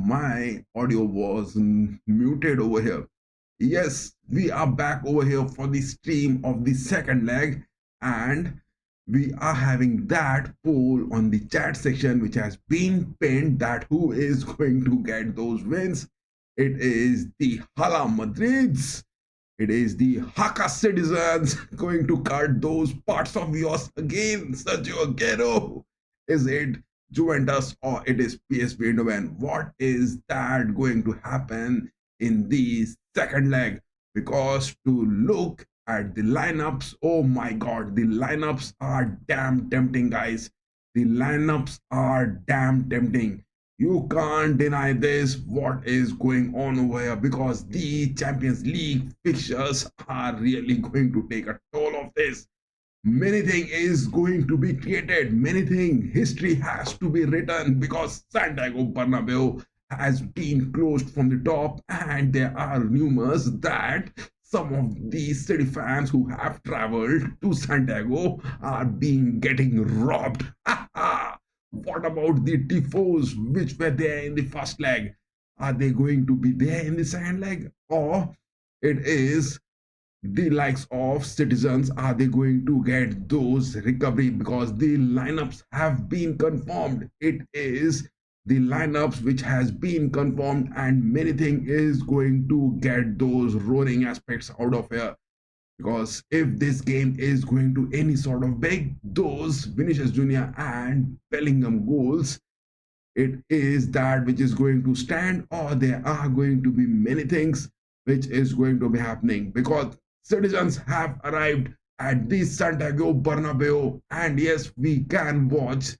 my audio was muted over here. Yes, we are back over here for the stream of the second leg, and we are having that poll on the chat section which has been pinned that who is going to get those wins. It is the Hala Madrids. It is the Haka citizens going to cut those parts of yours again, Sergio Aguero. Is it Juventus or it is PSV Eindhoven? What is that going to happen in the second leg? Because to look at the lineups, oh my god, the lineups are damn tempting, guys. The lineups are damn tempting. You can't deny this, what is going on over here, because the Champions League fixtures are really going to take a toll of this. Many things is going to be created, many things, history has to be written, because Santiago Bernabeu has been closed from the top, and there are rumors that some of the city fans who have traveled to Santiago are getting robbed. What about the tifos which were there in the first leg? Are they going to be there in the second leg? Or it is the likes of citizens, are they going to get those recovery? Because the lineups have been confirmed. It is the lineups which has been confirmed, and many things is going to get those roaring aspects out of here. Because if this game is going to any sort of big, those Vinicius Jr. and Bellingham goals, it is that which is going to stand, or there are going to be many things which is going to be happening, because citizens have arrived at the Santiago Bernabeu, and yes, we can watch.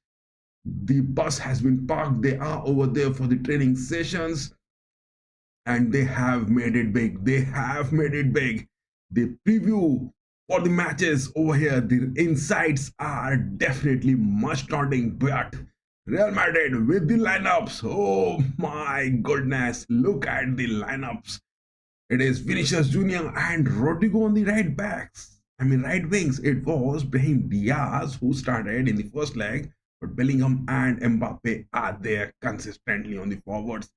The bus has been parked. They are over there for the training sessions, and they have made it big. They have made it big. The preview for the matches over here, the insights are definitely much daunting, but Real Madrid with the lineups, oh my goodness, look at the lineups. It is Vinicius Jr. and Rodrigo on the right backs. Right wings. It was Brahim Diaz who started in the first leg, but Bellingham and Mbappe are there consistently on the forwards.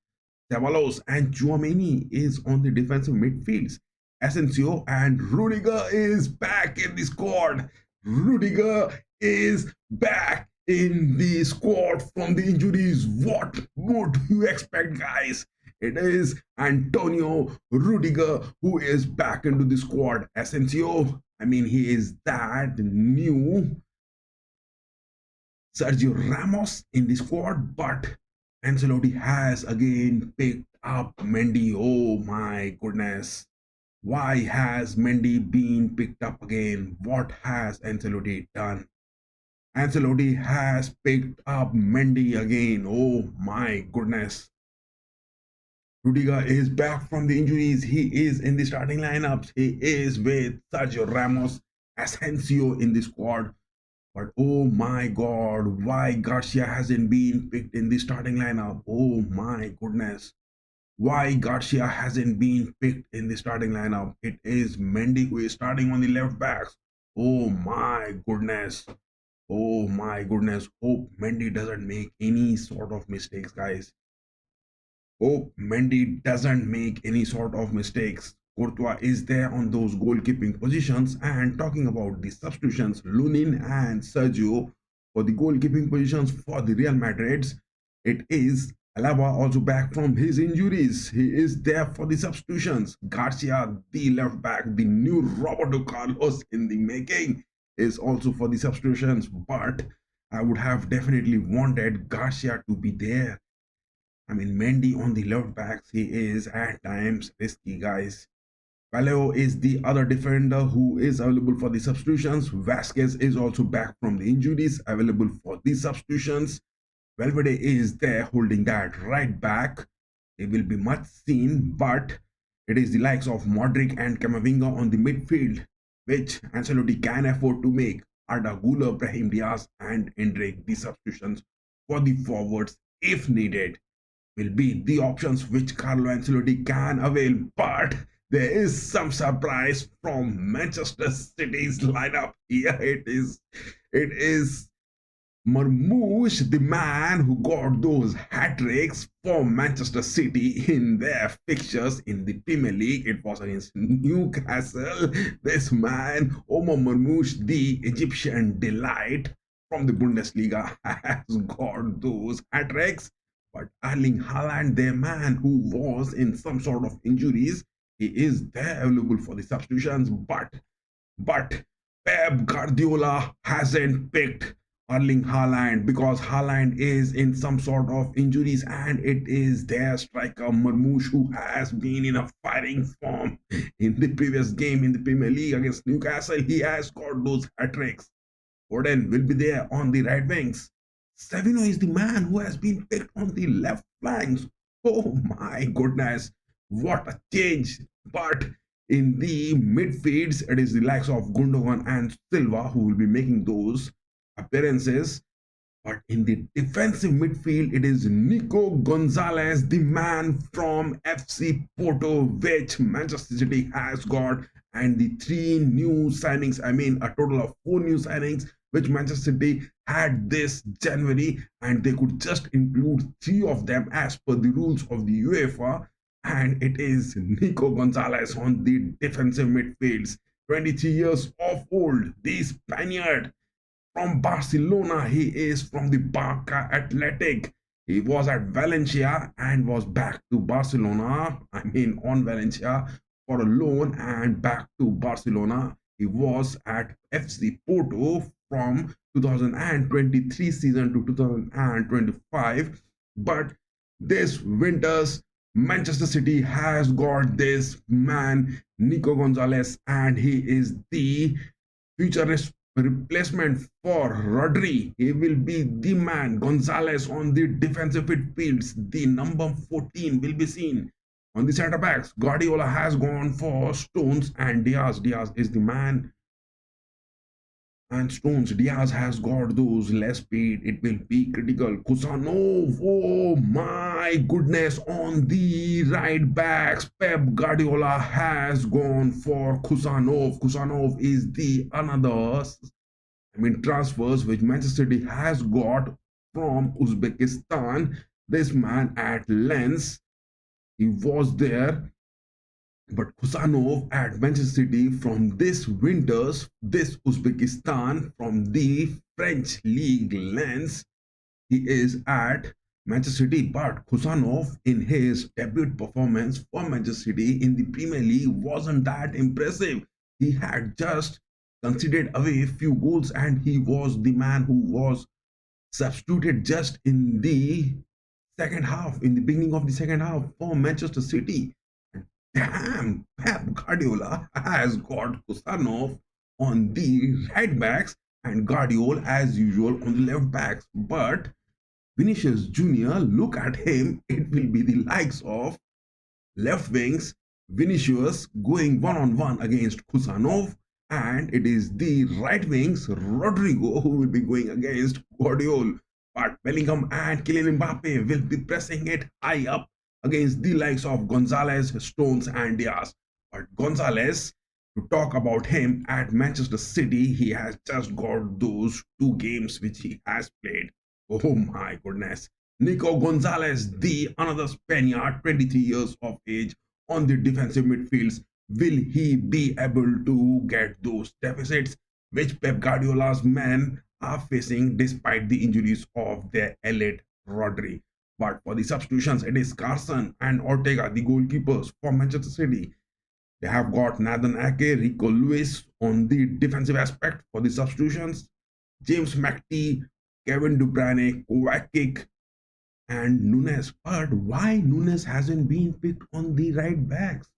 Ceballos and Chouameni is on the defensive midfields. Asensio and Rudiger is back in the squad. Rudiger is back in the squad from the injuries. What would you expect, guys? It is Antonio Rudiger who is back into the squad. Asensio, he is that new Sergio Ramos in the squad, but Ancelotti has again picked up Mendy. Oh my goodness. Why has Mendy been picked up again? What has Ancelotti done? Ancelotti has picked up Mendy again. Oh my goodness. Rudiger is back from the injuries. He is in the starting lineups. He is with Sergio Ramos, Asensio in the squad. But oh my god, why Garcia hasn't been picked in the starting lineup? Oh my goodness. Why Garcia hasn't been picked in the starting lineup? It is Mendy who is starting on the left backs. Oh my goodness. Oh my goodness. Hope Mendy doesn't make any sort of mistakes, guys. Hope Mendy doesn't make any sort of mistakes. Courtois is there on those goalkeeping positions. And talking about the substitutions, Lunin and Sergio for the goalkeeping positions for the Real Madrids, it is Alaba also back from his injuries. He is there for the substitutions. Garcia, the left back, the new Roberto Carlos in the making, is also for the substitutions. But I would have definitely wanted Garcia to be there. Mendy on the left backs, he is at times risky, guys. Valeo is the other defender who is available for the substitutions. Vasquez is also back from the injuries, available for the substitutions. Valverde is there holding that right back. It will be much seen, but it is the likes of Modric and Camavinga on the midfield, which Ancelotti can afford to make. Arda Güler, Brahim Diaz, and Endrick, the substitutions for the forwards, if needed, will be the options which Carlo Ancelotti can avail. But there is some surprise from Manchester City's lineup. Here it is. It is Marmoush, the man who got those hat tricks for Manchester City in their fixtures in the Premier League. It was against Newcastle. This man, Omar Marmoush, the Egyptian delight from the Bundesliga, has got those hat tricks. But Erling Haaland, their man who was in some sort of injuries, he is there available for the substitutions. But Pep Guardiola hasn't picked Erling Haaland because Haaland is in some sort of injuries, and it is their striker Marmoush who has been in a firing form in the previous game in the Premier League against Newcastle. He has got those hat tricks. Foden will be there on the right wings. Savino is the man who has been picked on the left flanks. Oh my goodness, what a change! But in the midfields, it is the likes of Gundogan and Silva who will be making those appearances. But in the defensive midfield, it is Nico Gonzalez, the man from FC Porto, which Manchester City has got, and the three new signings, I mean, a total of four new signings, which Manchester City had this January, and they could just include three of them as per the rules of the UEFA. And it is Nico Gonzalez on the defensive midfields, 23 years of old, the Spaniard from Barcelona. He is from the Barca Athletic. He was at Valencia and was back to Barcelona. I mean, on Valencia for a loan and back to Barcelona. He was at FC Porto from 2023 season to 2025. But this winter's Manchester City has got this man, Nico Gonzalez, and he is the futurist replacement for Rodri. He will be the man. Gonzalez on the defensive midfields. The number 14 will be seen. On the centre backs, Guardiola has gone for Stones and Diaz. Diaz is the man. And Stones, Diaz has got those less speed. It will be critical. Kusanov, oh my goodness, on the right backs, Pep Guardiola has gone for Kusanov. Kusanov is the another, transfers which Manchester City has got from Uzbekistan. This man at Lens, he was there. But Kusanov at Manchester City from this winters, this Uzbekistan from the French League Lens, he is at Manchester City. But Kusanov in his debut performance for Manchester City in the Premier League wasn't that impressive. He had just conceded away a few goals, and he was the man who was substituted just in the second half, in the beginning of the second half for Manchester City. Damn, Pep Guardiola has got Kusanov on the right backs and Guardiola as usual on the left backs. But Vinicius Jr., look at him, it will be the likes of left wings, Vinicius going one-on-one against Kusanov, and it is the right wings, Rodrigo, who will be going against Guardiola. But Bellingham and Kylian Mbappe will be pressing it high up against the likes of Gonzalez, Stones, and Diaz. But Gonzalez, to talk about him at Manchester City, he has just got those two games which he has played. Oh my goodness. Nico Gonzalez, the another Spaniard, 23 years of age, on the defensive midfields. Will he be able to get those deficits which Pep Guardiola's men are facing despite the injuries of their elite Rodri? But for the substitutions, it is Carson and Ortega, the goalkeepers for Manchester City. They have got Nathan Ake, Rico Lewis on the defensive aspect for the substitutions. James McTee, Kevin De Bruyne, Kovacic, and Nunes. But why Nunes hasn't been picked on the right backs?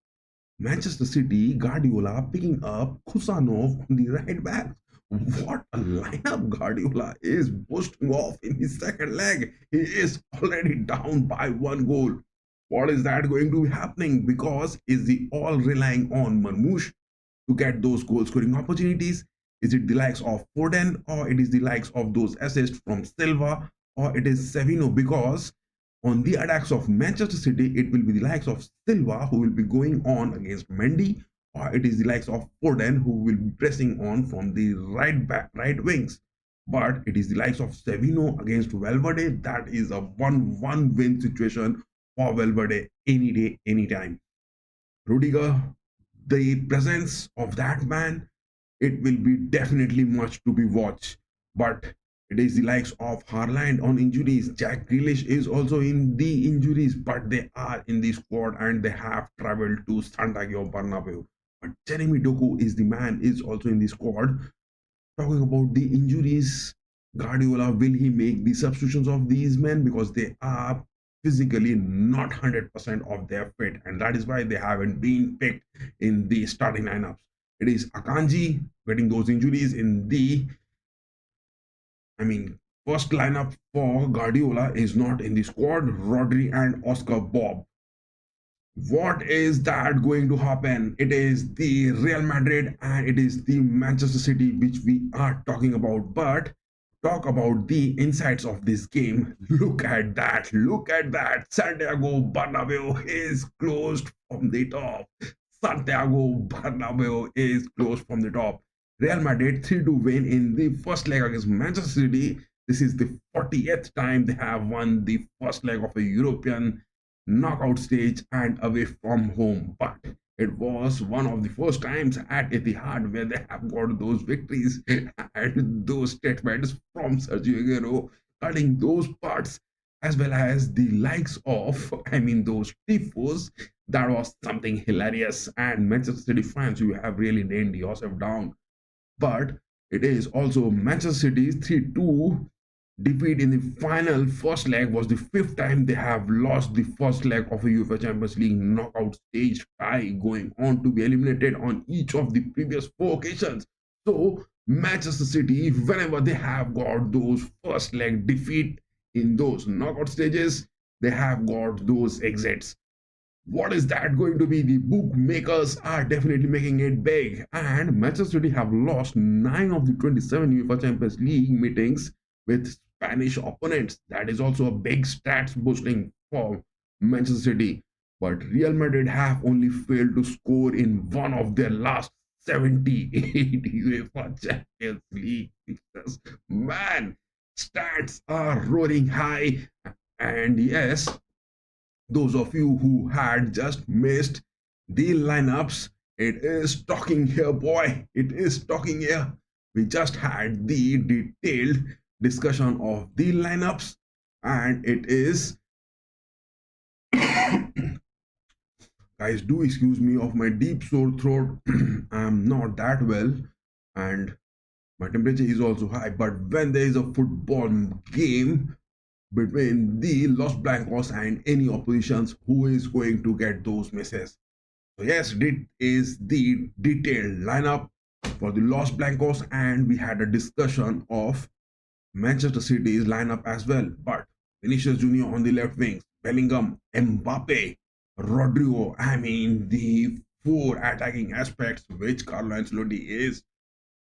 Manchester City, Guardiola picking up Kusanov on the right backs. What a lineup Guardiola is boasting off in his second leg. He is already down by one goal. What is that going to be happening? Because is he all relying on Marmoush to get those goal scoring opportunities? Is it the likes of Foden, or it is the likes of those assists from Silva, or it is Savino? Because on the attacks of Manchester City, it will be the likes of Silva who will be going on against Mendy, or it is the likes of Foden who will be pressing on from the right wings. but it is the likes of Sevino against Valverde. That is a 1-1 win situation for Valverde any day, anytime. Rudiger, the presence of that man, it will be definitely much to be watched. But it is the likes of Haaland on injuries. Jack Grealish is also in the injuries, but they are in the squad and they have traveled to Santiago Bernabeu. But Jeremy Doku is the man, is also in the squad. Talking about the injuries, Guardiola, will he make the substitutions of these men because they are physically not 100% of their fit, and that is why they haven't been picked in the starting lineups. It is Akanji getting those injuries in the, first lineup for Guardiola is not in the squad. Rodri and Oscar Bob. What is that going to happen? It is the Real Madrid and it is the Manchester City which we are talking about. But talk about the insights of this game. Look at that. Look at that. Santiago Bernabeu is closed from the top. Santiago Bernabeu is closed from the top. Real Madrid 3-2 win in the first leg against Manchester City. This is the 40th time they have won the first leg of a European knockout stage and away from home. But it was one of the first times at Etihad where they have got those victories and those statements from Sergio Aguero cutting those parts as well as the likes of, those tifos. That was something hilarious. And Manchester City fans, you have really nailed yourself down. But it is also Manchester City's 3-2 defeat in the final first leg was the fifth time they have lost the first leg of a UEFA Champions League knockout stage by going on to be eliminated on each of the previous 4 occasions. So Manchester City, whenever they have got those first leg defeat in those knockout stages, they have got those exits. What is that going to be? The bookmakers are definitely making it big, and Manchester City have lost 9 of the 27 UEFA Champions League meetings with Spanish opponents. That is also a big stats boosting for Manchester City. But Real Madrid have only failed to score in one of their last 78 UEFA Champions League fixtures. Man, stats are roaring high. And yes, those of you who had just missed the lineups, it is talking here, boy. It is talking here. We just had the detailed discussion of the lineups, and it is guys, do excuse me of my deep sore throat. I'm not that well and my temperature is also high, but when there is a football game between the Los Blancos and any oppositions, who is going to get those misses? So yes, it is the detailed lineup for the Los Blancos, and we had a discussion of Manchester City's lineup as well. But Vinicius Junior on the left wings, Bellingham, Mbappe, Rodrigo. The 4 attacking aspects which Carlo Ancelotti is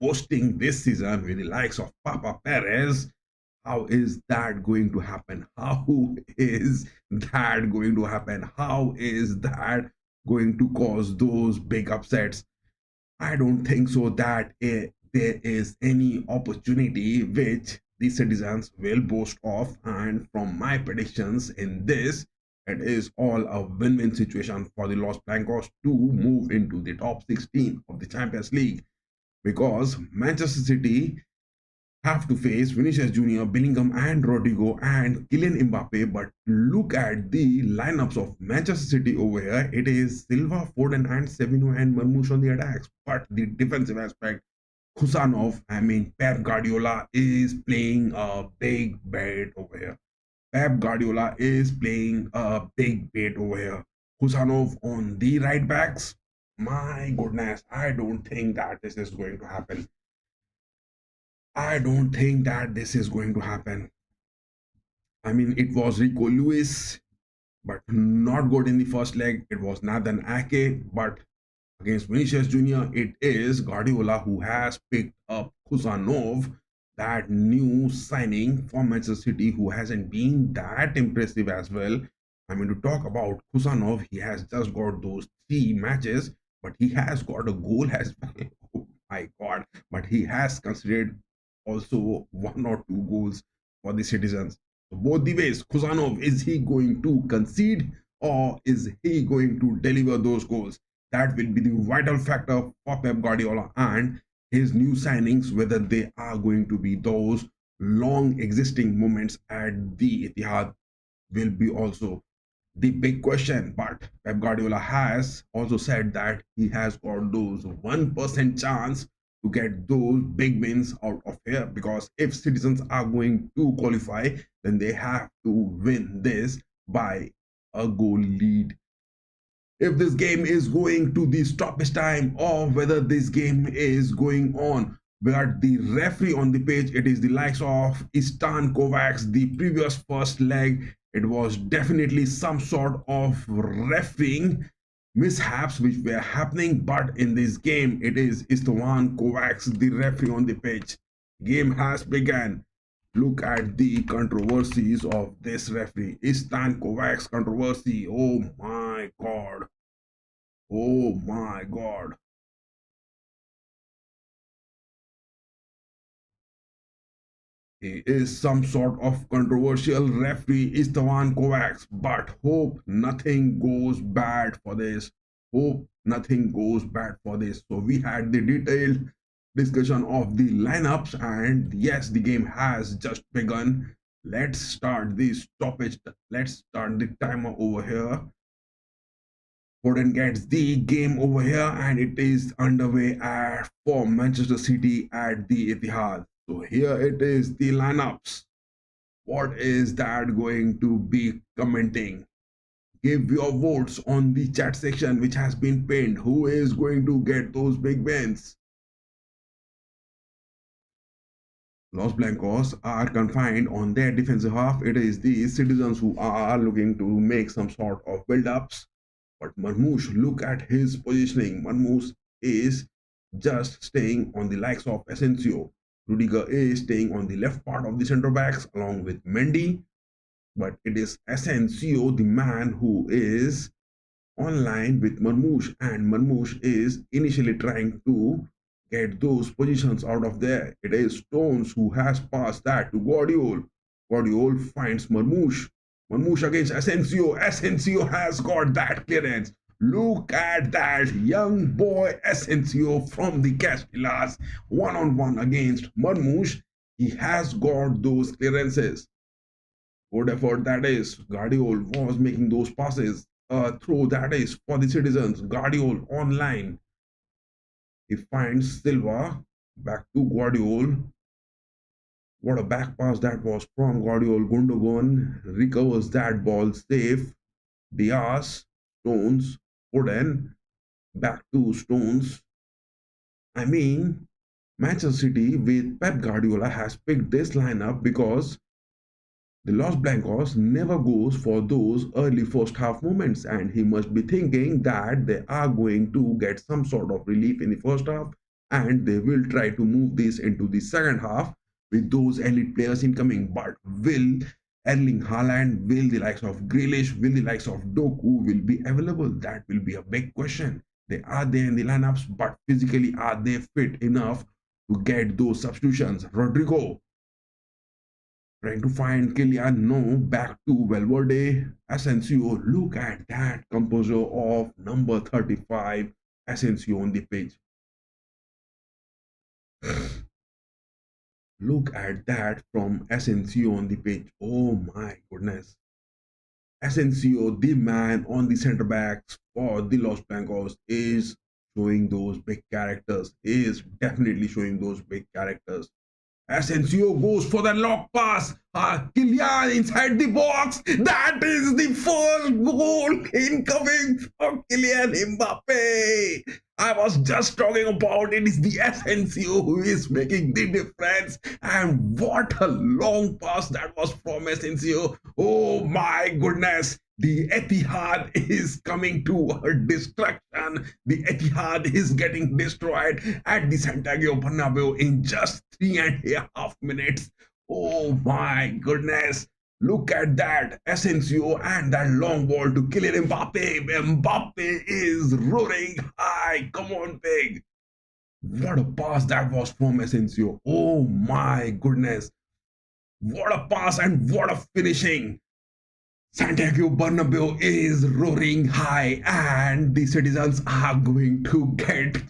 posting this season with the likes of Papa Perez. How is that going to happen? How is that going to happen? How is that going to cause those big upsets? I don't think so that there is any opportunity which the citizens will boast of. And from my predictions in this, it is all a win-win situation for the Los Blancos to move into the top 16 of the Champions League, because Manchester City have to face Vinicius Junior, Bellingham and Rodrigo and Kylian Mbappe. But look at the lineups of Manchester City over here. It is Silva, Foden and Sevino and Marmoush on the attacks. But the defensive aspect, Kusanov, Pep Guardiola is playing a big bet over here. Pep Guardiola is playing a big bet over here. Kusanov on the right backs. My goodness, I don't think that this is going to happen. I don't think that this is going to happen. It was Rico Lewis, but not good in the first leg. It was Nathan Ake, but against Vinicius Junior, it is Guardiola who has picked up Kusanov, that new signing for Manchester City, who hasn't been that impressive as well. To talk about Kusanov, he has just got those 3 matches, but he has got a goal as well. Oh my God. But he has considered also 1 or 2 goals for the citizens. So both the ways, Khuzanov, is he going to concede or is he going to deliver those goals? That will be the vital factor for Pep Guardiola and his new signings, whether they are going to be those long existing moments at the Etihad will be also the big question. But Pep Guardiola has also said that he has got those 1% chance to get those big wins out of here, because if citizens are going to qualify, then they have to win this by a goal lead. If this game is going to the stoppage time or whether this game is going on where the referee on the pitch, it is the likes of Istan Kovacs. The previous first leg, it was definitely some sort of refereeing mishaps which were happening, but in this game it is Istvan Kovacs, the referee on the pitch. Game has begun. Look at the controversies of this referee. Istan Kovacs controversy. Oh my god. Oh my god. He is some sort of controversial referee, Istvan Kovacs, but hope nothing goes bad for this. Hope nothing goes bad for this. So we had the detailed discussion of the lineups, and yes, the game has just begun. Let's start the stoppage. Let's start the timer over here. Foden gets the game over here, and it is underway for Manchester City at the Etihad. So here it is, the lineups. What is that going to be commenting? Give your votes on the chat section which has been pinned. Who is going to get those big wins? Los Blancos are confined on their defensive half. It is the citizens who are looking to make some sort of build-ups. But Marmoush, look at his positioning. Marmoush is just staying on the likes of Asensio. Rudiger is staying on the left part of the centre backs along with Mendy. But it is Asensio, the man who is online with Marmoush, and Marmoush is initially trying to get those positions out of there. It is Stones who has passed that to Guardiola. Guardiola finds Marmoush. Marmoush against Asensio. Asensio has got that clearance. Look at that young boy Asensio from the Castellas, one-on-one against Marmoush. He has got those clearances. Good effort that is. Guardiola was making those passes. Throw that is for the citizens. Guardiola online. He finds Silva. Back to Guardiola. What a back pass that was from Guardiola. Gundogan recovers that ball safe. Diaz, Stones, Foden. Back to Stones. I mean, Manchester City with Pep Guardiola has picked this lineup because the Los Blancos never goes for those early first half moments, and he must be thinking that they are going to get some sort of relief in the first half and they will try to move this into the second half with those elite players incoming. But will Erling Haaland, will the likes of Grealish, will the likes of Doku will be available? That will be a big question. They are there in the lineups, but physically are they fit enough to get those substitutions? Rodrigo trying to find Kylian, no, back to Valverde. Asensio, look at that composure of number 35, Asensio on the pitch. Look at that from Asensio on the pitch. Oh my goodness. Asensio, the man on the centre backs for the Los Blancos, is showing those big characters, is definitely showing those big characters. Asensio goes for the lock pass. Kylian inside the box. That is the first goal incoming for Kylian Mbappe. I was just talking about it. Is the Asensio who is making the difference. And what a long pass that was from Asensio. Oh my goodness. The Etihad is coming to a destruction. The Etihad is getting destroyed at the Santiago Bernabeu in just 3.5 minutes. Oh my goodness. Look at that. Asensio and that long ball to Kylian Mbappe. Mbappe is roaring high. Come on, big. What a pass that was from Asensio. Oh my goodness. What a pass and what a finishing. Santiago Bernabeu is roaring high and the citizens are going to get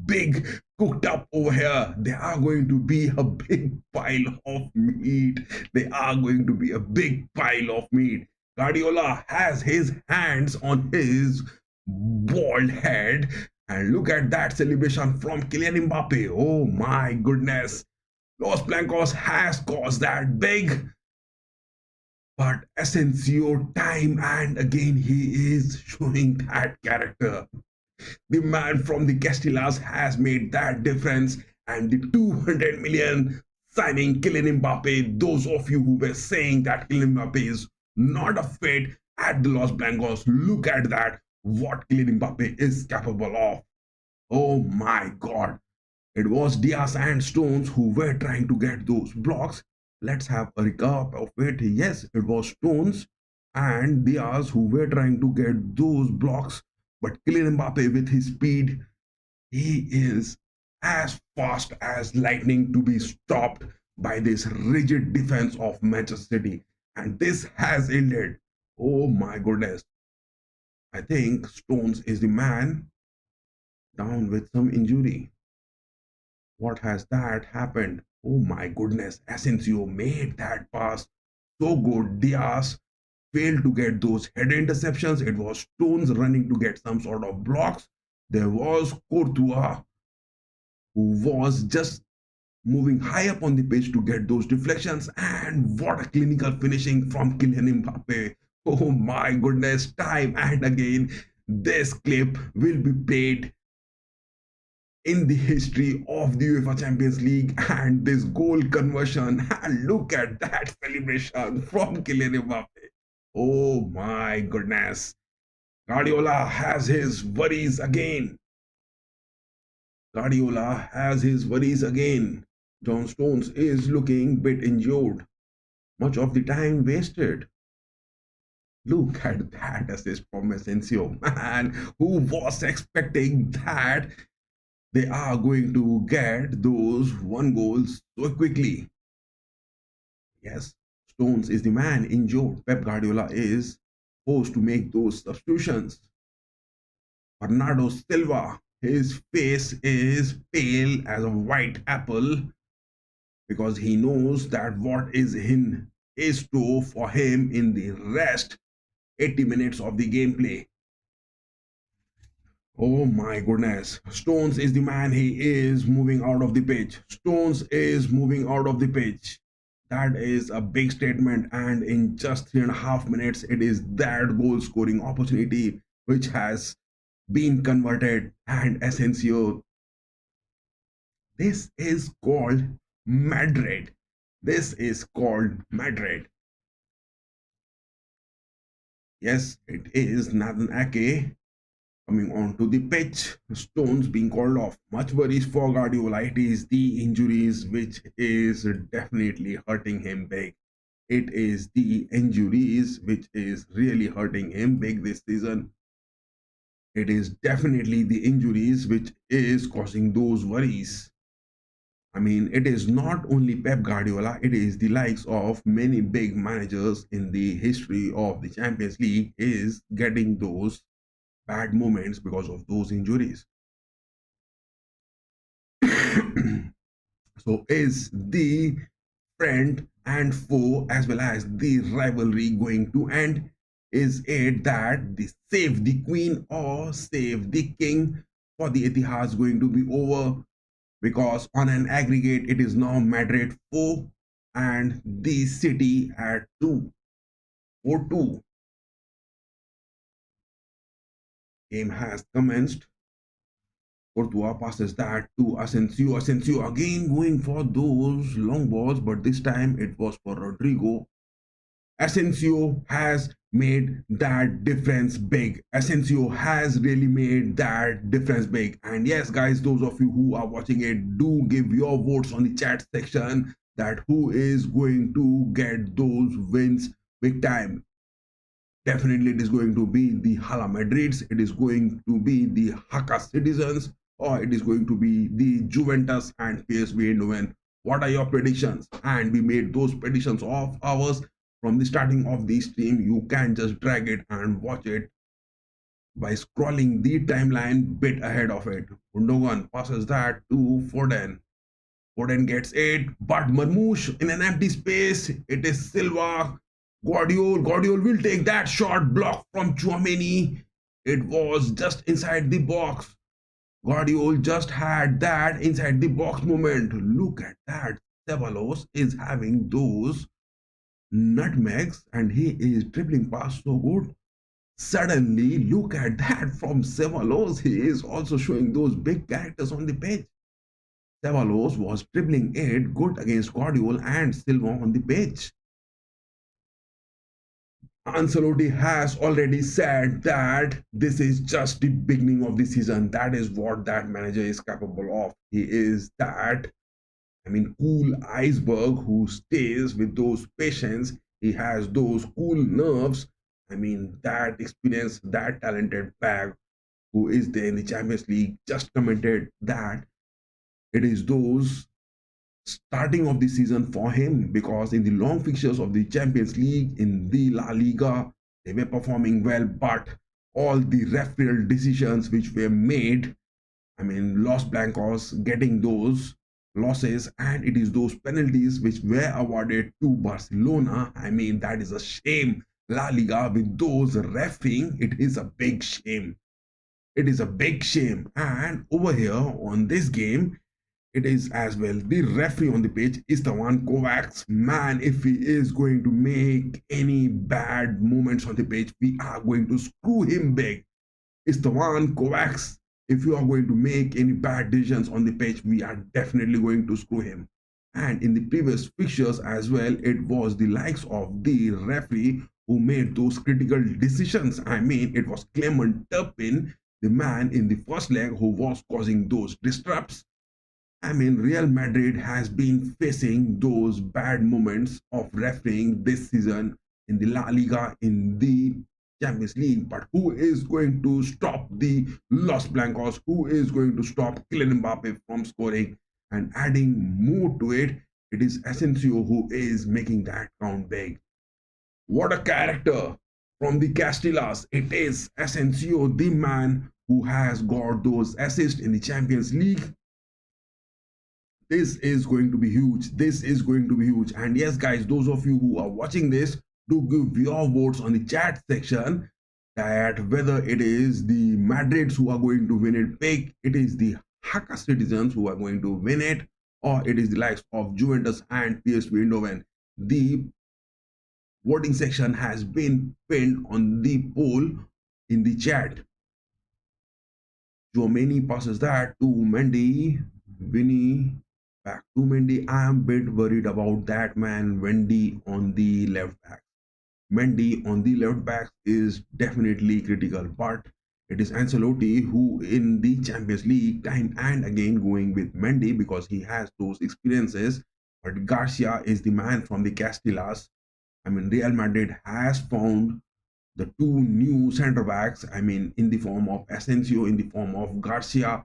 big cooked up over here. They are going to be a big pile of meat. They are going to be a big pile of meat. Guardiola has his hands on his bald head and look at that celebration from Kylian Mbappe. Oh my goodness. Los Blancos has caused that big, but Asensio, time and again, he is showing that character. The man from the Castillas has made that difference, and the 200 million signing Kylian Mbappe. Those of you who were saying that Kylian Mbappe is not a fit at the Los Blancos, look at that. What Kylian Mbappe is capable of. Oh my God. It was Diaz and Stones who were trying to get those blocks. Let's have a recap of it. Yes, it was Stones and Diaz who were trying to get those blocks. But Kylian Mbappe, with his speed, he is as fast as lightning to be stopped by this rigid defense of Manchester City. And this has ended. Oh my goodness. I think Stones is the man down with some injury. What has that happened? Oh my goodness, Asensio made that pass so good. Diaz failed to get those head interceptions. It was Stones running to get some sort of blocks. There was Courtois who was just moving high up on the pitch to get those deflections. And what a clinical finishing from Kylian Mbappe. Oh my goodness, time and again, this clip will be played in the history of the UEFA Champions League, and this goal conversion. And look at that celebration from Kylian Mbappe. Oh my goodness. Guardiola has his worries again. Guardiola has his worries again. John Stones is looking a bit injured. Much of the time wasted. Look at that assist from Asensio. Man, who was expecting that they are going to get those one goals so quickly? Yes, Stones is the man injured. Pep Guardiola is forced to make those substitutions. Bernardo Silva, his face is pale as a white apple because he knows that what is in store for him in the rest 80 minutes of the gameplay. Oh my goodness. Stones is the man. He is moving out of the pitch. Stones is moving out of the pitch. That is a big statement. And in just 3.5 minutes, it is that goal scoring opportunity which has been converted. And Asensio, this is called Madrid. This is called Madrid. Yes, it is Nathan Ake coming onto the pitch. Stones being called off. Much worries for Guardiola. It is the injuries which is definitely hurting him big. It is the injuries which is really hurting him big this season. It is definitely the injuries which is causing those worries. I mean, it is not only Pep Guardiola, it is the likes of many big managers in the history of the Champions League is getting those bad moments because of those injuries. So is the friend and foe as well as the rivalry going to end? Is it that the save the queen or save the king for the Etihad is going to be over? Because on an aggregate it is now Madrid 4 and the City at 2 or 2. Game has commenced. Courtois passes that to Asensio. Asensio again going for those long balls, but this time it was for Rodrigo. Asensio has made that difference big. Asensio has really made that difference big. And yes, guys, those of you who are watching it, do give your votes on the chat section that who is going to get those wins big time. Definitely it is going to be the Hala Madrids. It is going to be the Haka citizens, or it is going to be the Juventus and PSV Eindhoven. What are your predictions? And we made those predictions of ours from the starting of the stream. You can just drag it and watch it by scrolling the timeline bit ahead of it. Gundogan passes that to Foden. Foden gets it, but Marmoush in an empty space. It is Silva. Guardiola will take that shot, blocked from Tchouaméni. It was just inside the box. Guardiola just had that inside the box moment. Look at that. Ceballos is having those nutmegs and he is dribbling past so good. Suddenly, look at that from Ceballos. He is also showing those big characters on the pitch. Ceballos was dribbling it good against Guardiola and Silva on the pitch. Ancelotti has already said that this is just the beginning of the season. That is what that manager is capable of. He is that, cool iceberg who stays with those patience. He has those cool nerves. That experience, that talented bag who is there in the Champions League just commented that it is those starting of the season for him, because in the long fixtures of the Champions League, in the La Liga, they were performing well, but all the refereeable decisions which were made, Los Blancos getting those losses, and it is those penalties which were awarded to Barcelona. That is a shame. La Liga with those refereeing, it is a big shame. It is a big shame. And over here on this game, it is as well the referee on the pitch is the one Kovacs. Man, if he is going to make any bad moments on the pitch, we are going to screw him big. It's the one Kovacs. If you are going to make any bad decisions on the pitch, we are definitely going to screw him. And in the previous fixtures as well, it was the likes of the referee who made those critical decisions. It was Clement Turpin, the man in the first leg who was causing those disrupts. Real Madrid has been facing those bad moments of refereeing this season in the La Liga, in the Champions League. But who is going to stop the Los Blancos? Who is going to stop Kylian Mbappe from scoring? And adding more to it, it is Asensio who is making that count big. What a character from the Castillas. It is Asensio, the man who has got those assists in the Champions League. This is going to be huge. This is going to be huge. And yes, guys, those of you who are watching this, do give your votes on the chat section that whether it is the Madrids who are going to win it big, it is the Haka citizens who are going to win it, or it is the likes of Juventus and PSV Eindhoven. The voting section has been pinned on the poll in the chat. Tchouaméni passes that to Mendy. Vinny back to Mendy. I am a bit worried about that man. Mendy on the left back. Mendy on the left back is definitely critical, but it is Ancelotti who in the Champions League time and again going with Mendy because he has those experiences. But Garcia is the man from the Castillas. Real Madrid has found the two new centre backs, in the form of Asensio, in the form of Garcia.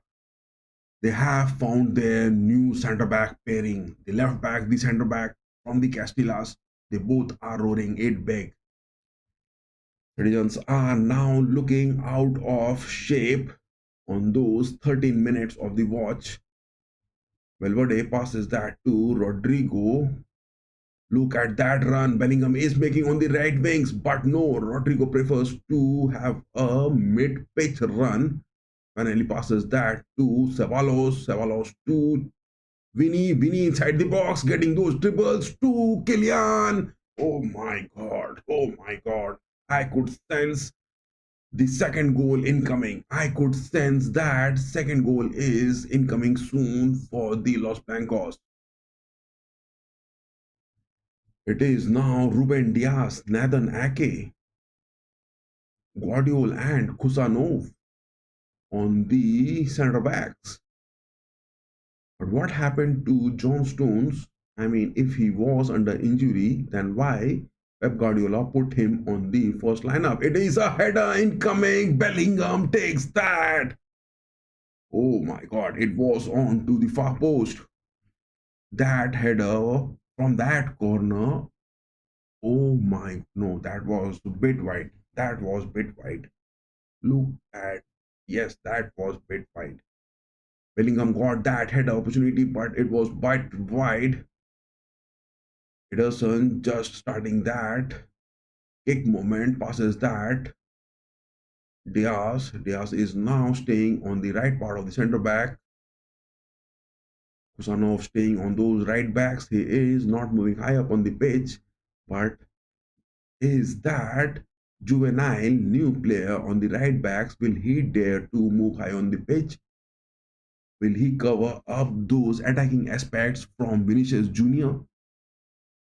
They have found their new centre back pairing. The left back, the centre back from the Castillas, they both are roaring it big. Citizens are now looking out of shape on those 13 minutes of the watch. Valverde passes that to Rodrigo. Look at that run Bellingham is making on the right wings, but no, Rodrigo prefers to have a mid-pitch run. Finally passes that to Ceballos. Ceballos to Vinny. Vinny inside the box, getting those dribbles to Kylian. Oh my God. Oh my God. I could sense the second goal incoming. I could sense that second goal is incoming soon for the Los Blancos. It is now Ruben Diaz, Nathan Ake, Guardiola and Kusanov on the centre backs. But what happened to John Stones? If he was under injury, then why Pep Guardiola put him on the first lineup? It is a header incoming. Bellingham takes that. Oh my god, it was on to the far post. That header from that corner. Oh my, no, that was a bit wide. That was bit wide. Look at, yes, that was bit wide. Bellingham got that header opportunity, but it was bit wide. Ederson just starting that kick moment, passes that. Diaz is now staying on the right part of the centre back. Kusanov staying on those right backs. He is not moving high up on the pitch, but is that juvenile new player on the right backs? Will he dare to move high on the pitch? Will he cover up those attacking aspects from Vinicius Jr.?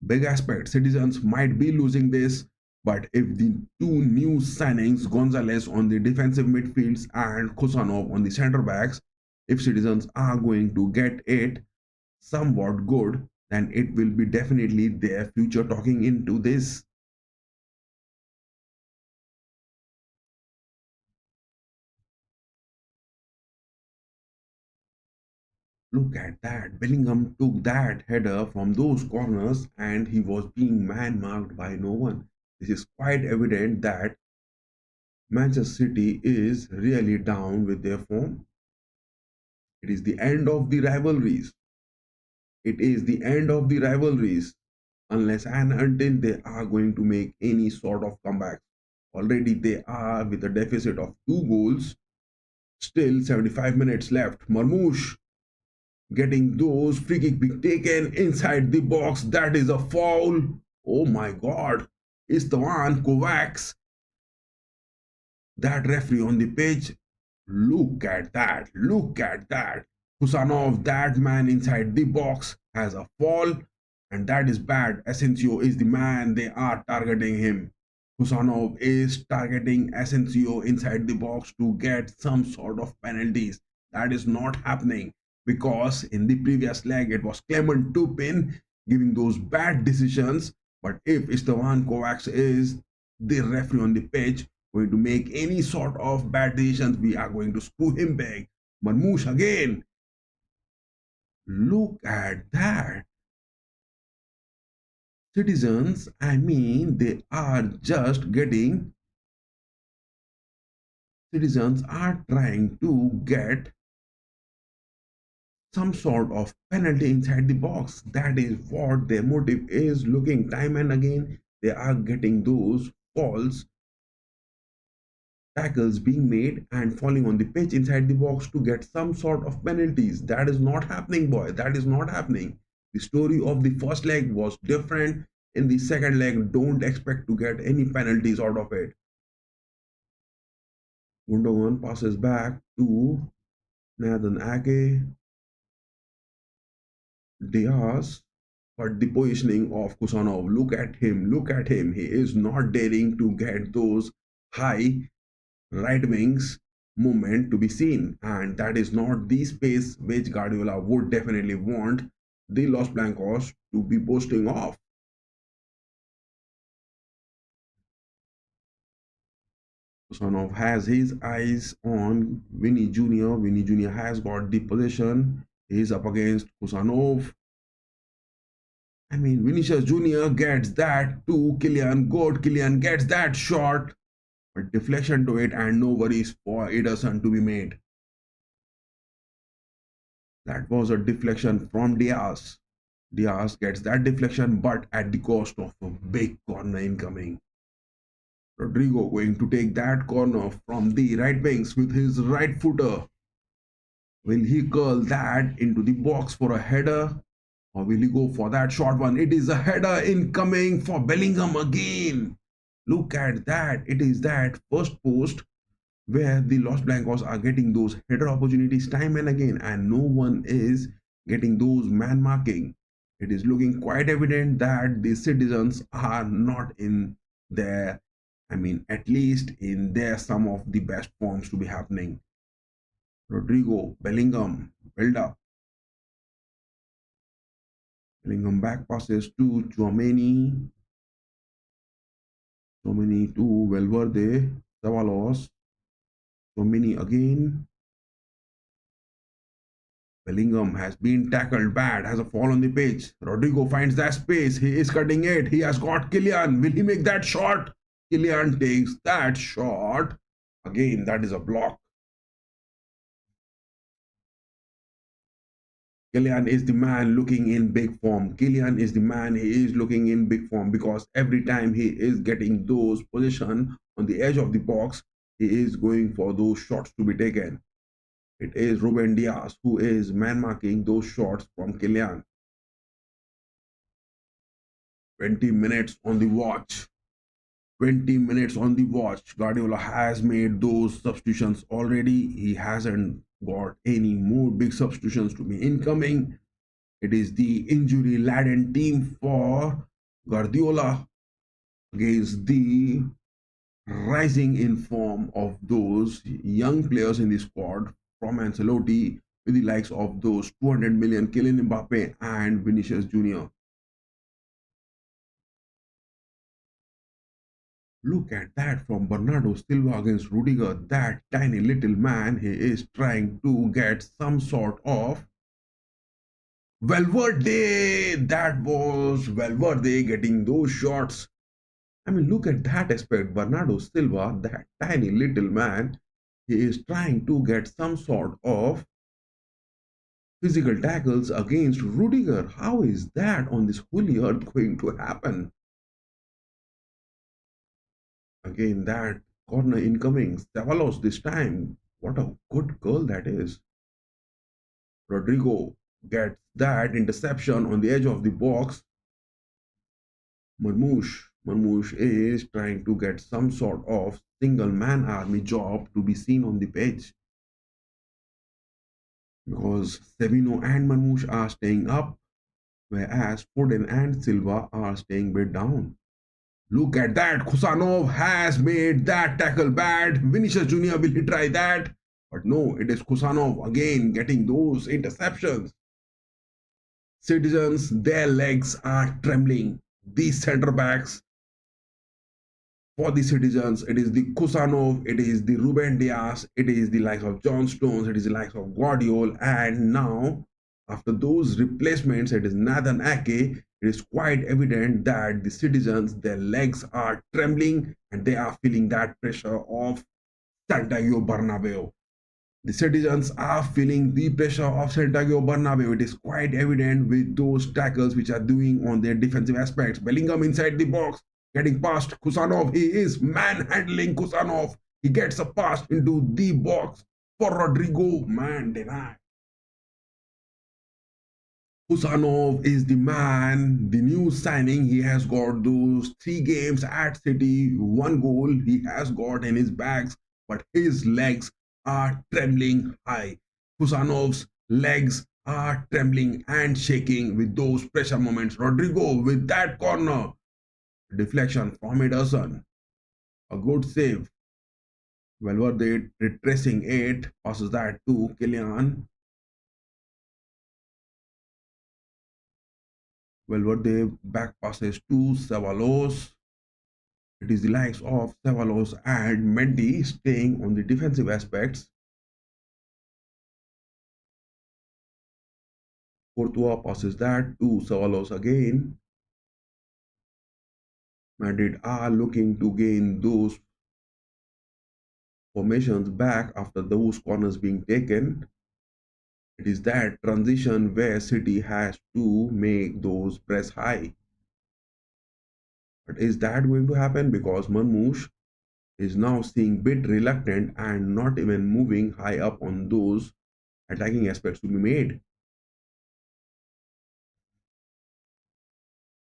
Big aspect. Citizens might be losing this, but if the two new signings, Gonzalez on the defensive midfields and Kusanov on the centre backs, if Citizens are going to get it somewhat good, then it will be definitely their future talking into this. Look at that. Bellingham took that header from those corners and he was being man marked by no one. This is quite evident that Manchester City is really down with their form. It is the end of the rivalries. It is the end of the rivalries unless and until they are going to make any sort of comeback. Already they are with a deficit of 2 goals. Still 75 minutes left. Marmoush getting those free kick being taken inside the box. That is a foul. Oh my god. Istvan Kovacs, that referee on the pitch. Look at that. Look at that. Kusanov, that man inside the box, has a fall, and that is bad. Asensio is the man. They are targeting him. Kusanov is targeting Asensio inside the box to get some sort of penalties. That is not happening because in the previous leg it was Clement Tupin giving those bad decisions. But if Istvan Kovacs is the referee on the pitch, going to make any sort of bad decisions, we are going to screw him back. Marmoush again. Look at that. Citizens, I mean, they are just getting, citizens are trying to get some sort of penalty inside the box. That is what their motive is. Looking time and again, they are getting those falls tackles being made and falling on the pitch inside the box to get some sort of penalties. That is not happening, boy. That is not happening. The story of the first leg was different. In the second leg, don't expect to get any penalties out of it. Gundogan passes back to Nathan Ake. Diaz, but the positioning of Kusanov, look at him, look at him. He is not daring to get those high right wings movement to be seen, and that is not the space which Guardiola would definitely want the Los Blancos to be posting off. Kusanov has his eyes on Vinny Jr. Vinny Jr. has got the possession. He is up against Kusanov. I mean, Vinicius Jr. gets that to Kylian. Good, Kylian gets that shot, but deflection to it, and no worries for Ederson to be made. That was a deflection from Diaz. Diaz gets that deflection, but at the cost of a big corner incoming. Rodrigo going to take that corner from the right wings with his right footer. Will he curl that into the box for a header? Or will he go for that short one? It is a header incoming for Bellingham again. Look at that. It is that first post where the Los Blancos are getting those header opportunities time and again, and no one is getting those man marking. It is looking quite evident that the citizens are not in their, I mean, at least in their some of the best forms to be happening. Rodrigo, Bellingham, build up. Bellingham back passes to Chouameni. Chouameni to Valverde. Ceballos. Chouameni again. Bellingham has been tackled bad, has a fall on the pitch. Rodrigo finds that space. He is cutting it. He has got Kylian. Will he make that shot? Kylian takes that shot. Again, that is a block. Kylian is the man looking in big form. Kylian is the man, he is looking in big form because every time he is getting those position on the edge of the box, he is going for those shots to be taken. It is Ruben Diaz who is man marking those shots from Kylian. 20 minutes on the watch. 20 minutes on the watch. Guardiola has made those substitutions already. He hasn't got any more big substitutions to be incoming. It is the injury laden team for Guardiola against the rising in form of those young players in the squad from Ancelotti with the likes of those 200 million Kylian Mbappe and Vinicius Jr. Look at that from Bernardo Silva against Rudiger. That tiny little man, he is trying to get some sort of Valverde. That was Valverde getting those shots. I mean, look at that aspect. Bernardo Silva, that tiny little man, he is trying to get some sort of physical tackles against Rudiger. How is that on this holy earth going to happen? Again, that corner incoming. Ceballos this time. What a good goal that is. Rodrigo gets that interception on the edge of the box. Marmoush is trying to get some sort of single man army job to be seen on the pitch. Because Sevino and Marmoush are staying up, whereas Foden and Silva are staying bit down. Look at that. Kusanov has made that tackle bad. Vinicius Jr. will he try that? But no, it is Kusanov again getting those interceptions. Citizens, their legs are trembling. These centre backs for the Citizens, it is the Kusanov, it is the Ruben Diaz, it is the likes of John Stones, it is the likes of Guardiola, and now after those replacements, it is Nathan Ake. It is quite evident that the Citizens, their legs are trembling and they are feeling that pressure of Santiago Bernabeu. The Citizens are feeling the pressure of Santiago Bernabeu. It is quite evident with those tackles which are doing on their defensive aspects. Bellingham inside the box, getting past Kusanov. He is manhandling Kusanov. He gets a pass into the box for Rodrigo. Man denied. Kusanov is the man, the new signing. He has got those 3 games at City, 1 goal he has got in his bags, but his legs are trembling high. Kusanov's legs are trembling and shaking with those pressure moments. Rodrigo with that corner. Deflection from Ederson. A good save. Valverde retracing it, passes that to Kylian. Valverde back passes to Ceballos. It is the likes of Ceballos and Mendy staying on the defensive aspects. Courtois passes that to Ceballos again. Madrid are looking to gain those formations back after those corners being taken. It is that transition where City has to make those press high. But is that going to happen? Because Marmoush is now seeing bit reluctant and not even moving high up on those attacking aspects to be made.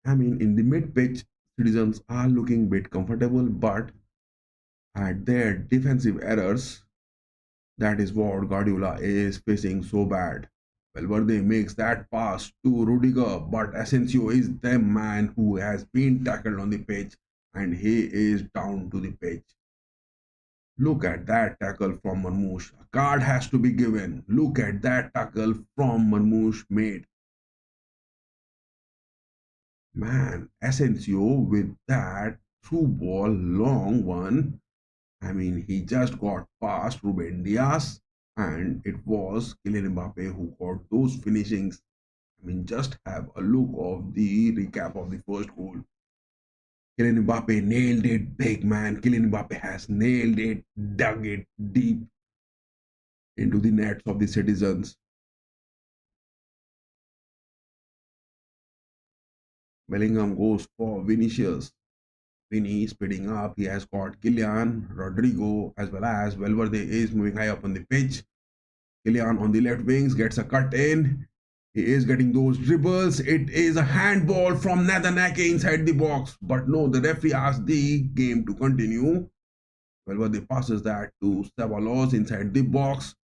I mean, in the mid-pitch, Citizens are looking bit comfortable, but at their defensive errors, that is what Guardiola is facing so bad. Valverde makes that pass to Rudiger, but Asensio is the man who has been tackled on the pitch and he is down to the pitch. Look at that tackle from Marmoush. A card has to be given. Look at that tackle from Marmoush made. Man, Asensio with that through ball, long one. I mean, he just got past Ruben Diaz And it was Kylian Mbappe who got those finishings. I mean, just have a look of the recap of the first goal. Kylian Mbappe nailed it big, man. Kylian Mbappe has nailed it, dug it deep into the nets of the citizens. Bellingham goes for Vinicius. Vinny speeding up. He has got Kylian, Rodrigo, as well as Valverde is moving high up on the pitch. Kylian on the left wings gets a cut in. He is getting those dribbles. It is a handball from Nathan Ake inside the box. But no, the referee asked the game to continue. Valverde passes that to Ceballos inside the box.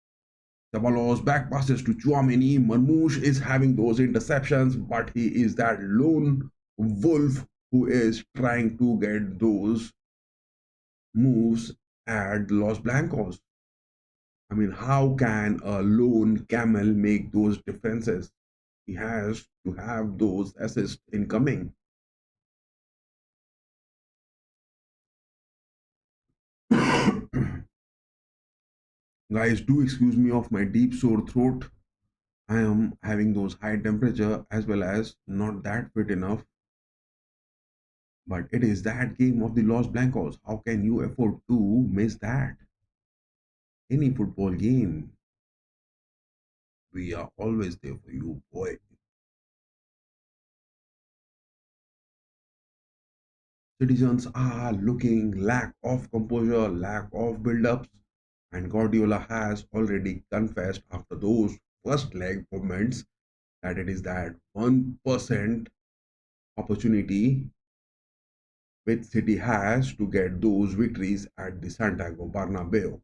Ceballos back passes to Chouameni. Marmoush is having those interceptions, but he is that lone wolf who is trying to get those moves at Los Blancos. I mean, how can a lone camel make those defenses? He has to have those assists incoming. Guys, do excuse me of my deep sore throat. I am having those high temperature as well as not that fit enough. But it is that game of the Los Blancos. How can you afford to miss that? Any football game, we are always there for you, boy. Citizens are looking lack of composure, lack of build-ups, and Guardiola has already confessed after those first leg moments that it is that 1% opportunity which City has to get those victories at the Santiago Bernabeu.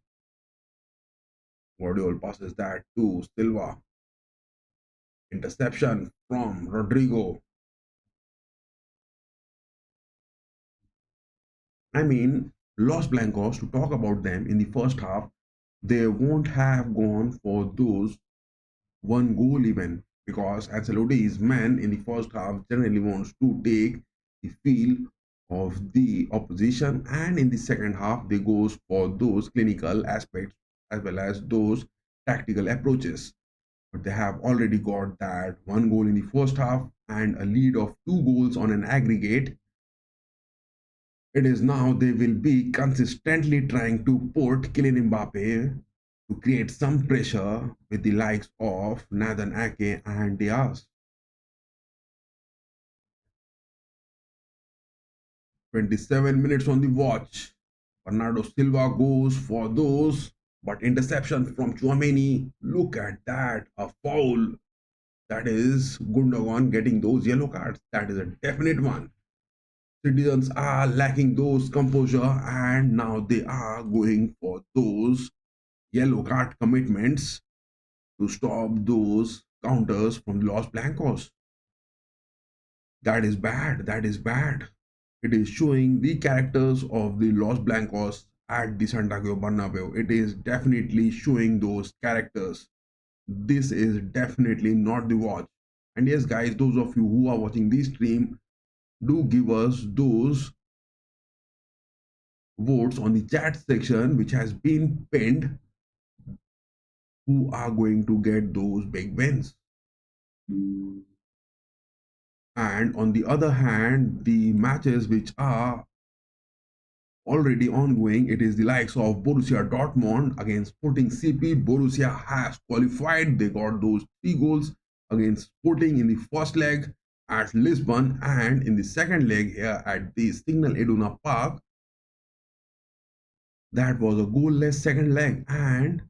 Guardiola passes that to Silva. Interception from Rodrigo. I mean, Los Blancos, to talk about them in the first half, they won't have gone for those one goal even because Ancelotti's man in the first half generally wants to take the feel of the opposition, and in the second half they goes for those clinical aspects as well as those tactical approaches. But they have already got that one goal in the first half and a lead of two goals on an aggregate. It is now they will be consistently trying to put Kylian Mbappe to create some pressure with the likes of Nathan Ake and Diaz. 27 minutes on the watch. Bernardo Silva goes for those, but interception from Chouameni. Look at that, a foul. That is Gundogan getting those yellow cards. That is a definite one. Citizens are lacking those composure and now they are going for those yellow card commitments to stop those counters from Los Blancos. That is bad. That is bad. It is showing the characters of the Los Blancos at the Santiago Bernabeu. It is definitely showing those characters. This is definitely not the watch. And yes, guys, those of you who are watching this stream, do give us those votes on the chat section which has been pinned, who are going to get those big wins. And on the other hand, the matches which are already ongoing, it is the likes of Borussia Dortmund against Sporting CP. Borussia has qualified. They got those 3 goals against Sporting in the first leg at Lisbon, and in the second leg here at the Signal Iduna Park, that was a goalless second leg, and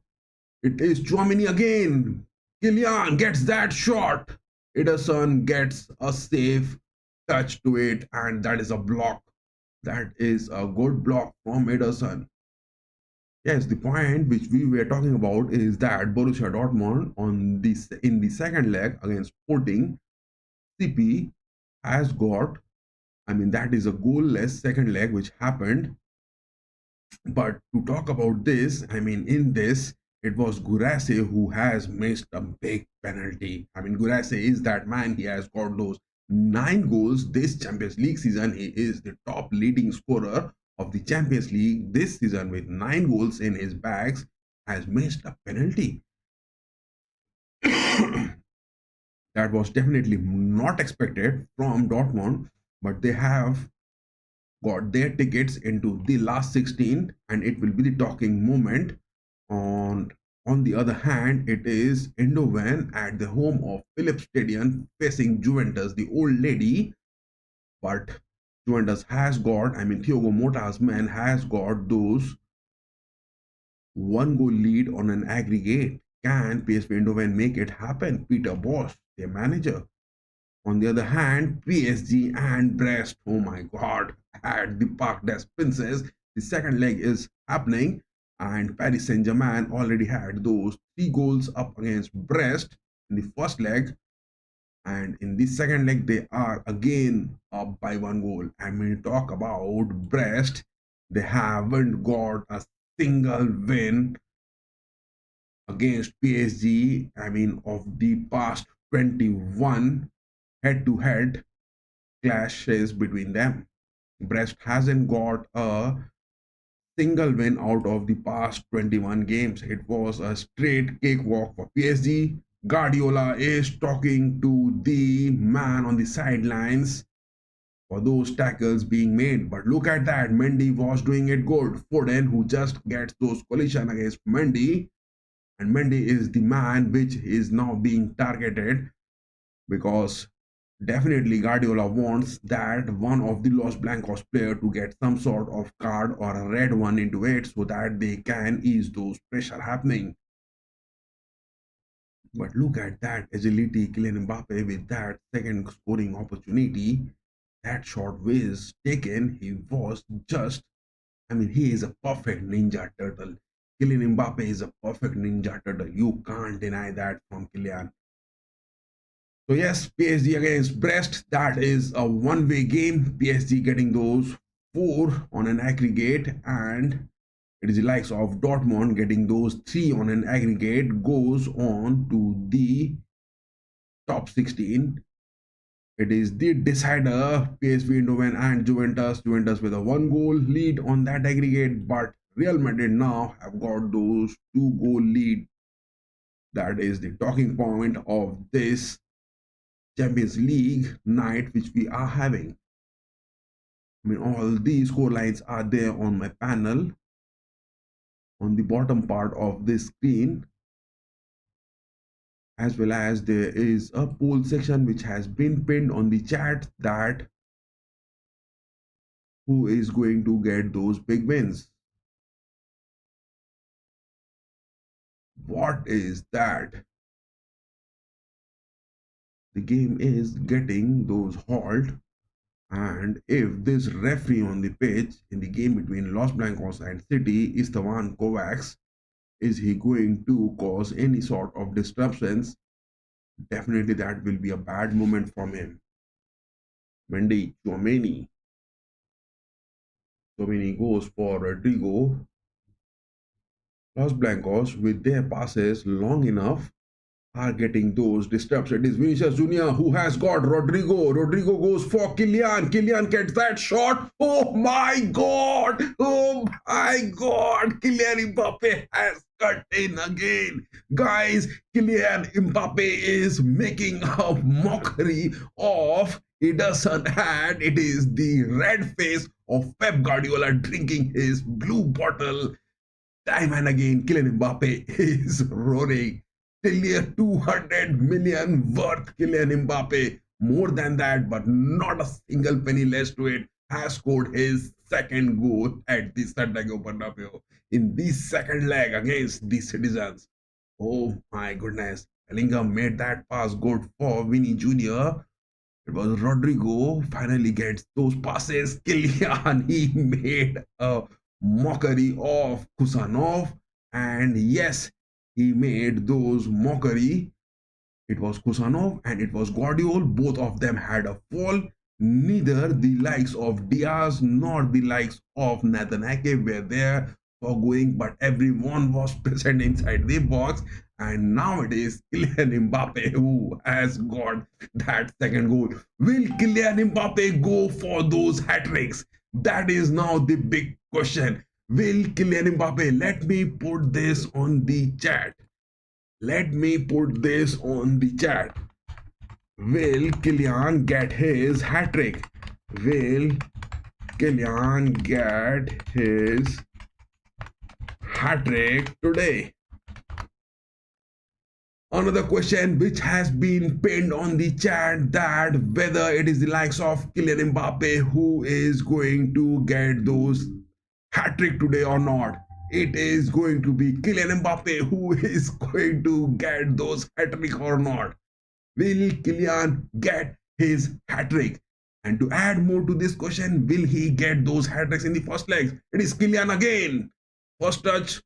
it is Chouameni again. Kylian gets that shot. Ederson gets a safe touch to it, and that is a block. That is a good block from Ederson. Yes, the point which we were talking about is that Borussia Dortmund in the second leg against Sporting CP has got, I mean, that is a goalless second leg which happened. But to talk about this, I mean, in this, it was Gurase who has missed a big penalty. I mean, Gurase is that man. He has got those 9 goals this Champions League season. He is the top leading scorer of the Champions League this season with 9 goals in his bags. has missed a penalty. That was definitely not expected from Dortmund, but they have got their tickets into the last 16, and it will be the talking moment. On the other hand, it is Eindhoven at the home of Philips Stadium facing Juventus, the old lady. But Juventus has got, I mean, Thiago Motta's man has got those one goal lead on an aggregate. Can PSV Eindhoven make it happen? Peter Bosz, their manager. On the other hand, PSG and Brest, oh my god, at the Parc des Princes, the second leg is happening, and Paris Saint-Germain already had those 3 goals up against Brest in the first leg, and in the second leg they are again up by 1 goal. I mean, talk about Brest, they haven't got a single win against PSG, I mean, of the past 21 head-to-head clashes between them. Brest hasn't got a single win out of the past 21 games. It was a straight cakewalk for PSG. Guardiola is talking to the man on the sidelines for those tackles being made. But look at that, Mendy was doing it good. Foden, who just gets those collision against Mendy, and Mendy is the man which is now being targeted, because definitely Guardiola wants that one of the Los Blancos player to get some sort of card or a red one into it, so that they can ease those pressure happening. But look at that agility, Kylian Mbappe with that second scoring opportunity. That shot was taken. He was just, I mean, he is a perfect ninja turtle. Kylian Mbappe is a perfect ninja turtle. You can't deny that from Kylian. So yes, PSG against Brest, that is a one-way game. PSG getting those 4 on an aggregate, and it is the likes of Dortmund getting those 3 on an aggregate, goes on to the top 16. It is the decider, PSV Eindhoven and Juventus. Juventus with a 1-goal lead on that aggregate, but Real Madrid now have got those 2-goal lead. That is the talking point of this Champions League night which we are having. I mean, all these score lines are there on my panel on the bottom part of this screen, as well as there is a poll section which has been pinned on the chat, that who is going to get those big wins. What is that? The game is getting those halt, and if this referee on the pitch in the game between Los Blancos and City, Istvan Kovacs, is he going to cause any sort of disruptions? Definitely that will be a bad moment from him. Mendy, Chouameni goes for Rodrigo. Los Blancos, with their passes long enough, are getting those disturbs. It is Vinicius Junior who has got Rodrigo. Rodrigo goes for Kylian. Kylian gets that shot. Oh my god! Oh my god! Kylian Mbappe has cut in again. Guys, Kylian Mbappe is making a mockery of Ederson, and it is the red face of Pep Guardiola drinking his blue bottle. Time and again, Kylian Mbappe is roaring. Till 200 million worth Kylian Mbappe. More than that, but not a single penny less to it, has scored his second goal at the Santiago Bernabeu in the second leg against the Citizens. Oh my goodness. Bellingham made that pass good for Vinny Jr. It was Rodrigo finally gets those passes. Kylian, he made a mockery of Kusanov, and yes, he made those mockery. It was Kusanov and it was Guardiola. Both of them had a fall. Neither the likes of Diaz nor the likes of Nathan Ake were there for going, but everyone was present inside the box. And now it is Kylian Mbappe who has got that second goal. Will Kylian Mbappe go for those hat tricks? That is now the big question. Will Kylian Mbappe, let me put this on the chat. Let me put this on the chat. Will Kylian get his hat trick? Will Kylian get his hat trick today? Another question which has been pinned on the chat, that whether it is the likes of Kylian Mbappe who is going to get those hat trick today or not. It is going to be Kylian Mbappe who is going to get those hat trick or not. Will Kylian get his hat trick? And to add more to this question, will he get those hat tricks in the first legs? It is Kylian again. First touch,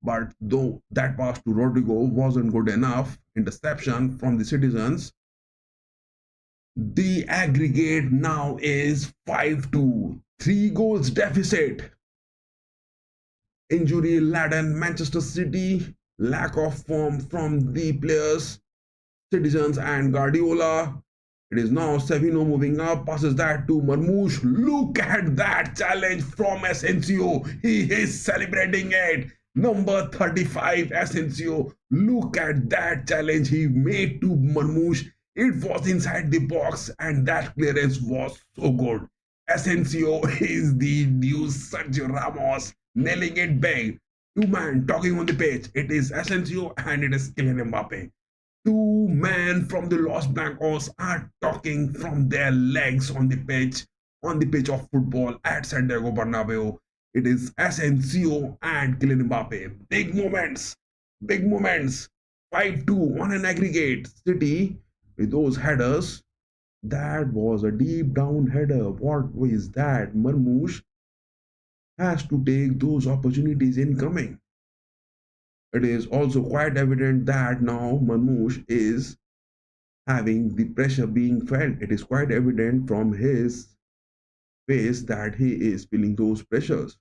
but though that pass to Rodrigo wasn't good enough, interception from the citizens. The aggregate now is 5-2, 3 goals deficit. Injury laden Manchester City, lack of form from the players, citizens and Guardiola. It is now Savino moving up, passes that to Marmoush. Look at that challenge from Asensio. He is celebrating it. Number 35, Asensio. Look at that challenge he made to Marmoush. It was inside the box and that clearance was so good. Asensio is the new Sergio Ramos, nailing it big. Two men talking on the pitch. It is Asensio and it is Kylian Mbappe. Two men from the Los Blancos are talking from their legs on the pitch of football at Santiago Bernabeu. It is Asensio and Kylian Mbappe. Big moments, big moments. 5-2 on an aggregate. City with those headers. That was a deep down header. What was that? Marmoush has to take those opportunities incoming. It is also quite evident that now Marmoush is having the pressure being felt. It is quite evident from his face that he is feeling those pressures.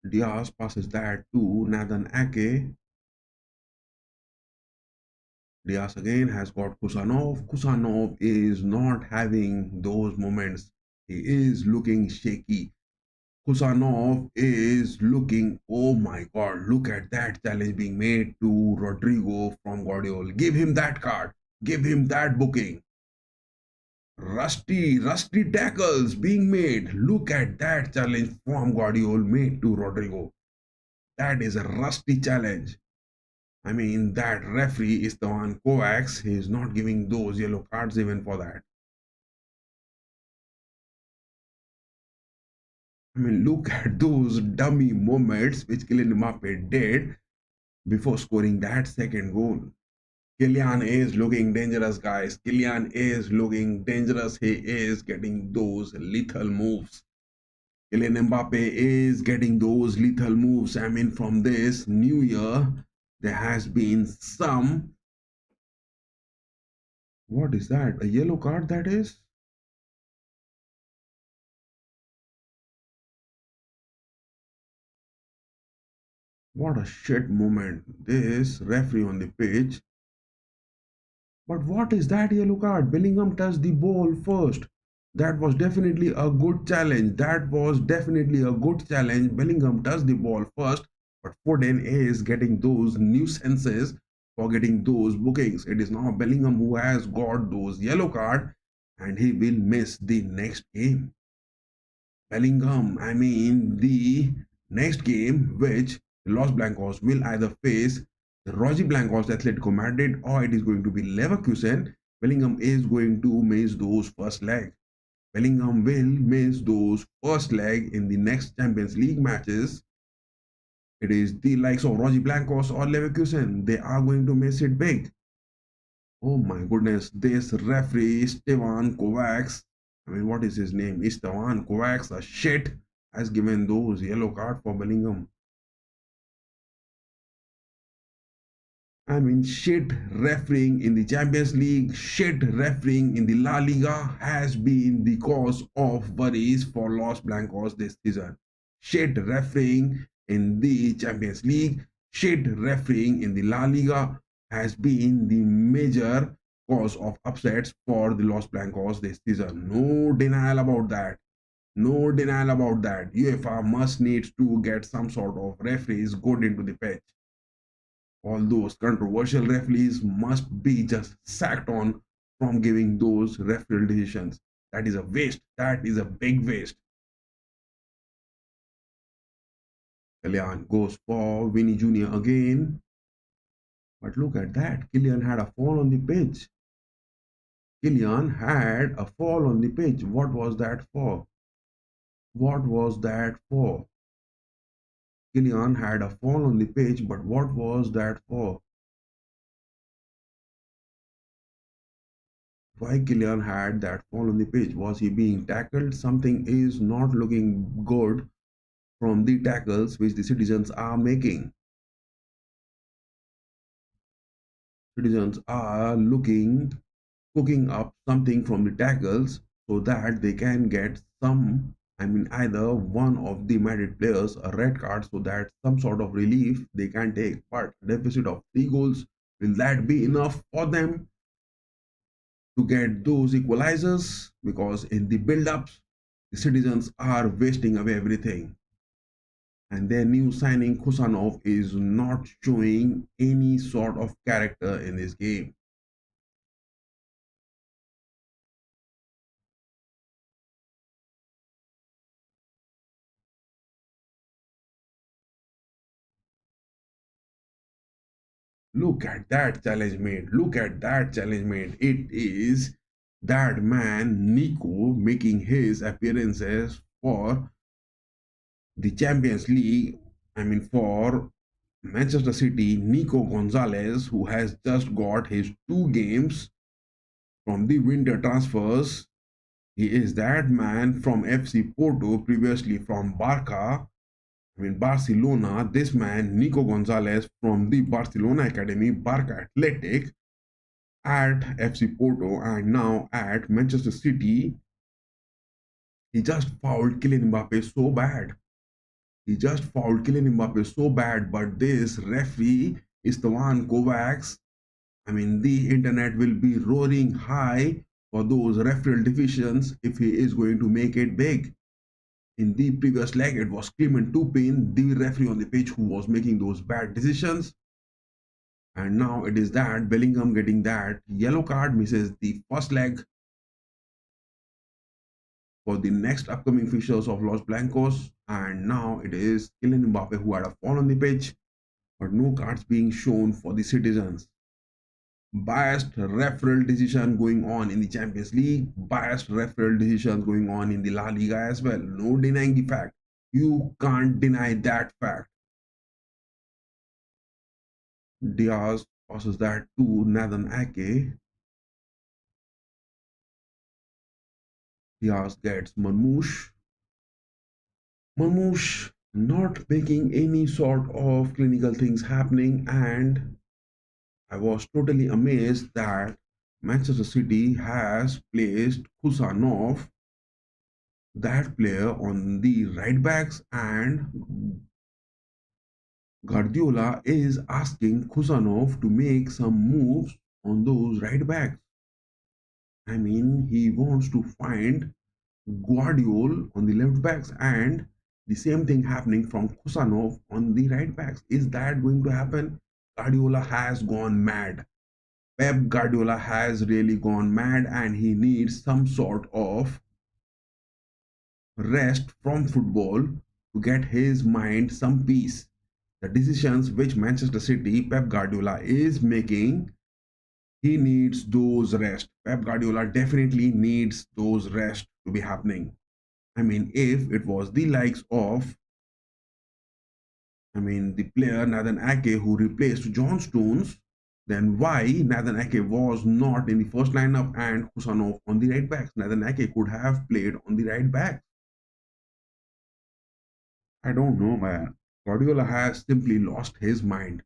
Diaz passes that to Nathan Ake. Diaz again has got Kusanov. Kusanov is not having those moments. He is looking shaky. Kusanov is looking, oh my god, look at that challenge being made to Rodrigo from Guardiola. Give him that card. Give him that booking. Rusty tackles being made. Look at that challenge from Guardiola made to Rodrigo. That is a rusty challenge. I mean, that referee is the one, Kovacs. He is not giving those yellow cards even for that. I mean, look at those dummy moments which Kylian Mbappe did before scoring that second goal. Kylian is looking dangerous, guys. Kylian is looking dangerous. He is getting those lethal moves. Kylian Mbappe is getting those lethal moves. I mean, from this new year, there has been some. What is that? A yellow card, that is? What a shit moment. This referee on the pitch. But what is that yellow card? Bellingham touched the ball first. That was definitely a good challenge. That was definitely a good challenge. Bellingham touched the ball first. But Foden is getting those nuisances for getting those bookings. It is now Bellingham who has got those yellow card and he will miss the next game. Bellingham, I mean the next game which the Los Blancos will either face the Roji Blancos Atletico Madrid or it is going to be Leverkusen. Bellingham is going to miss those first leg. Bellingham will miss those first leg in the next Champions League matches. It is the likes of Roji Blancos or Leverkusen. They are going to miss it big. Oh my goodness, this referee Stevan Kovacs, I mean, what is his name? Stevan Kovacs, a shit, has given those yellow card for Bellingham. I mean, shit refereeing in the Champions League, shit refereeing in the La Liga has been the cause of worries for Los Blancos this season. Shit refereeing in the Champions League, shit refereeing in the La Liga. has been the major cause of upsets for the Los Blancos this season. No denial about that. No denial about that. UEFA must need to get some sort of referees good into the pitch. All those controversial referees must be just sacked on from giving those refereeal decisions. That is a waste. That is a big waste. Kylian goes for Vinny Jr. again. But look at that. Kylian had a fall on the pitch. Kylian had a fall on the pitch. What was that for? What was that for? Kylian had a fall on the pitch, but what was that for? Why Kylian had that fall on the pitch? Was he being tackled? Something is not looking good from the tackles which the citizens are making. Citizens are cooking up something from the tackles so that they can get either one of the Madrid players a red card so that some sort of relief they can take. But a deficit of 3 goals, will that be enough for them to get those equalizers? Because in the build-ups, the citizens are wasting away everything. And their new signing Kusanov is not showing any sort of character in this game. Look at that challenge made. Look at that challenge made. It is that man Nico making his appearances for the Champions League. For Manchester City, Nico Gonzalez, who has just got his 2 games from the winter transfers. He is that man from FC Porto, previously from Barcelona. This man, Nico Gonzalez, from the Barcelona Academy, Barca Athletic, at FC Porto, and now at Manchester City. He just fouled Kylian Mbappe so bad. He just fouled Kylian Mbappe so bad, but this referee, Istvan Kovacs, the internet will be roaring high for those refereeal decisions if he is going to make it big. In the previous leg, it was Clement Turpin, the referee on the pitch, who was making those bad decisions. And now it is that Bellingham getting that yellow card, misses the first leg for the next upcoming fixtures of Los Blancos. And now it is Kylian Mbappe who had a fall on the pitch, but no cards being shown for the citizens. Biased refereal decision going on in the Champions League, biased refereal decisions going on in the La Liga as well. No denying the fact. You can't deny that fact. Diaz passes that to Nathan Ake. Diaz gets Marmoush. Marmoush not making any sort of clinical things happening, and I was totally amazed that Manchester City has placed Kusanov, that player, on the right backs, and Guardiola is asking Kusanov to make some moves on those right backs. He wants to find Guardiola on the left backs, and the same thing happening from Kusanov on the right backs. Is that going to happen? Guardiola has gone mad. Pep Guardiola has really gone mad, and he needs some sort of rest from football to get his mind some peace. The decisions which Manchester City, Pep Guardiola is making, he needs those rest. Pep Guardiola definitely needs those rest to be happening. If it was the likes of the player Nathan Ake who replaced John Stones, then why Nathan Ake was not in the first lineup and Kusanov on the right backs? Nathan Ake could have played on the right back. I don't know, man. Guardiola has simply lost his mind.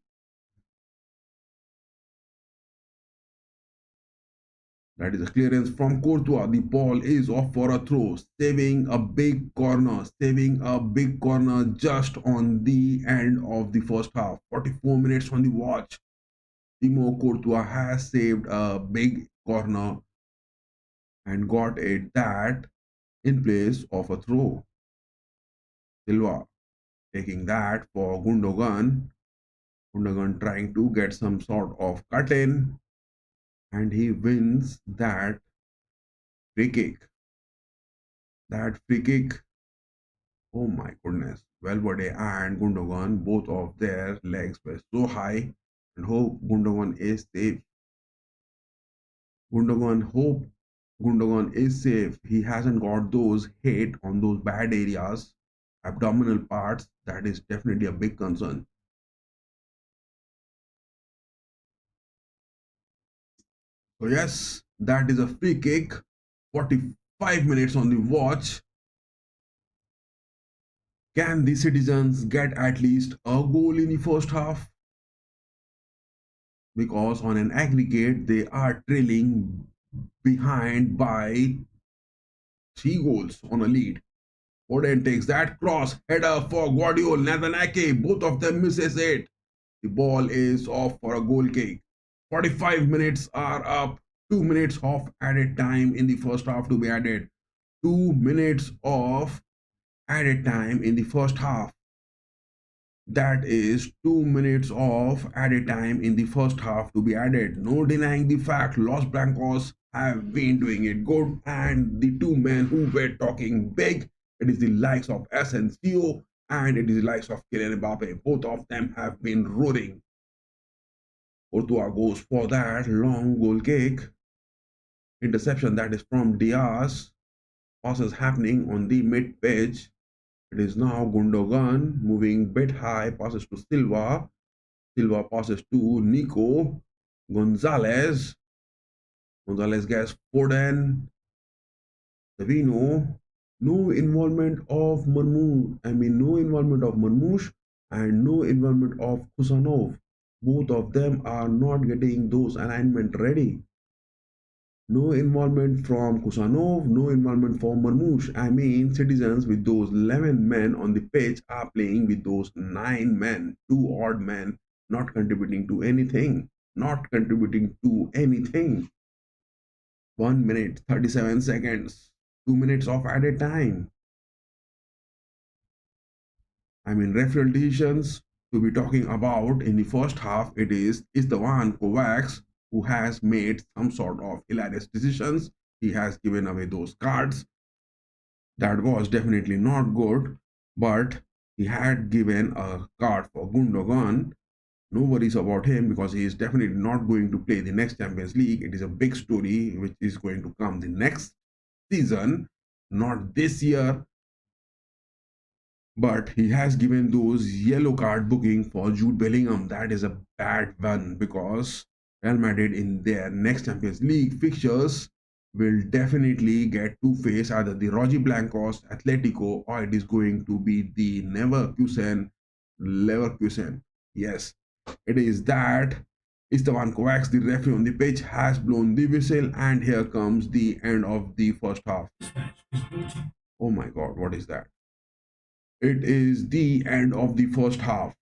That is a clearance from Courtois. The ball is off for a throw, saving a big corner, just on the end of the first half. 44 minutes on the watch. Timo Courtois has saved a big corner and got it that in place of a throw. Silva taking that for Gundogan. Gundogan trying to get some sort of cut in, and he wins that free kick. That free kick, oh my goodness. Valverde and Gundogan, both of their legs were so high, and hope Gundogan is safe. Hope Gundogan is safe. He hasn't got those hit on those bad areas, abdominal parts. That is definitely a big concern. So yes, that is a free kick. 45 minutes on the watch. Can the citizens get at least a goal in the first half? Because on an aggregate, they are trailing behind by 3 goals on a lead. Foden takes that cross, header for Guardiola, Nathan Ake, both of them misses it. The ball is off for a goal kick. 45 minutes are up. 2 minutes of added time in the first half to be added. 2 minutes of added time in the first half. That is 2 minutes of added time in the first half to be added. No denying the fact Los Blancos have been doing it good, and the two men who were talking big, it is the likes of Asensio and it is the likes of Kylian Mbappe. Both of them have been roaring. Courtois goes for that long goal kick. Interception that is from Diaz. Passes happening on the mid pitch. It is now Gundogan moving bit high, passes to Silva. Silva passes to Nico. Gonzalez. Gonzalez gets Foden. Savino. No involvement of Marmoush and no involvement of Kusanov. Both of them are not getting those alignment ready. No involvement from Kusanov, no involvement from Marmoush. I mean, citizens with those 11 men on the pitch are playing with those 9 men, 2 odd men, not contributing to anything. Not contributing to anything. 1 minute, 37 seconds, 2 minutes of added time. I mean, referral decisions to be talking about in the first half, it is the one Kovacs who has made some sort of hilarious decisions. He has given away those cards. That was definitely not good, but he had given a card for Gundogan. No worries about him because he is definitely not going to play the next Champions League. It is a big story which is going to come the next season, not this year. But he has given those yellow card booking for Jude Bellingham. That is a bad one because Real Madrid in their next Champions League fixtures will definitely get to face either the Rogi Blancos, Atletico, or it is going to be the Leverkusen. Yes, it is that. Esteban Kovacs, the referee on the pitch, has blown the whistle, and here comes the end of the first half. Oh my god, what is that? It is the end of the first half.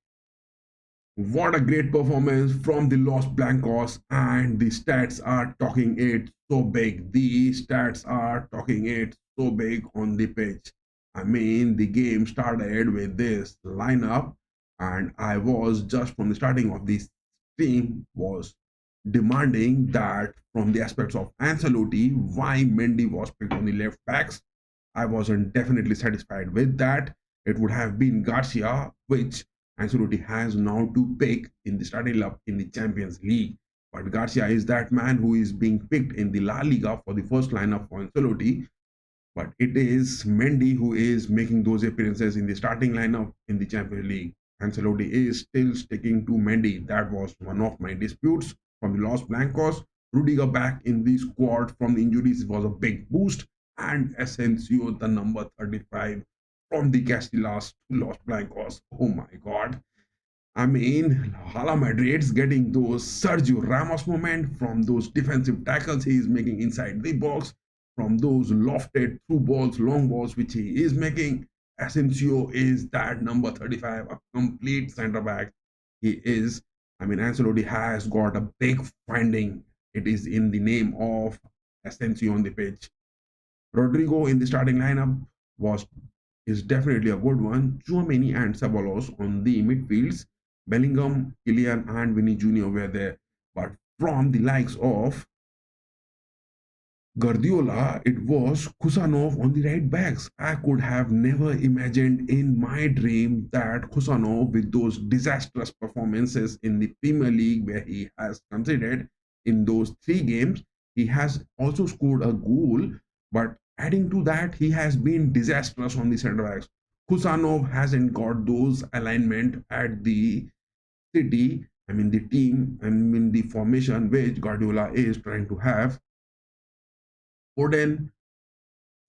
What a great performance from the Los Blancos, and the stats are talking it so big. The stats are talking it so big on the pitch. I mean, the game started with this lineup, and I was just from the starting of this team was demanding that from the aspects of Ancelotti, why Mendy was picked on the left backs. I wasn't definitely satisfied with that. It would have been Garcia, which Ancelotti has now to pick in the starting lineup in the Champions League. But Garcia is that man who is being picked in the La Liga for the first lineup for Ancelotti. But it is Mendy who is making those appearances in the starting lineup in the Champions League. Ancelotti is still sticking to Mendy. That was one of my disputes from the Los Blancos. Rudiger back in the squad from the injuries was a big boost. And Asensio, the number 35 from the Castilas to Los Blancos. Oh my god. I mean, Hala Madrid's getting those Sergio Ramos moment from those defensive tackles he is making inside the box, from those lofted through balls, long balls, which he is making. Asensio is that number 35, a complete centre back. He is I mean, Ancelotti has got a big finding. It is in the name of Asensio on the pitch. Rodrigo in the starting lineup was is definitely a good one. Chouameni and Ceballos on the midfields. Bellingham, Kylian, and Vinny Jr. were there. But from the likes of Guardiola, it was Kusanov on the right backs. I could have never imagined in my dream that Kusanov, with those disastrous performances in the Premier League where he has conceded in those 3 games, he has also scored a goal. But adding to that, he has been disastrous on the centre backs. Kusanov hasn't got those alignment at the City. I mean, the team, I mean, the formation which Guardiola is trying to have. Foden,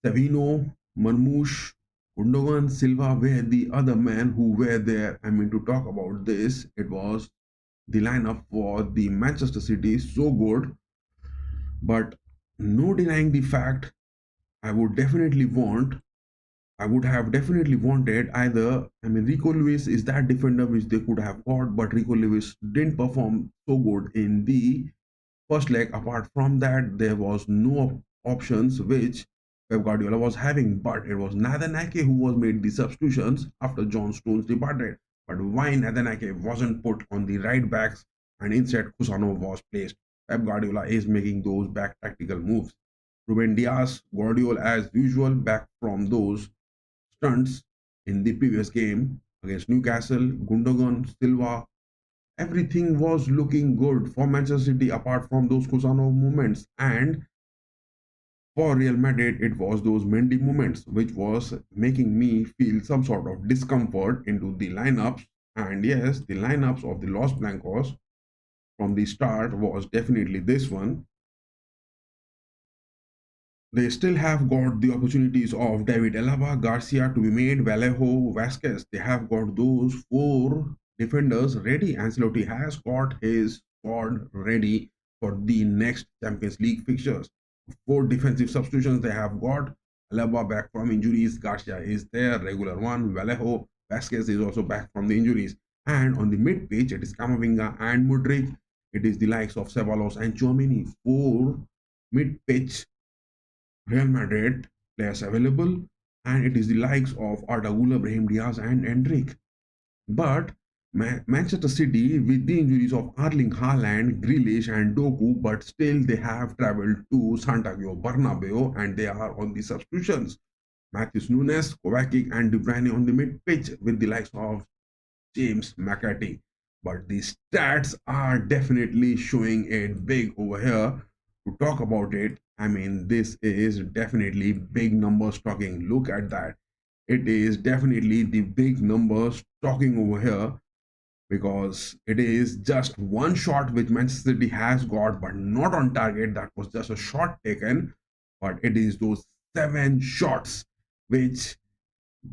Savino, Marmoush, Gundogan, Silva were the other men who were there. I mean, to talk about this, it was the lineup for the Manchester City so good, but no denying the fact. I would definitely want. I would have definitely wanted either. I mean, Rico Lewis is that defender which they could have got, but Rico Lewis didn't perform so good in the first leg. Apart from that, there was no options which Pep Guardiola was having, but it was Nathan Ake who was made the substitutions after John Stones departed. But why Nathan Ake wasn't put on the right backs and instead Kusano was placed? Pep Guardiola is making those back tactical moves. Ruben Diaz, Guardiola as usual, back from those stunts in the previous game against Newcastle. Gundogan, Silva, everything was looking good for Manchester City apart from those Kusano moments. And for Real Madrid, it was those Mendy moments which was making me feel some sort of discomfort into the lineups. And yes, the lineups of the Los Blancos from the start was definitely this one. They still have got the opportunities of David Alaba, Garcia to be made, Vallejo, Vasquez. They have got those 4 defenders ready. Ancelotti has got his squad ready for the next Champions League fixtures. 4 defensive substitutions they have got. Alaba back from injuries, Garcia is there, regular one, Vallejo, Vasquez is also back from the injuries. And on the mid pitch, it is Camavinga and Mudryk. It is the likes of Ceballos and Chouameni. 4 mid pitch Real Madrid players available, and it is the likes of Arda Güler, Brahim Diaz, and Endrick. But Manchester City, with the injuries of Erling Haaland, Grealish, and Doku, but still they have travelled to Santiago Bernabeu and they are on the substitutions. Matheus Nunes, Kovacic, and De Bruyne on the mid pitch with the likes of James McCarthy. But the stats are definitely showing it big over here. To talk about it, I mean, this is definitely big numbers talking. Look at that. It is definitely the big numbers talking over here because it is just one shot which Manchester City has got, but not on target. That was just a shot taken, but it is those 7 shots which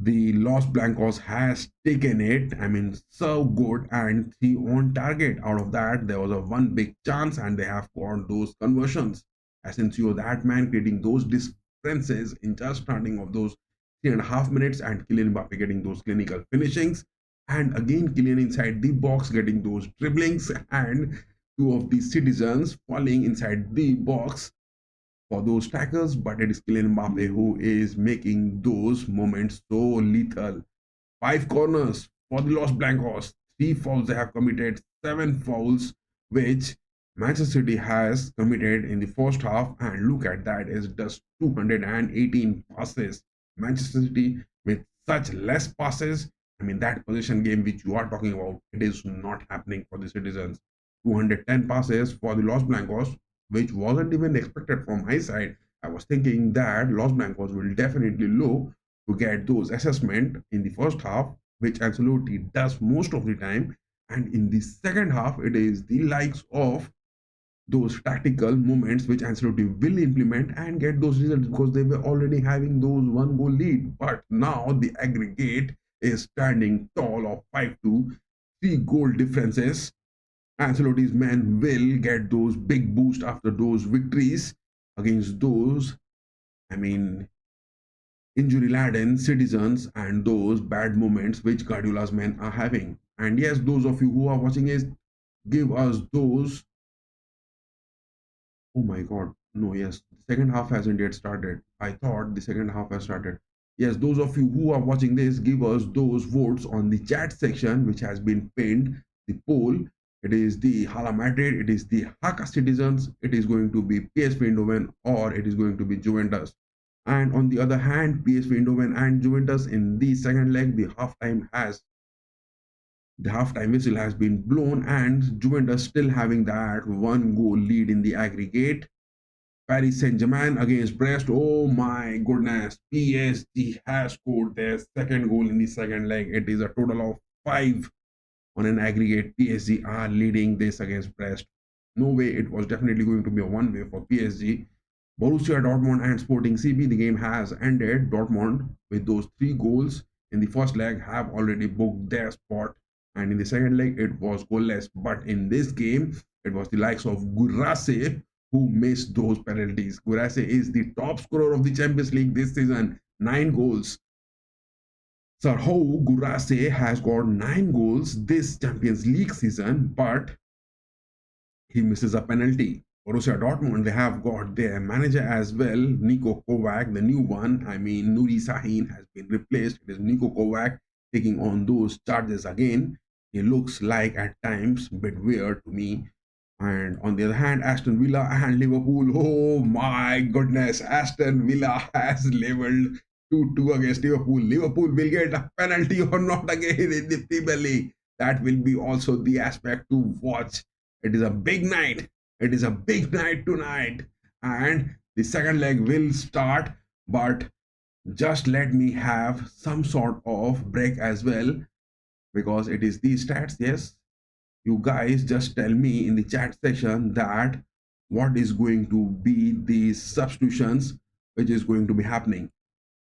the Los Blancos has taken it. I mean, so good, and 3 on target. Out of that, there was a one big chance, and they have got those conversions. Asensio, that man, creating those differences in just starting of those 3.5 minutes, and Kylian Mbappe getting those clinical finishings. And again, Kylian inside the box getting those dribblings, and 2 of the citizens falling inside the box for those tackles, but it is Kylian Mbappe who is making those moments so lethal. 5 corners for the Los Blancos, 3 fouls they have committed, 7 fouls which Manchester City has committed in the first half, and look at that, is just 218 passes. Manchester City with such less passes. I mean, that possession game which you are talking about, it is not happening for the citizens. 210 passes for the Los Blancos, which wasn't even expected from my side. I was thinking that Los Blancos will definitely look to get those assessment in the first half, which Ancelotti does most of the time. And in the second half, it is the likes of those tactical moments which Ancelotti will implement and get those results because they were already having those 1 goal lead. But now the aggregate is standing tall of 5-2, 3 goal differences. Ancelotti's men will get those big boosts after those victories against those, I mean, injury-laden citizens and those bad moments which Guardiola's men are having. And yes, those of you who are watching give us those. Oh my god. No, yes. The second half hasn't yet started. I thought the second half has started. Yes, those of you who are watching this, give us those votes on the chat section, which has been pinned. The poll. It is the Hala Madrid, it is the Haka Citizens, it is going to be PSV Eindhoven, or it is going to be Juventus. And on the other hand, PSV Eindhoven and Juventus in the second leg, the halftime whistle has been blown, and Juventus still having that one goal lead in the aggregate. Paris Saint-Germain against Brest. Oh my goodness. PSG has scored their second goal in the second leg. It is a total of 5 on an aggregate. PSG are leading this against Brest. No way, it was definitely going to be a one-way for PSG. Borussia Dortmund and Sporting CB, the game has ended. Dortmund, with those 3 goals in the first leg, have already booked their spot. And in the second leg, it was goalless. But in this game, it was the likes of Gurase who missed those penalties. Gurase is the top scorer of the Champions League this season, 9 goals. Serhou Gurase has got 9 goals this Champions League season, but he misses a penalty. Borussia Dortmund, they have got their manager as well, Niko Kovac, the new one. I mean, Nuri Sahin has been replaced. It is Niko Kovac taking on those charges again. He looks like at times a bit weird to me. And on the other hand, Aston Villa and Liverpool, oh my goodness, Aston Villa has leveled 2-2 against Liverpool. Liverpool will get a penalty or not again in the Premier League. That will be also the aspect to watch. It is a big night. It is a big night tonight. And the second leg will start, but just let me have some sort of break as well, because it is these stats. Yes, you guys just tell me in the chat section that what is going to be the substitutions which is going to be happening.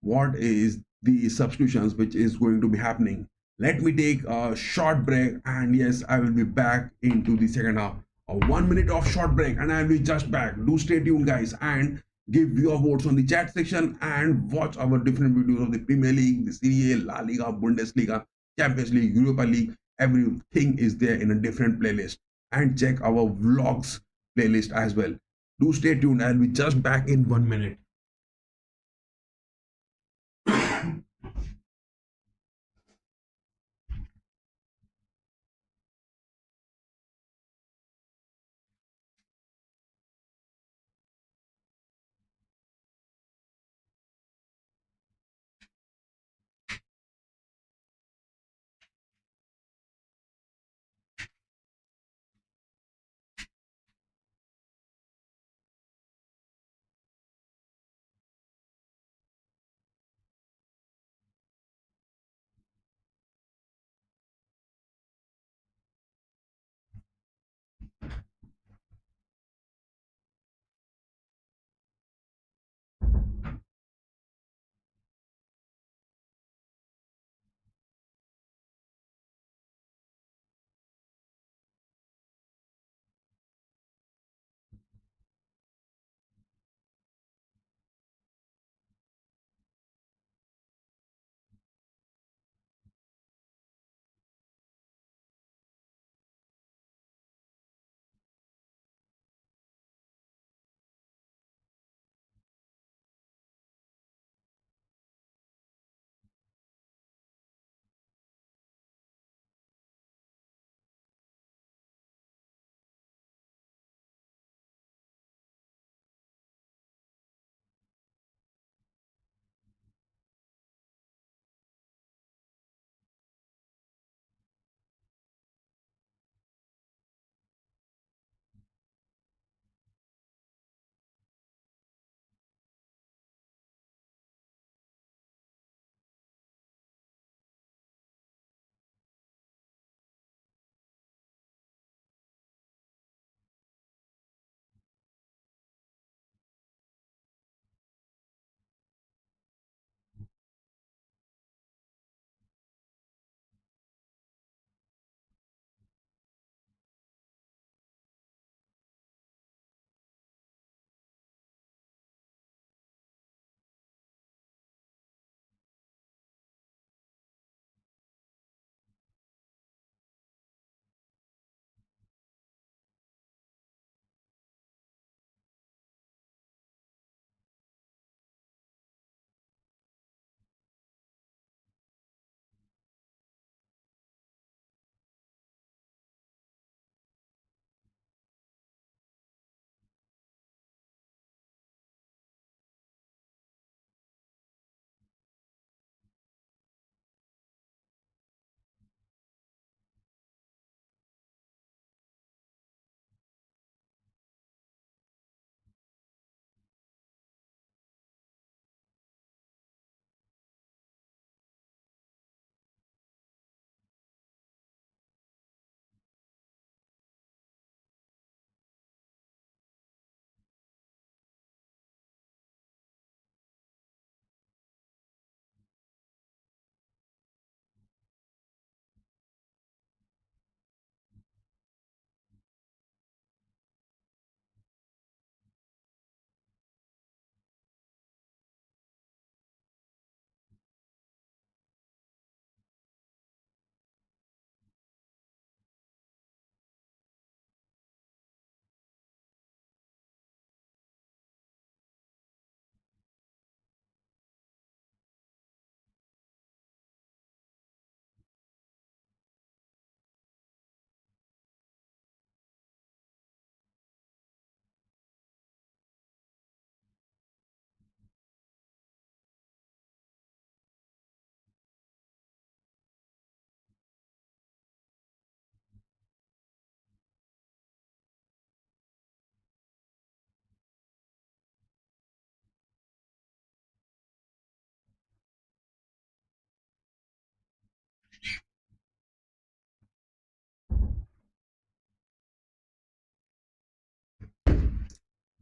What is the substitutions which is going to be happening? Let me take a short break, and yes, I will be back into the second half. A 1 minute of short break, and I'll be just back. Do stay tuned, guys, and give your votes on the chat section and watch our different videos of the Premier League, the Serie A, La Liga, Bundesliga, Champions League, Europa League. Everything is there in a different playlist. And check our vlogs playlist as well. Do stay tuned. I'll be just back in 1 minute.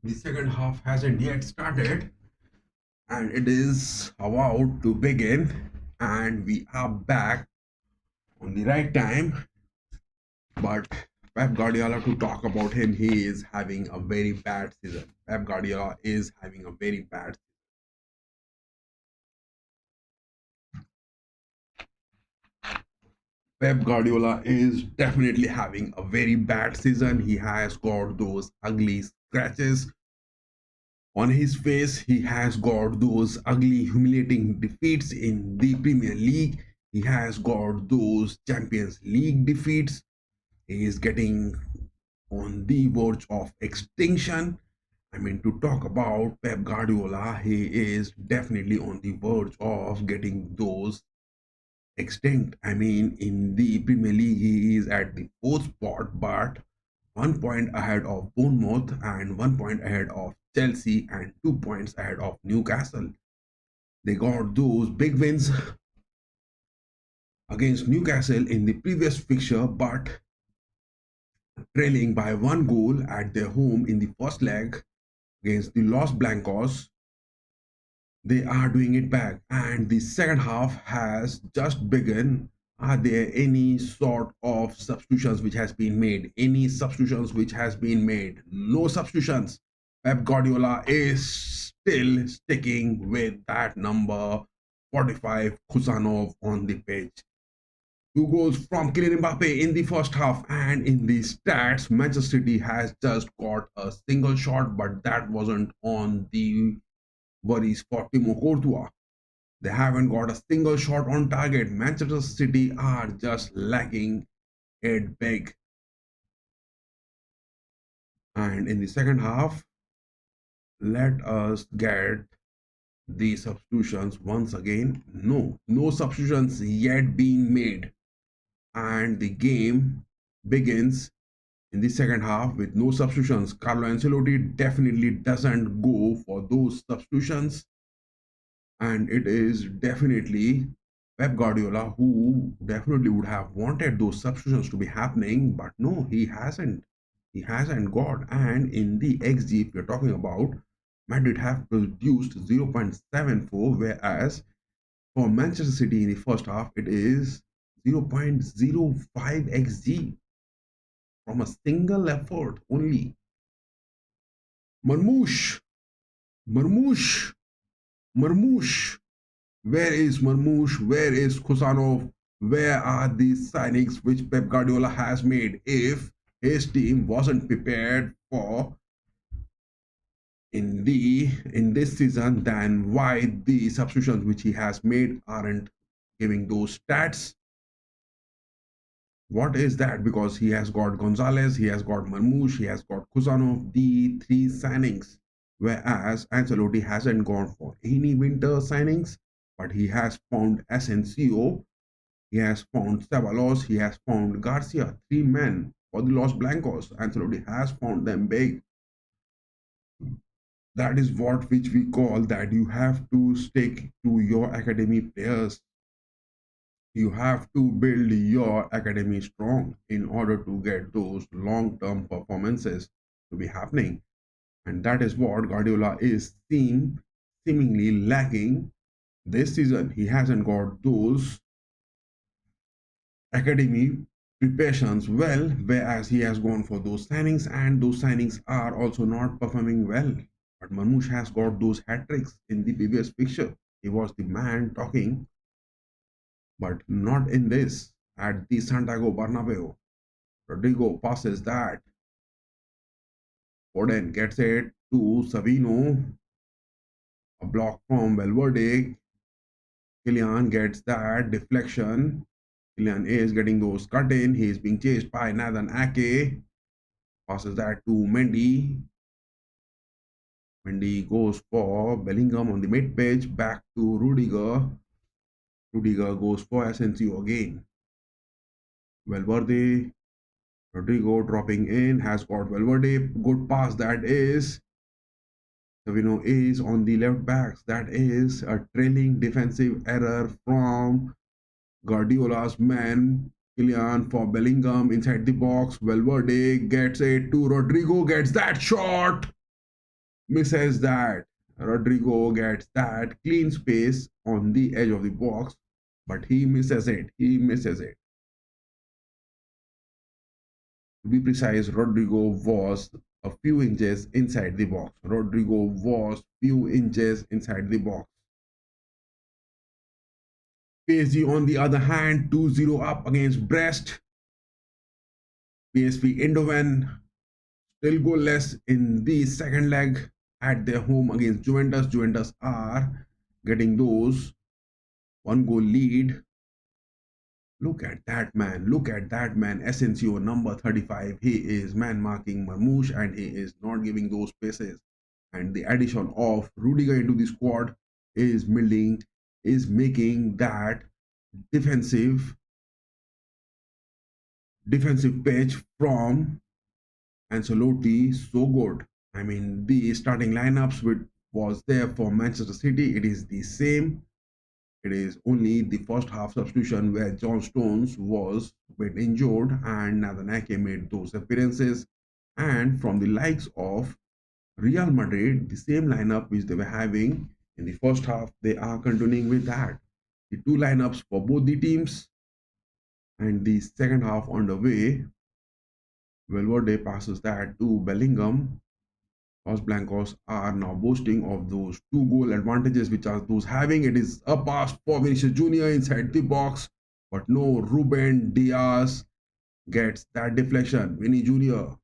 The second half hasn't yet started, and it is about to begin, and we are back on the right time. But Pep Guardiola, to talk about him, he is having a very bad season. Pep Guardiola is having a very bad. Pep Guardiola is definitely having a very bad season. He has got those ugly scratches on his face. He has got those ugly, humiliating defeats in the Premier League. He has got those Champions League defeats. He is getting on the verge of extinction. I mean, to talk about Pep Guardiola, he is definitely on the verge of getting those extinct. I mean, in the Premier League, he is at the fourth spot, but 1 point ahead of Bournemouth and 1 point ahead of Chelsea and 2 points ahead of Newcastle. They got those big wins against Newcastle in the previous fixture, but trailing by 1 goal at their home in the first leg against the Los Blancos. They are doing it back, and the second half has just begun. Are there any sort of substitutions which has been made? Any substitutions which has been made? No substitutions. Pep Guardiola is still sticking with that number 45 Kusanov on the pitch. 2 goals from Kylian Mbappe in the first half, and in the stats, Manchester City has just got a single shot, but that wasn't on the worries for Timo Courtois. They haven't got a single shot on target. Manchester City are just lacking it big. And in the second half, let us get the substitutions once again. No substitutions yet being made. And the game begins in the second half with no substitutions. Carlo Ancelotti definitely doesn't go for those substitutions. And it is definitely Pep Guardiola who definitely would have wanted those substitutions to be happening, but no, he hasn't. He hasn't got. And in the XG, if you're talking about, Madrid have produced 0.74, whereas for Manchester City in the first half, it is 0.05 XG from a single effort only. Marmoush, Marmoush, Marmoush. Where is Marmoush? Where is Kusanov? Where are these signings which Pep Guardiola has made? If his team wasn't prepared for in this season, then why the substitutions which he has made aren't giving those stats? What is that? Because he has got Gonzalez, he has got Marmoush, he has got Kusanov, the three signings. Whereas Ancelotti hasn't gone for any winter signings, but he has found Asensio, he has found Ceballos, he has found Garcia, three men for the Los Blancos. Ancelotti has found them big. That is what which we call that you have to stick to your academy players. You have to build your academy strong in order to get those long-term performances to be happening. And that is what Guardiola is seemingly lacking this season. He hasn't got those academy preparations well, whereas he has gone for those signings, and those signings are also not performing well. But Marmoush has got those hat tricks in the previous picture. He was the man talking, but not in this. At the Santiago Bernabeu, Rodrigo passes that. Foden gets it to Savino. A block from Valverde. Kylian gets that deflection. Kylian is getting those cut in. He is being chased by Nathan Ake. Passes that to Mendy. Mendy goes for Bellingham on the mid pitch. Back to Rudiger. Rudiger goes for Asensio again. Valverde. Rodrigo dropping in. Has got Valverde. Good pass that is. Savino is on the left backs. That is a trailing defensive error from Guardiola's man. Kylian for Bellingham inside the box. Valverde gets it to Rodrigo. Gets that shot. misses that. Rodrigo gets that clean space on the edge of the box, but he misses it. He misses it. To be precise, Rodrigo was a few inches inside the box. Rodrigo was few inches inside the box. PSG on the other hand, 2-0 up against Brest. PSV Eindhoven still goalless in the second leg at their home against Juventus. Juventus are getting those one goal lead. Look at that man. Look at that man. Asensio, number 35. He is man marking Marmoush and he is not giving those passes. And the addition of Rudiger into the squad is building, is making that defensive pitch from Ancelotti so good. I mean, the starting lineups which was there for Manchester City, it is the same. It is only the first half substitution where John Stones was a bit injured and Nathaniel made those appearances. And from the likes of Real Madrid, the same lineup which they were having in the first half, they are continuing with that. The two lineups for both the teams and the second half on the way. Valverde passes that to Bellingham. Los Blancos are now boasting of those two goal advantages which are those having. It is a pass for Vinicius Jr. inside the box, but no, Ruben Diaz gets that deflection. Vinny Jr.,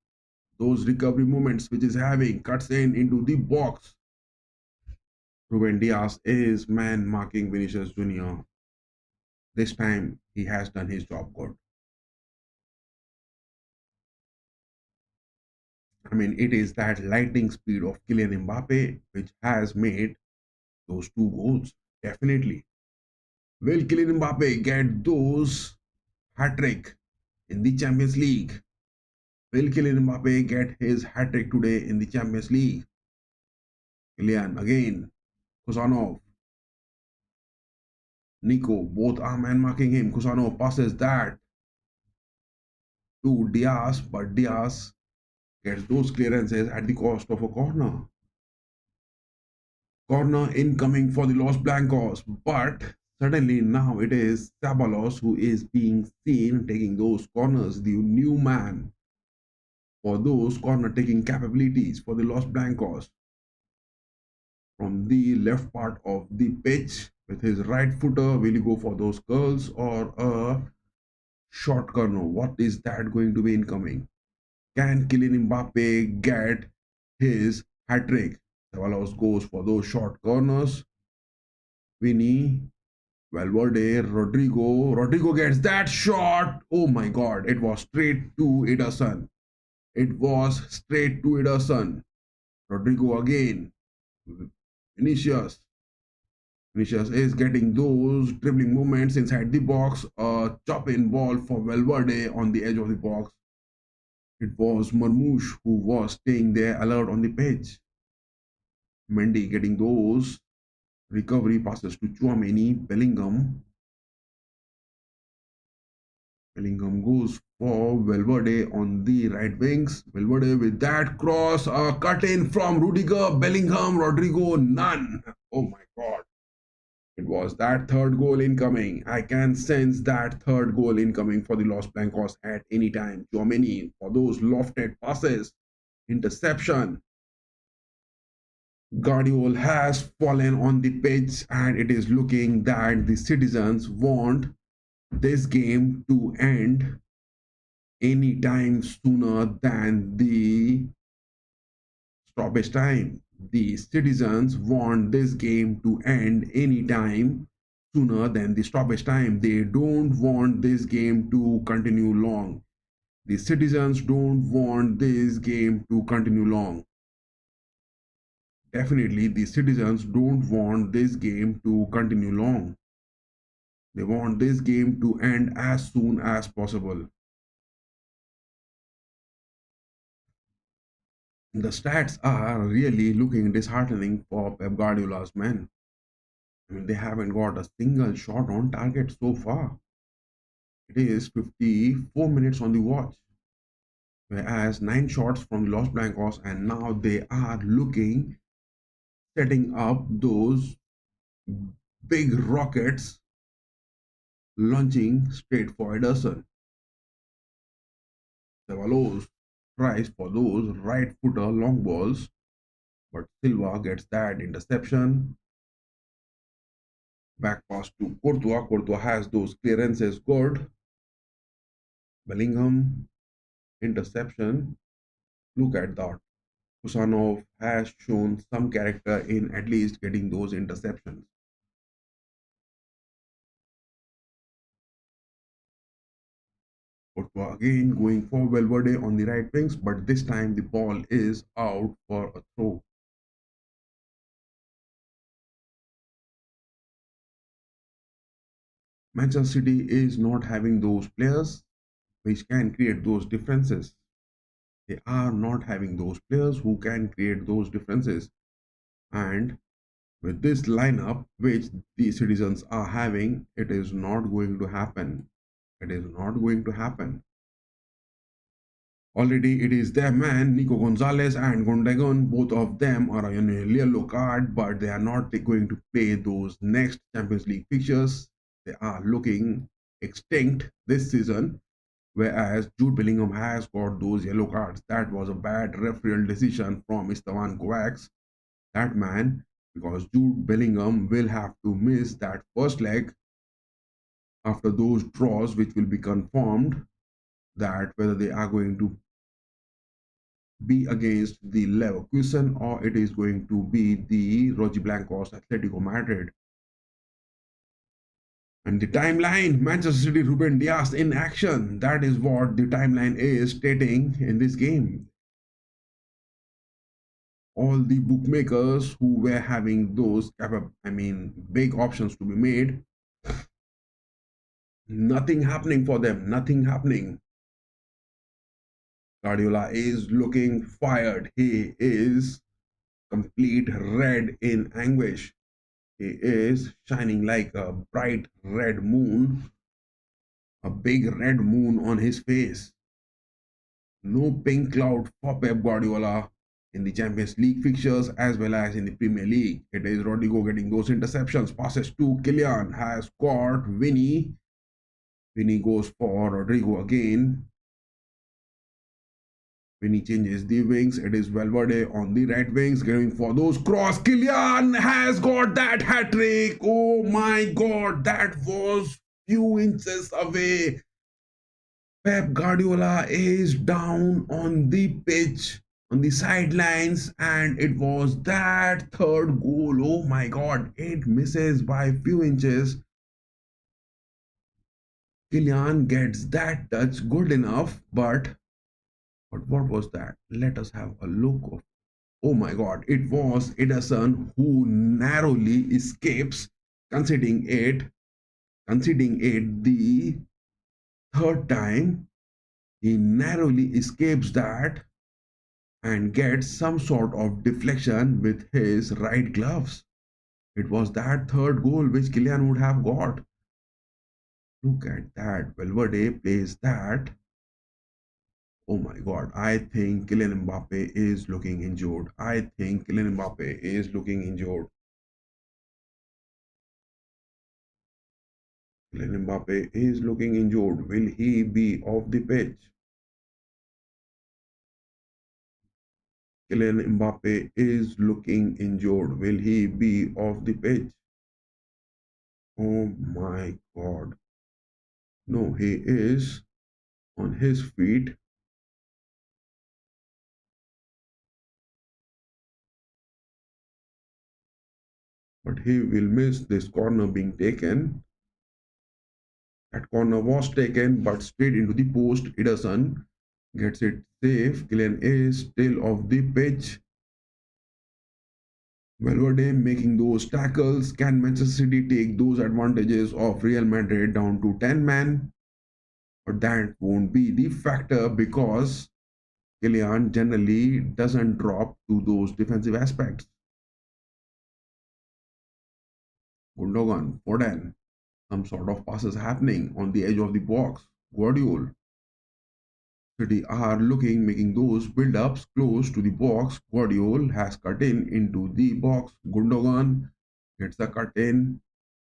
those recovery moments which is having, cuts in into the box. Ruben Diaz is man marking Vinicius Jr. This time he has done his job good. I mean, it is that lightning speed of Kylian Mbappe which has made those two goals. Definitely. Will Kylian Mbappe get those hat trick in the Champions League? Will Kylian Mbappe get his hat trick today in the Champions League? Kylian again. Kusanov. Nico. Both are man marking him. Kusanov passes that to Diaz, but Diaz gets those clearances at the cost of a corner. Corner incoming for the Los Blancos, but suddenly now it is Sabalos who is being seen taking those corners, the new man for those corner taking capabilities for the Los Blancos. From the left part of the pitch with his right footer, will he go for those curls or a short corner? What is that going to be incoming? Can Kylian Mbappe get his hat trick? Ceballos goes for those short corners. Vinny, Valverde, Rodrigo. Rodrigo gets that shot. Oh my god, it was straight to Ederson. It was straight to Ederson. Rodrigo again. Vinicius. Vinicius is getting those dribbling movements inside the box. A chop-in ball for Valverde on the edge of the box. It was Marmoush who was staying there alert on the pitch. Mendy getting those recovery passes to Chouameni. Bellingham. Bellingham goes for Valverde on the right wings. Valverde with that cross, a cut in from Rudiger. Bellingham, Rodrigo, none. Oh my god. It was that third goal incoming. I can sense that third goal incoming for the Los Blancos at any time. Chouameni for those lofted passes. Interception. Guardiola has fallen on the pitch and it is looking that the citizens want this game to end any time sooner than the stoppage time. The citizens want this game to end any time sooner than the stoppage time. They don't want this game to continue long. The citizens don't want this game to continue long. Definitely, the citizens don't want this game to continue long. They want this game to end as soon as possible. The stats are really looking disheartening for Pep Guardiola's men. I mean, they haven't got a single shot on target so far. It is 54 minutes on the watch. whereas 9 shots from Los Blancos, and now they are looking, setting up those big rockets, launching straight for Ederson. Ceballos tries for those right footer long balls, but Silva gets that interception. Back pass to Courtois. Courtois has those clearances good. Bellingham interception. Look at that. Kusanov has shown some character in at least getting those interceptions. Courtois again going for Valverde on the right wings, but this time the ball is out for a throw. Manchester City is not having those players which can create those differences. They are not having those players who can create those differences. And with this lineup, which the citizens are having, it is not going to happen. It is not going to happen. Already it is their man, Nico Gonzalez and Gundogan. Both of them are on a yellow card, but they are not going to play those next Champions League fixtures. They are looking extinct this season, whereas Jude Bellingham has got those yellow cards. That was a bad refereeal decision from Esteban Kovacs, that man, because Jude Bellingham will have to miss that first leg after those draws, which will be confirmed that whether they are going to be against the Leverkusen or it is going to be the Rojiblancos Atletico Madrid. And the timeline, Manchester City, Ruben Dias in action. That is what the timeline is stating in this game. All the bookmakers who were having those big options to be made, nothing happening for them, nothing happening. Guardiola is looking fired. He is complete red in anguish. He is shining like a bright red moon, a big red moon on his face. No pink cloud for Pep Guardiola in the Champions League fixtures as well as in the Premier League. It is Rodrigo getting those interceptions. Passes to Kylian, has caught Vinny. Vinny goes for Rodrigo again. When he changes the wings, it is Valverde on the right wings going for those cross. Kylian has got that hat trick. Oh my god, that was few inches away. Pep Guardiola is down on the pitch, on the sidelines, and it was that third goal. Oh my god, it misses by a few inches. Kylian gets that touch good enough, but what was that? Let us have a look of. Oh my god, it was Ederson who narrowly escapes, conceding it the third time. He narrowly escapes that and gets some sort of deflection with his right gloves. It was that third goal which Kylian would have got. Look at that. Valverde plays that. Oh my god, I think Kylian Mbappe is looking injured. I think Kylian Mbappe is looking injured. Kylian Mbappe is looking injured. Will he be off the pitch? Kylian Mbappe is looking injured. Will he be off the pitch? Oh my god. No, he is on his feet. But he will miss this corner being taken. That corner was taken, but straight into the post. Ederson gets it safe. Kylian is still off the pitch. Valverde making those tackles. Can Manchester City take those advantages of Real Madrid down to 10 men? But that won't be the factor because Kylian generally doesn't drop to those defensive aspects. Gundogan, Foden, some sort of passes happening on the edge of the box. Guardiola City are looking, making those build-ups close to the box. Guardiola has cut in into the box. Gundogan gets the cut in.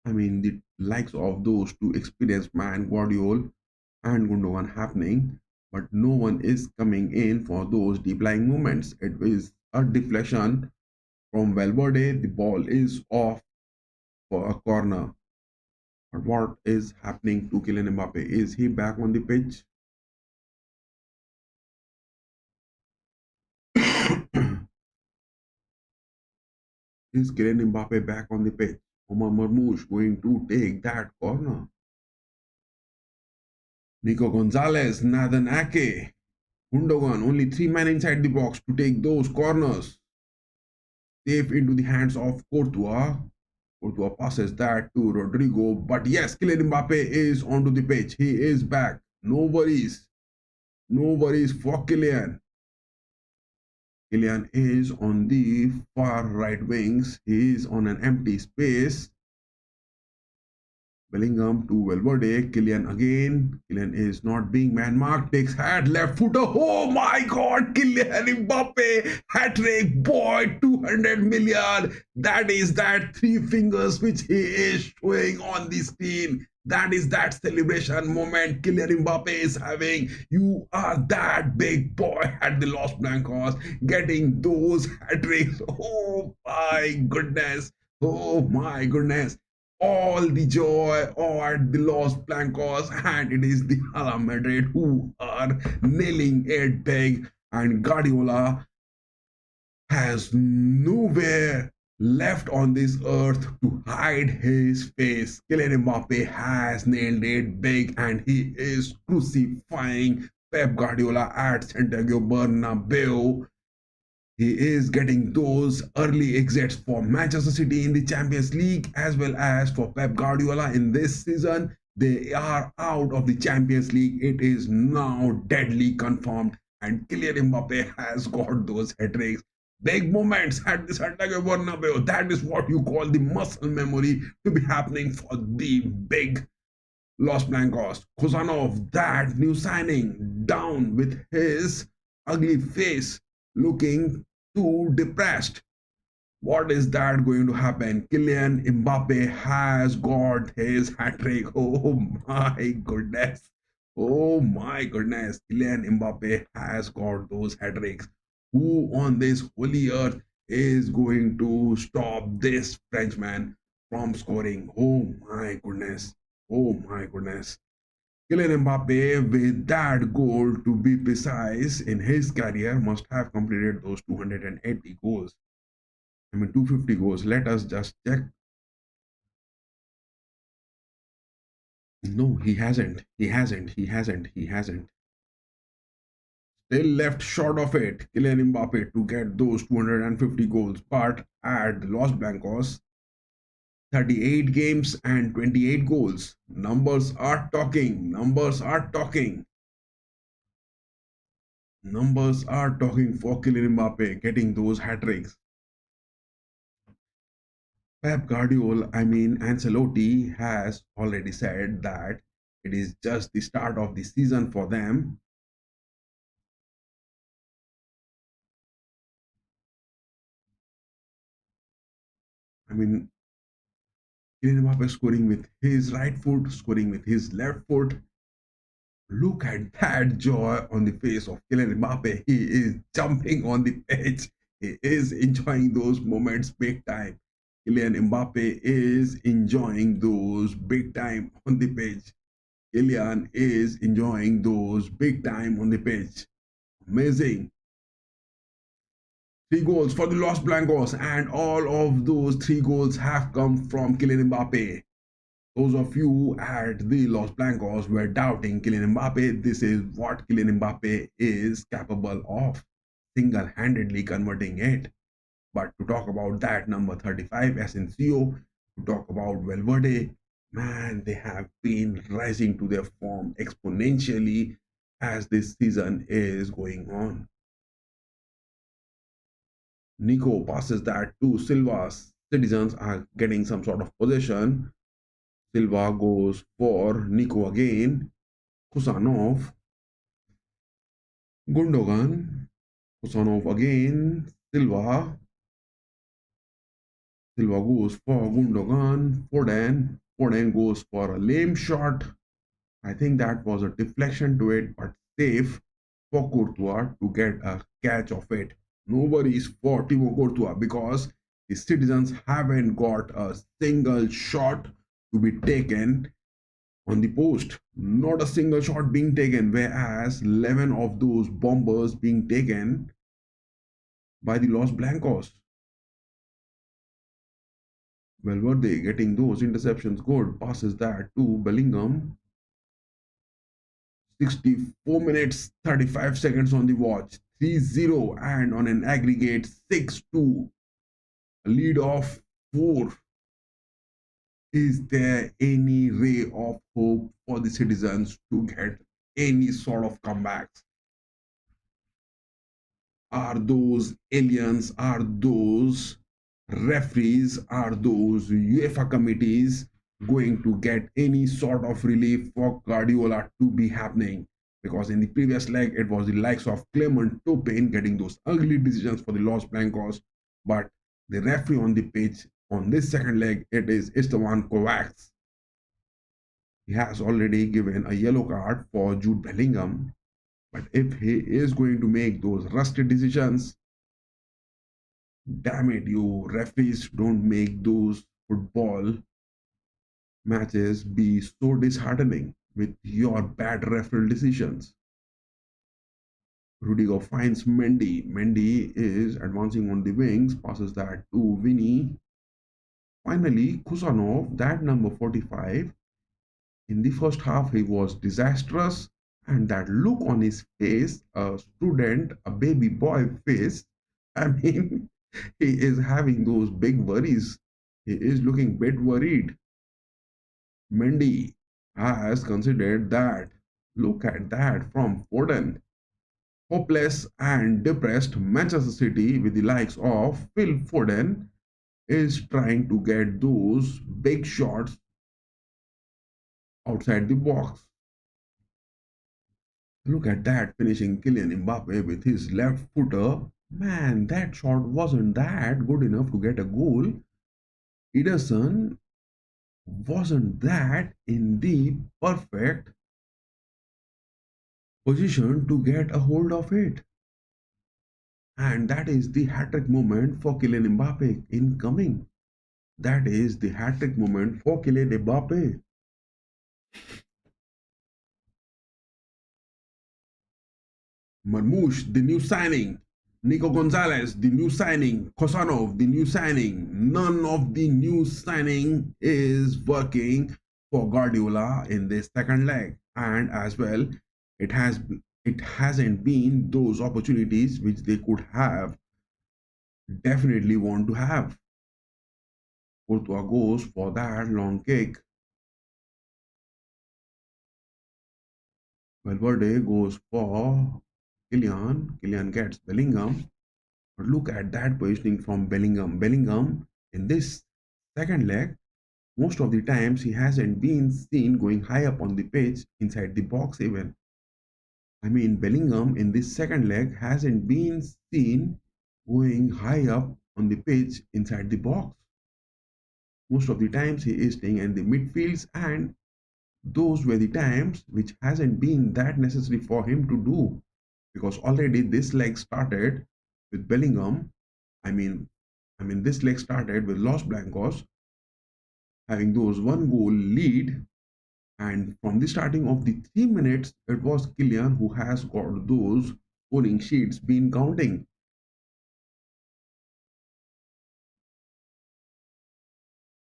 I mean, the likes of those two experienced man, Guardiola and Gundogan happening, but no one is coming in for those deep lying movements. It is a deflection from Valverde. The ball is off for a corner. But what is happening to Kylian Mbappe? Is he back on the pitch? Is Kylian Mbappe back on the pitch? Omar Marmoush going to take that corner. Nico Gonzalez, Nathan Ake, Gundogan, only three men inside the box to take those corners. Safe into the hands of Courtois. Courtois passes that to Rodrigo. But yes, Kylian Mbappe is onto the pitch. He is back. No worries. No worries for Kylian. Kylian is on the far right wings. He is on an empty space. Bellingham to Valverde. Kylian again. Kylian is not being man marked. Takes hat left footer. Oh my God! Kylian Mbappe hat trick boy 200 million. That is that three fingers which he is showing on the screen. That is that celebration moment Kylian Mbappe is having. You are that big boy at the Los Blancos getting those hat tricks. Oh my goodness. Oh my goodness, all the joy at the Los Blancos, and it is the Hala Madrid who are nailing it big, and Guardiola has nowhere left on this earth to hide his face. Kylian Mbappe has nailed it big, and he is crucifying Pep Guardiola at Santiago Bernabeu. He is getting those early exits for Manchester City in the Champions League as well as for Pep Guardiola in this season. They are out of the Champions League. It is now deadly confirmed, and Kylian Mbappe has got those hat-tricks. Big moments at the Santiago Bernabeu. That is what you call the muscle memory to be happening for the big Los Blancos. Khuzanov, that new signing, down with his ugly face, looking too depressed. What is that going to happen? Kylian Mbappe has got his hat trick. Oh my goodness. Oh my goodness. Kylian Mbappe has got those hat tricks. Who on this holy earth is going to stop this Frenchman from scoring? Oh my goodness. Oh my goodness. Kylian Mbappe, with that goal to be precise in his career, must have completed those 280 goals. I mean, 250 goals. Let us just check. No, he hasn't. He hasn't. He hasn't. He hasn't. Still left short of it, Kylian Mbappe, to get those 250 goals. But at Los Blancos, 38 games and 28 goals. Numbers are talking. Numbers are talking. Numbers are talking for Kylian Mbappe getting those hat tricks. Pep Guardiola, I mean Ancelotti, has already said that it is just the start of the season for them. I mean, Kylian Mbappe scoring with his right foot, scoring with his left foot. Look at that joy on the face of Kylian Mbappe. He is jumping on the pitch. He is enjoying those moments big time. Kylian Mbappe is enjoying those big time on the pitch. Kylian is enjoying those big time on the pitch. Amazing. Three goals for the Los Blancos, and all of those three goals have come from Kylian Mbappe. Those of you at the Los Blancos were doubting Kylian Mbappe. This is what Kylian Mbappe is capable of, single-handedly converting it. But to talk about that, number 35, Asensio, to talk about Valverde, man, they have been rising to their form exponentially as this season is going on. Nico passes that to Silva. Citizens are getting some sort of possession. Silva goes for Nico again. Kusanov. Gundogan, Kusanov again, Silva goes for Gundogan, Foden goes for a lame shot. I think that was a deflection to it, but safe for Courtois to get a catch of it. No worries for Thibaut Courtois because the citizens haven't got a single shot to be taken on the post. Not a single shot being taken, whereas 11 of those bombers being taken by the Los Blancos. Well, were they getting those interceptions good? Passes that to Bellingham. 64 minutes 35 seconds on the watch. 3-0 and on an aggregate 6-2. A lead of 4. Is there any ray of hope for the citizens to get any sort of comebacks? Are those aliens, are those referees, are those UEFA committees going to get any sort of relief for Guardiola to be happening? Because in the previous leg, it was the likes of Clement Topin getting those ugly decisions for the Los Blancos, but the referee on the pitch on this second leg, it is Esteban Kovacs. He has already given a yellow card for Jude Bellingham, but if he is going to make those rusty decisions, damn it, you referees, don't make those football matches be so disheartening with your bad referee decisions. Rudiger finds Mendy. Mendy is advancing on the wings, passes that to Vinny. Finally, Kusanov, that number 45. In the first half, he was disastrous, and that look on his face, a student, a baby boy face, I mean, he is having those big worries. He is looking a bit worried. Mendy has considered that. Look at that from Foden. Hopeless and depressed Manchester City with the likes of Phil Foden is trying to get those big shots outside the box. Look at that finishing Kylian Mbappe with his left footer. Man, that shot wasn't that good enough to get a goal. Ederson wasn't that in the perfect position to get a hold of it. And that is the hat-trick moment for Kylian Mbappe incoming. That is the hat-trick moment for Kylian Mbappe. Marmoush, the new signing. Nico Gonzalez, the new signing. Kosanov, the new signing. None of the new signing is working for Guardiola in this second leg. And as well, it hasn't been those opportunities which they could have definitely want to have. Courtois goes for that long kick. Valverde goes for Kylian. Kylian gets Bellingham. But look at that positioning from Bellingham. Bellingham in this second leg, most of the times he hasn't been seen going high up on the pitch inside the box even. I mean, Bellingham in this second leg hasn't been seen going high up on the pitch inside the box. Most of the times he is staying in the midfields, and those were the times which hasn't been that necessary for him to do, because already this leg started with Bellingham. I mean, this leg started with Los Blancos having those one goal lead, and from the starting of the 3 minutes, it was Kylian who has got those scoring sheets been counting.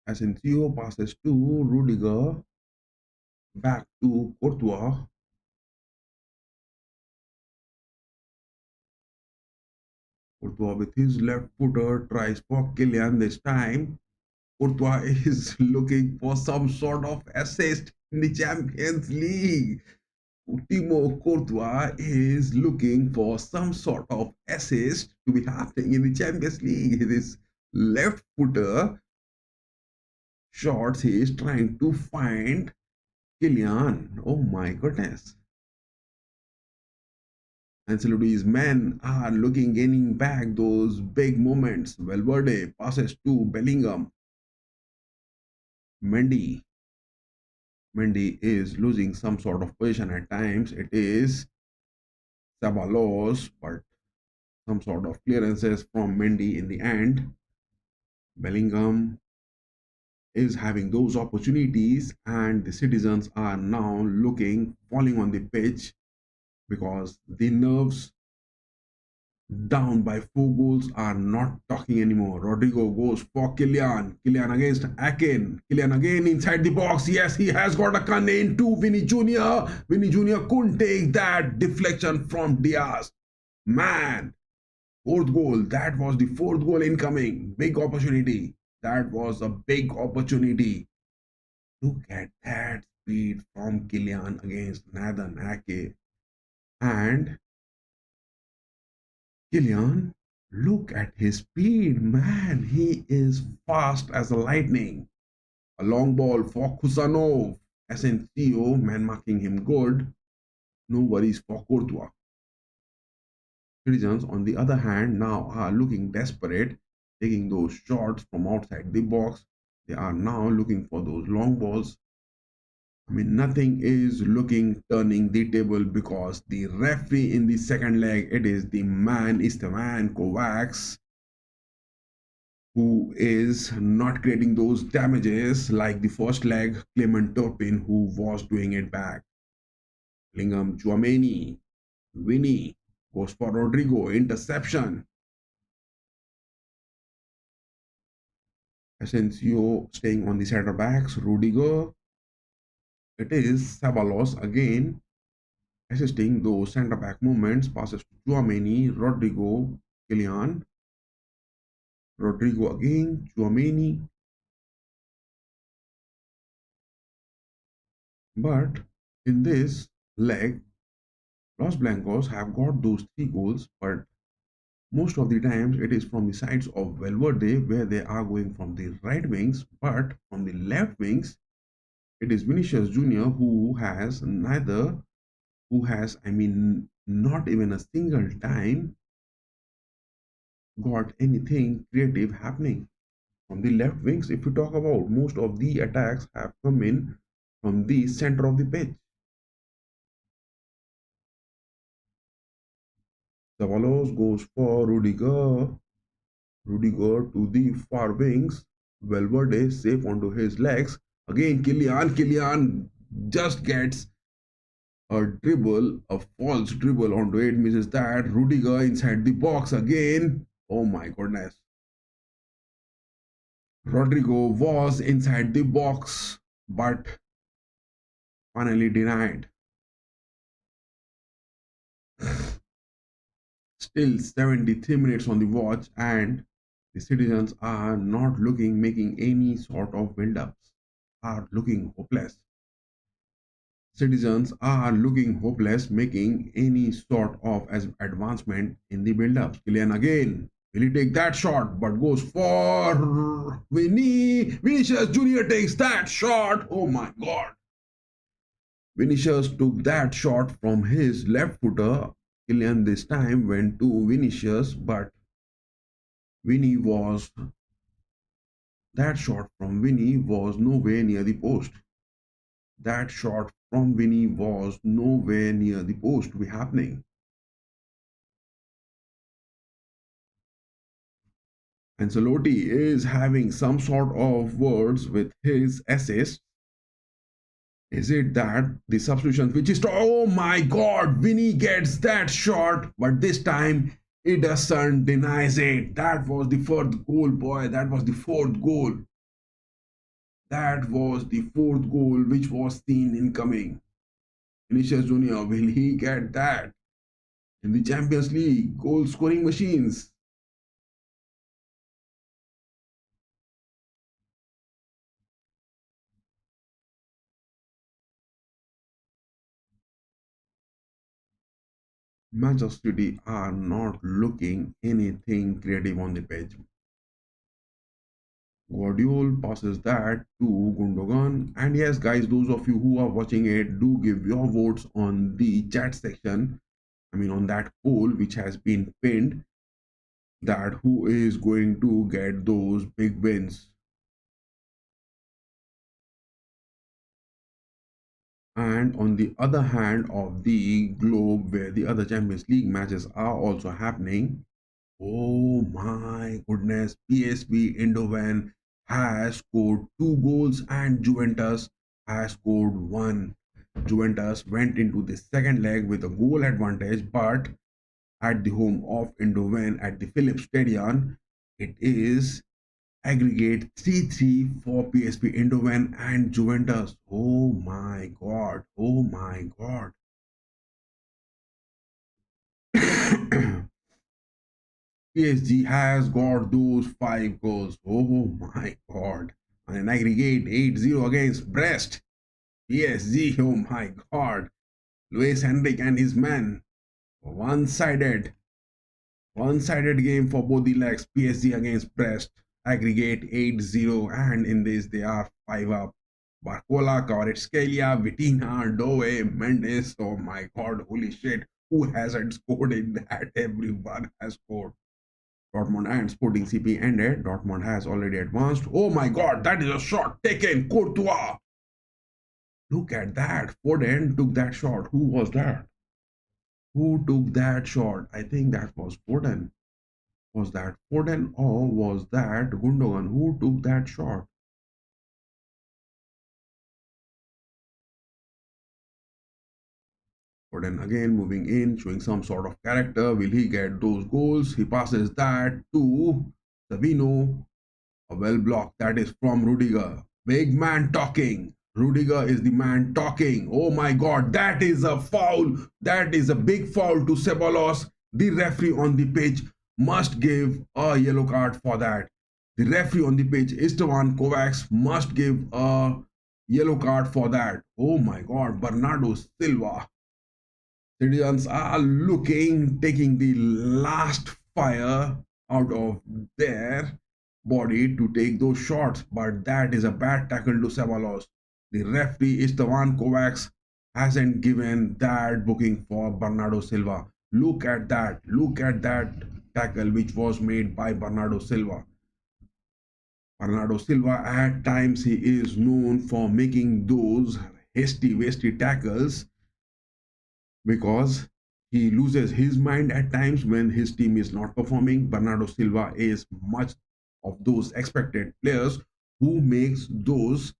Asensio passes to Rudiger, back to Courtois. Courtois with his left footer tries for Kylian this time. Courtois is looking for some sort of assist in the Champions League. Thibaut Courtois is looking for some sort of assist to be happening in the Champions League. This left footer shots he is trying to find Kylian. Oh my goodness. Ancelotti's men are looking gaining back those big moments. Valverde passes to Bellingham. Mendy. Mendy is losing some sort of position at times. It is Sabalos, but some sort of clearances from Mendy in the end. Bellingham is having those opportunities, and the citizens are now looking, falling on the pitch because the nerves down by 4 goals are not talking anymore. Rodrigo goes for Kylian. Kylian against Akin. Kylian again inside the box. Yes, he has got a Kane into Vinny Jr. Vinny Jr. couldn't take that deflection from Diaz. Man, fourth goal. That was the fourth goal incoming. Big opportunity. That was a big opportunity. Look at that speed from Kylian against Nathan Ake. And Kylian, look at his speed, man. He is fast as a lightning. A long ball for Kusanov. Asensio, man marking him good. No worries for Courtois. Citizens, on the other hand, now are looking desperate, taking those shots from outside the box. They are now looking for those long balls. I mean, nothing is looking turning the table because the referee in the second leg, it is the man Esteban Kovacs, who is not creating those damages like the first leg, Clement Turpin, who was doing it back. Lingam Chouameni, Winnie goes for Rodrigo, interception. Asensio staying on the center backs, Rudiger. It is Sabalos again assisting those center back movements, passes to Chouameni, Rodrigo, Kylian. Rodrigo again, Chouameni. But in this leg, Los Blancos have got those 3 goals, but most of the times it is from the sides of Valverde where they are going from the right wings, but from the left wings, it is Vinicius Jr. who has not even a single time got anything creative happening. From the left wings, if you talk about, most of the attacks have come in from the center of the pitch. Zavalos goes for Rudiger. Rudiger to the far wings. Valverde safe onto his legs. Again, Kylian just gets a dribble, a false dribble onto it, misses that. Rudiger inside the box again. Oh my goodness. Rodrigo was inside the box, but finally denied. Still 73 minutes on the watch, and the citizens are not making any sort of build-ups, are looking hopeless. Citizens are looking hopeless, making any sort of advancement in the build-ups. Kylian again. Will he take that shot? But goes for Vinicius Jr. takes that shot. Oh my God. Vinicius took that shot from his left footer. Kylian this time went to Vinicius, but that shot from Vinny was nowhere near the post. That shot from Vinny was nowhere near the post to be happening. Ancelotti is having some sort of words with his assist. Is it that the substitution which is oh my God, Vinny gets that shot, but this time Ederson denies it. That was the fourth goal, boy. That was the fourth goal. That was the fourth goal which was seen incoming. Vinicius Jr., will he get that? In the Champions League, goal scoring machines. Manchester City are not looking anything creative on the pitch. Guardiola passes that to Gundogan. And yes, guys, those of you who are watching it, do give your votes on the chat section. I mean, on that poll which has been pinned, that who is going to get those big wins. And on the other hand of the globe, where the other Champions League matches are also happening, oh my goodness, PSV Eindhoven has scored 2 goals and Juventus has scored one. Juventus went into the second leg with a goal advantage, but at the home of Eindhoven at the Philips Stadium, it is aggregate 3-3 for PSV Eindhoven and Juventus. Oh my god. Oh my god. PSG has got those 5 goals. Oh my god. On an aggregate 8-0 against Brest. PSG, oh my god. Luis Henrique and his men. One-sided. One-sided game for both the legs. PSG against Brest. Aggregate 8-0, and in this they are 5 up. Barcola, Kvaratskhelia, Vitinha, Dove, Mendes. Oh my god, holy shit. Who hasn't scored in that? Everyone has scored. Dortmund and Sporting CP ended. Dortmund has already advanced. Oh my god, that is a shot taken. Courtois. Look at that. Foden took that shot. Who was that? Who took that shot? I think that was Foden. Was that Foden or was that Gundogan? Who took that shot? Foden again moving in, showing some sort of character. Will he get those goals? He passes that to Savino. A well block. That is from Rudiger. Big man talking. Rudiger is the man talking. Oh my god, that is a foul. That is a big foul to Ceballos. The referee on the pitch must give a yellow card for that. The referee on the pitch, Esteban Kovacs, must give a yellow card for that. Oh my god, Bernardo Silva. Citizens are looking, taking the last fire out of their body to take those shots, but that is a bad tackle to Ceballos. The referee Esteban Kovacs hasn't given that booking for Bernardo Silva. Look at that. Look at that tackle which was made by Bernardo Silva. Bernardo Silva, at times he is known for making those hasty tackles because he loses his mind at times when his team is not performing. Bernardo Silva is much of those expected players who makes those,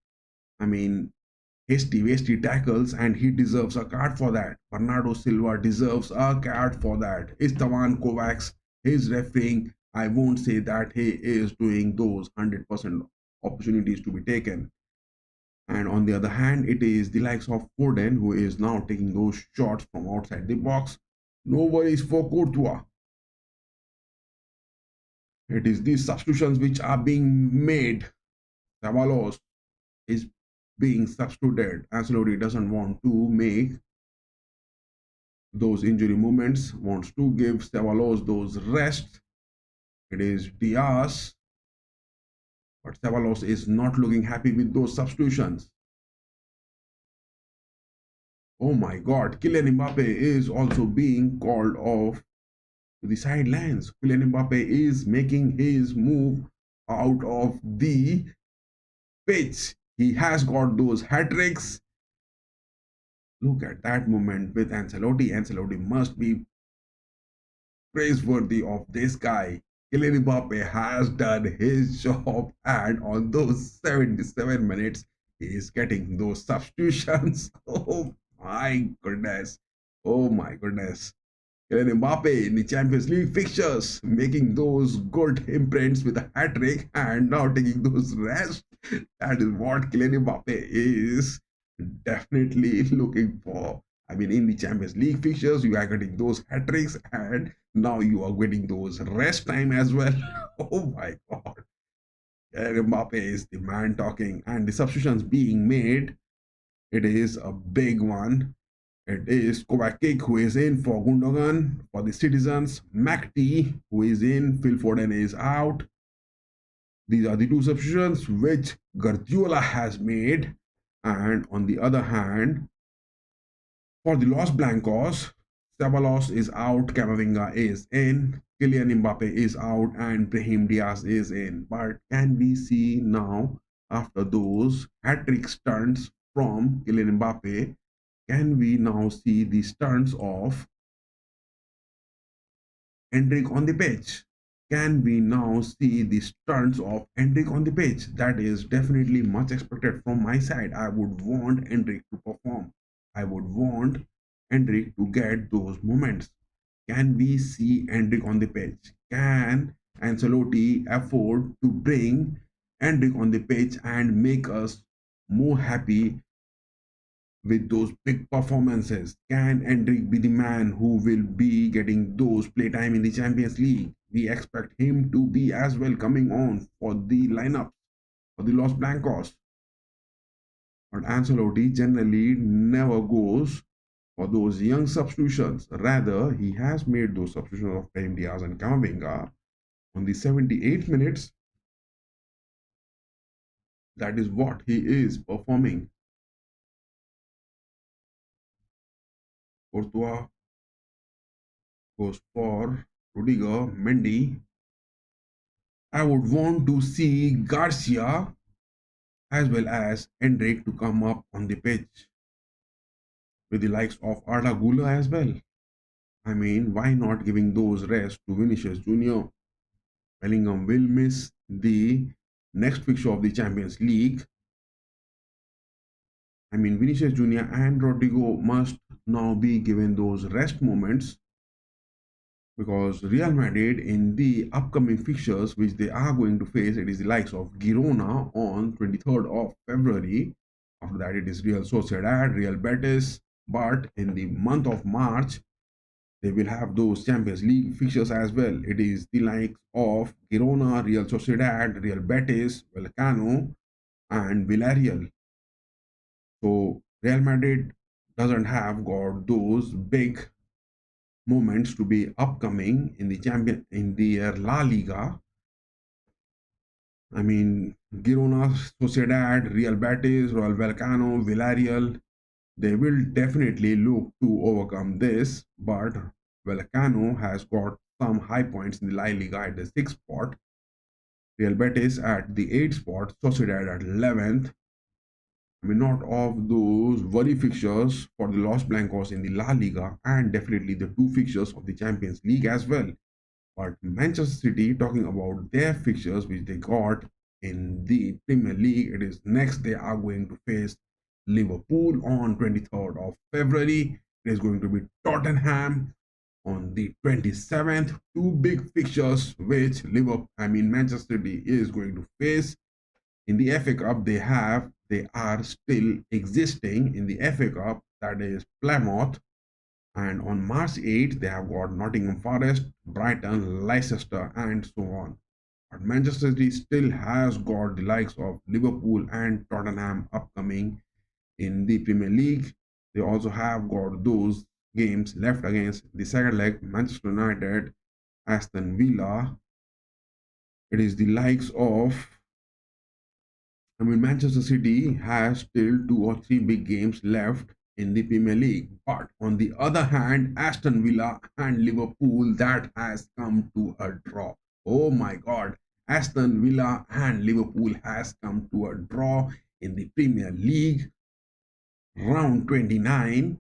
hasty tackles, and he deserves a card for that. Bernardo Silva deserves a card for that. Esteban Kovacs, his refereeing, I won't say that he is doing those 100% opportunities to be taken. And on the other hand, it is the likes of Foden who is now taking those shots from outside the box. No worries for Courtois. It is these substitutions which are being made. Ceballos is being substituted. Ancelotti doesn't want to make those injury moments, wants to give Ceballos those rests. It is Diaz, but Ceballos is not looking happy with those substitutions. Oh my god, Kylian Mbappe is also being called off to the sidelines. Kylian Mbappe is making his move out of the pitch. He has got those hat tricks. Look at that moment with Ancelotti. Ancelotti must be praiseworthy of this guy. Kylian Mbappe has done his job, and on those 77 minutes, he is getting those substitutions. Oh my goodness. Oh my goodness. Kylian Mbappe in the Champions League fixtures, making those good imprints with a hat trick and now taking those rest. That is what Kylian Mbappe is definitely looking for. In the Champions League fixtures, you are getting those hat tricks, and now you are getting those rest time as well. Oh my god. Kylian Mbappe is the man talking, and the substitutions being made, it is a big one. It is Kovacic who is in for Gundogan. For the Citizens, McT who is in, Phil Foden is out. These are the two substitutions which Guardiola has made. And on the other hand, for the Los Blancos, Ceballos is out, Camavinga is in, Kylian Mbappe is out, and Brahim Diaz is in. But can we see now, after those hat-trick stunts from Kylian Mbappe, can we now see the stunts of Endrick on the pitch? Can we now see the stunts of Endrick on the pitch? That is definitely much expected from my side. I would want Endrick to perform. I would want Endrick to get those moments. Can we see Endrick on the pitch? Can Ancelotti afford to bring Endrick on the pitch and make us more happy with those big performances? Can Endrick be the man who will be getting those playtime in the Champions League? We expect him to be as well coming on for the lineup for the Los Blancos. But Ancelotti generally never goes for those young substitutions. Rather, he has made those substitutions of Brahim Diaz and Camavinga on the 78 minutes. That is what he is performing. Courtois goes for Rudiger, Mendy. I would want to see Garcia as well as Endrick to come up on the pitch with the likes of Arda Güler as well. I mean, why not giving those rest to Vinicius Jr.? Bellingham will miss the next fixture of the Champions League. I mean, Vinicius Jr. and Rodrigo must now be given those rest moments because Real Madrid in the upcoming fixtures which they are going to face, it is the likes of Girona on 23rd of February. After that, it is Real Sociedad, Real Betis. But in the month of March, they will have those Champions League fixtures as well. It is the likes of Girona, Real Sociedad, Real Betis, Vallecano, and Villarreal. So Real Madrid doesn't have got those big moments to be upcoming in the La Liga. I mean, Girona, Sociedad, Real Betis, Royal Vallecano, Villarreal, they will definitely look to overcome this, but Vallecano has got some high points in the La Liga at the 6th spot, Real Betis at the 8th spot, Sociedad at 11th. I mean, not of those worry fixtures for the Los Blancos in the La Liga and definitely the two fixtures of the Champions League as well. But Manchester City, talking about their fixtures which they got in the Premier League, it is next they are going to face Liverpool on 23rd of February. It is going to be Tottenham on the 27th. Two big fixtures which Manchester City is going to face. In the FA Cup, they are still existing in the FA Cup, that is Plymouth. And on March 8th, they have got Nottingham Forest, Brighton, Leicester, and so on. But Manchester City still has got the likes of Liverpool and Tottenham upcoming in the Premier League. They also have got those games left against the second leg, Manchester United, Aston Villa. It is the likes of Manchester City has still 2 or 3 big games left in the Premier League. But on the other hand, Aston Villa and Liverpool, that has come to a draw. Oh my God. Aston Villa and Liverpool has come to a draw in the Premier League. Round 29.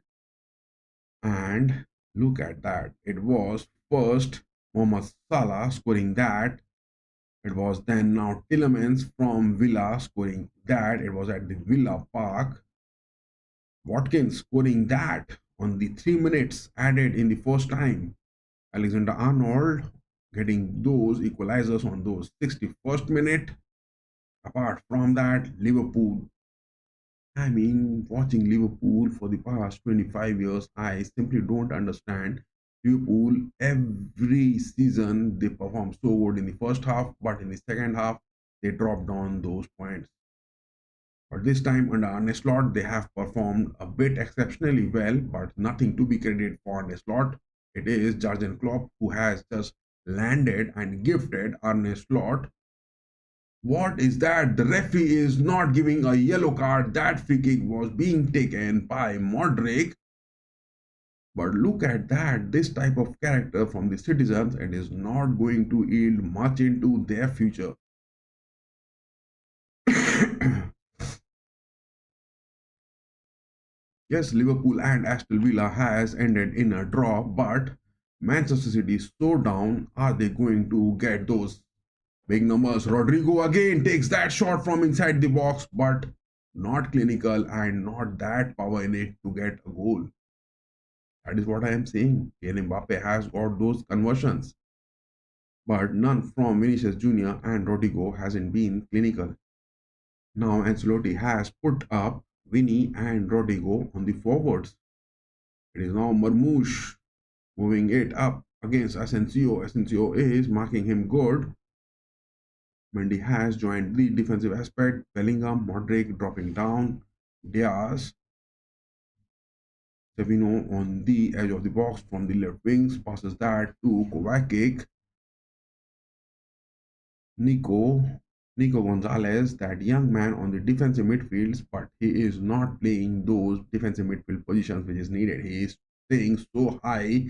And look at that. It was first Mohamed Salah scoring that. It was then now Tielemans from Villa scoring that. It was at the Villa Park. Watkins scoring that on the 3 minutes added in the first time. Alexander-Arnold getting those equalizers on those 61st minute. Apart from that, Liverpool. Watching Liverpool for the past 25 years, I simply don't understand. Liverpool, every season they perform so good in the first half, but in the second half they drop down those points. But this time under Arne Slot, they have performed a bit exceptionally well, but nothing to be credited for Arne Slot. It is Jurgen Klopp who has just landed and gifted Arne Slot. What is that? The referee is not giving a yellow card. That free kick was being taken by Modric. But look at that, this type of character from the citizens, it is not going to yield much into their future. Yes, Liverpool and Aston Villa has ended in a draw, but Manchester City is so down. Are they going to get those big numbers? Rodrigo again takes that shot from inside the box, but not clinical and not that power in it to get a goal. That is what I am saying. Kylian Mbappe has got those conversions, but none from Vinicius Jr. and Rodrigo hasn't been clinical. Now Ancelotti has put up Vinny and Rodrigo on the forwards. It is now Marmoush moving it up against Asensio. Asensio is marking him good. Mendy has joined the defensive aspect. Bellingham, Modric dropping down. Diaz, Savino on the edge of the box from the left wings. Passes that to Kovacic. Nico, Nico Gonzalez, that young man on the defensive midfields, but he is not playing those defensive midfield positions which is needed. He is staying so high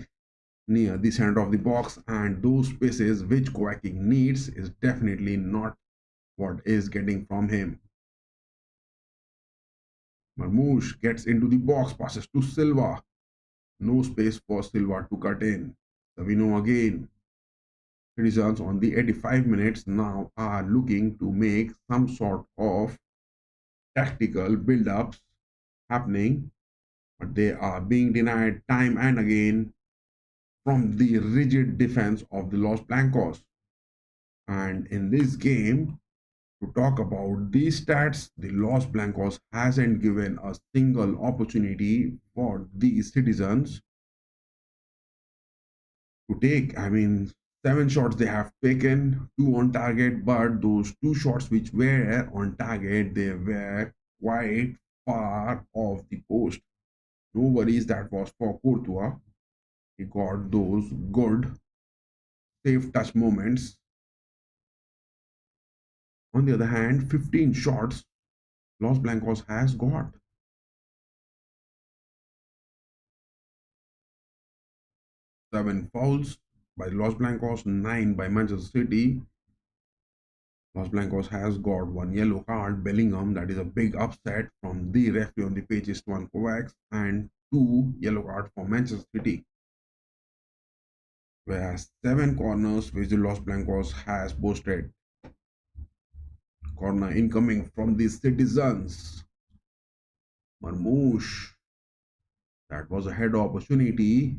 near the center of the box, and those spaces which Kovacic needs is definitely not what is getting from him. Marmoush gets into the box, passes to Silva. No space for Silva to cut in. Savino again. Citizens on the 85 minutes now are looking to make some sort of tactical build-ups happening, but they are being denied time and again from the rigid defense of the Los Blancos. And in this game, to talk about these stats, the Los Blancos hasn't given a single opportunity for these citizens to take. I mean, 7 shots they have taken, 2 on target, but those 2 shots which were on target, they were quite far off the post. No worries, that was for Courtois. He got those good safe touch moments. On the other hand, 15 shots Los Blancos has got. 7 fouls by Los Blancos, 9 by Manchester City. Los Blancos has got 1 yellow card. Bellingham, that is a big upset from the referee on the pitch, is Istvan Kovacs, and 2 yellow cards for Manchester City. Whereas 7 corners which the Los Blancos has boasted. Corner incoming from the citizens. Marmoush. That was a head opportunity.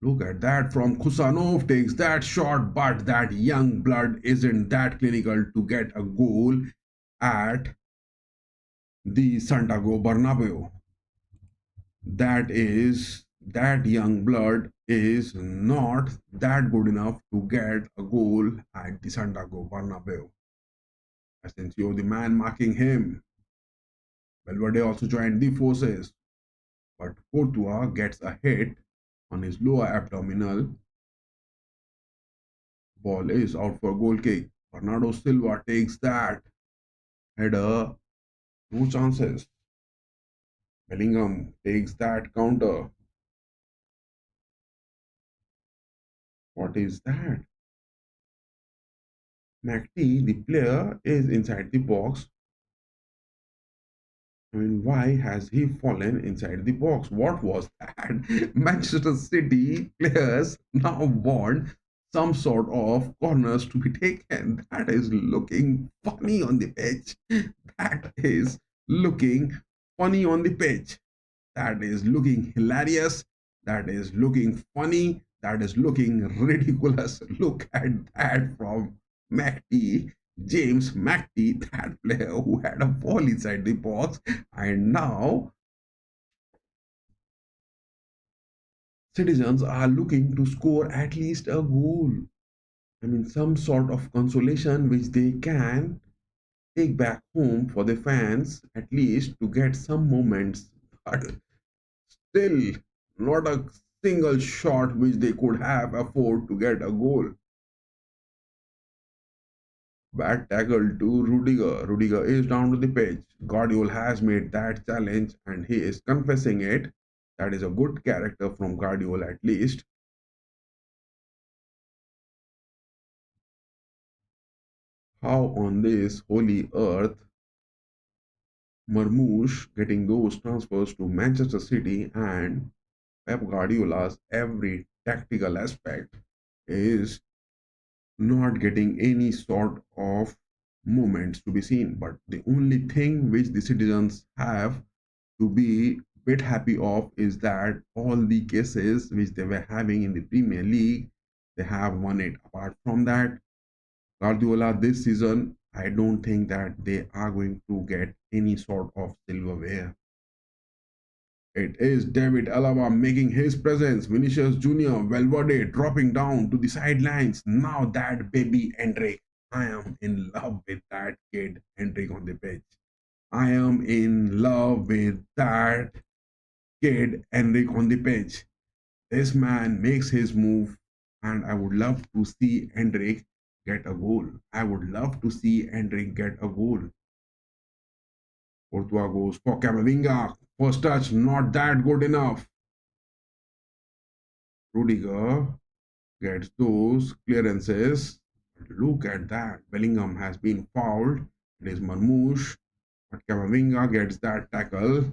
Look at that from Kusanov, takes that shot, but that young blood isn't that clinical to get a goal at the Santiago Bernabeu. That young blood is not that good enough to get a goal at the Santiago Bernabeu. Asensio, the man marking him. Valverde also joined the forces, but Courtois gets a hit on his lower abdominal. Ball is out for goal kick. Bernardo Silva takes that header. No chances. Bellingham takes that counter. What is that? McTee, the player, is inside the box. I mean, why has he fallen inside the box? What was that? Manchester City players now want some sort of corners to be taken. That is looking funny on the pitch. That is looking funny on the pitch. That is looking hilarious. That is looking funny. That is looking ridiculous. Look at that from McTee. James McTee, that player who had a ball inside the box, and now citizens are looking to score at least a goal. I mean, some sort of consolation which they can take back home for the fans, at least to get some moments, but still not a single shot which they could have afford to get a goal. Bad tackle to Rudiger. Rudiger is down to the pitch. Guardiola has made that challenge and he is confessing it. That is a good character from Guardiola at least. How on this holy earth Marmoush getting those transfers to Manchester City and Pep Guardiola's every tactical aspect is not getting any sort of movements to be seen. But the only thing which the citizens have to be bit happy of is that all the cases which they were having in the Premier League, they have won it. Apart from that, Guardiola this season, I don't think that they are going to get any sort of silverware. It is David Alaba making his presence. Vinicius Jr., Valverde dropping down to the sidelines. Now that baby Endrick. I am in love with that kid Endrick on the pitch. I am in love with that kid Endrick on the pitch. This man makes his move, and I would love to see Endrick get a goal. I would love to see Endrick get a goal. Courtois goes for Camavinga. First touch, not that good enough. Rudiger gets those clearances. But look at that. Bellingham has been fouled. It is Marmoush. But Camavinga gets that tackle.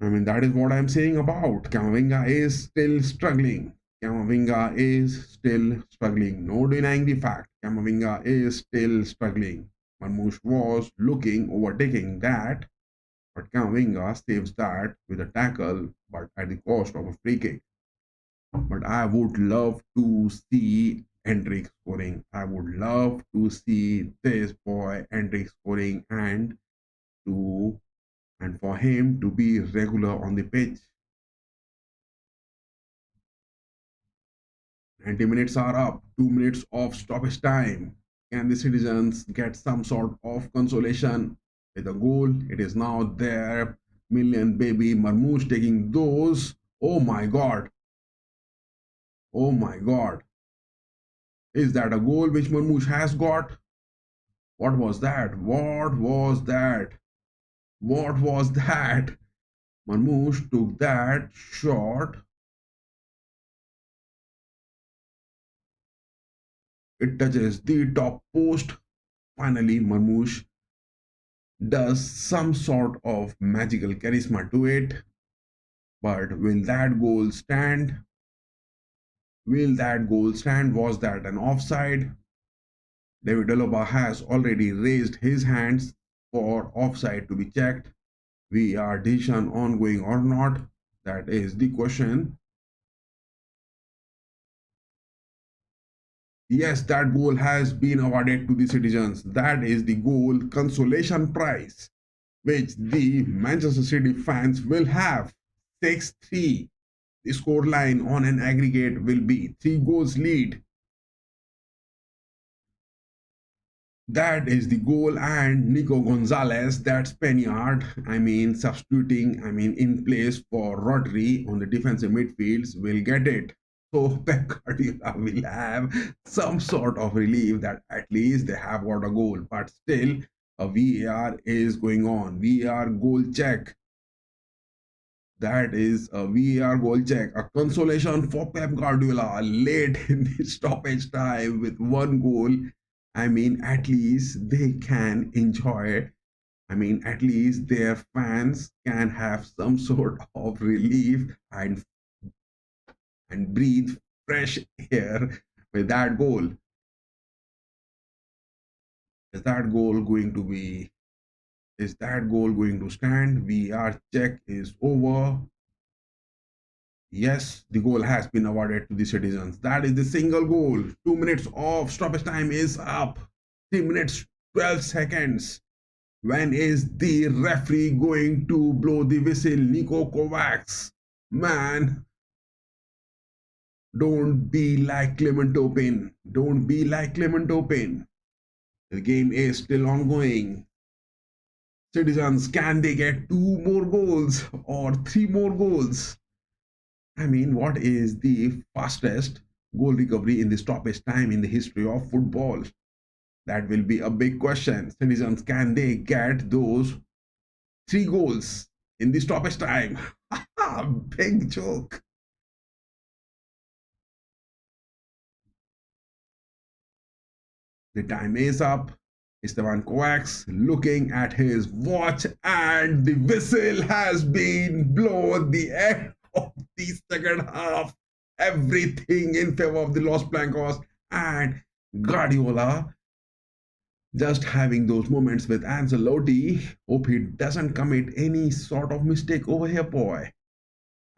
I mean, that is what I'm saying about. Camavinga is still struggling. Camavinga is still struggling. No denying the fact. Camavinga is still struggling. Marmoush was looking, overtaking that. But Camavinga saves that with a tackle, but at the cost of a free kick. But I would love to see Hendrik scoring. I would love to see this boy Hendrik scoring and for him to be regular on the pitch. 90 minutes are up, 2 minutes of stoppage time. Can the citizens get some sort of consolation with a goal? It is now their million baby Marmoush taking those. Oh my god. Oh my god. Is that a goal which Marmoush has got? What was that? What was that? What was that? Marmoush took that shot. It touches the top post. Finally, Marmoush does some sort of magical charisma to it. But will that goal stand? Will that goal stand? Was that an offside? David Alaba has already raised his hands for offside to be checked. VAR decision ongoing or not? That is the question. Yes, that goal has been awarded to the citizens. That is the goal consolation prize, which the Manchester City fans will have. 6-3. The scoreline on an aggregate will be 3 goals lead. That is the goal, and Nico Gonzalez, that Spaniard, substituting, in place for Rodri on the defensive midfields, will get it. So Pep Guardiola will have some sort of relief that at least they have got a goal, but still a VAR is going on. VAR goal check. That is a VAR goal check. A consolation for Pep Guardiola late in the stoppage time with one goal. At least they can enjoy. At least their fans can have some sort of relief and breathe fresh air with that goal. Is that goal going to be? Is that goal going to stand? VAR check is over. Yes, the goal has been awarded to the citizens. That is the single goal. 2 minutes of stoppage time is up. 3 minutes 12 seconds. When is the referee going to blow the whistle? Nico Kovacs. Man, don't be like Clement Open. Don't be like Clement Open. The game is still ongoing. Citizens, can they get 2 more goals or 3 more goals? What is the fastest goal recovery in the stoppage time in the history of football? That will be a big question. Citizens, can they get those 3 goals in the stoppage time? Big joke. The time is up. Esteban Kovacs looking at his watch, and the whistle has been blown. The end of the second half. Everything in favor of the Los Blancos, and Guardiola just having those moments with Ancelotti. Hope he doesn't commit any sort of mistake over here, boy.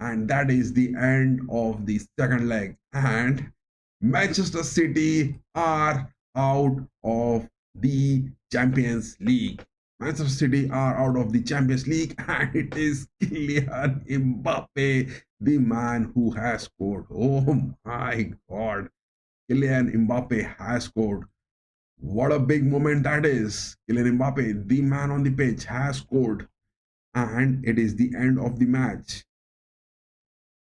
And that is the end of the second leg. And Manchester City are out of the Champions League. Manchester City are out of the Champions League, and it is Kylian Mbappe, the man who has scored. Oh my God. Kylian Mbappe has scored. What a big moment that is. Kylian Mbappe, the man on the pitch, has scored. And it is the end of the match.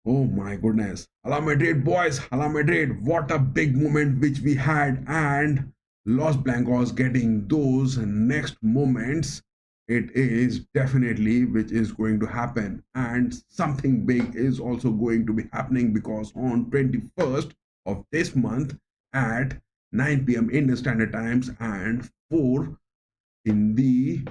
Oh my goodness. Hala Madrid, boys. Hala Madrid. What a big moment which we had. And Los Blancos getting those next moments. It is definitely which is going to happen. And something big is also going to be happening, because on 21st of this month at 9 p.m. Indian Standard Times and 4 in the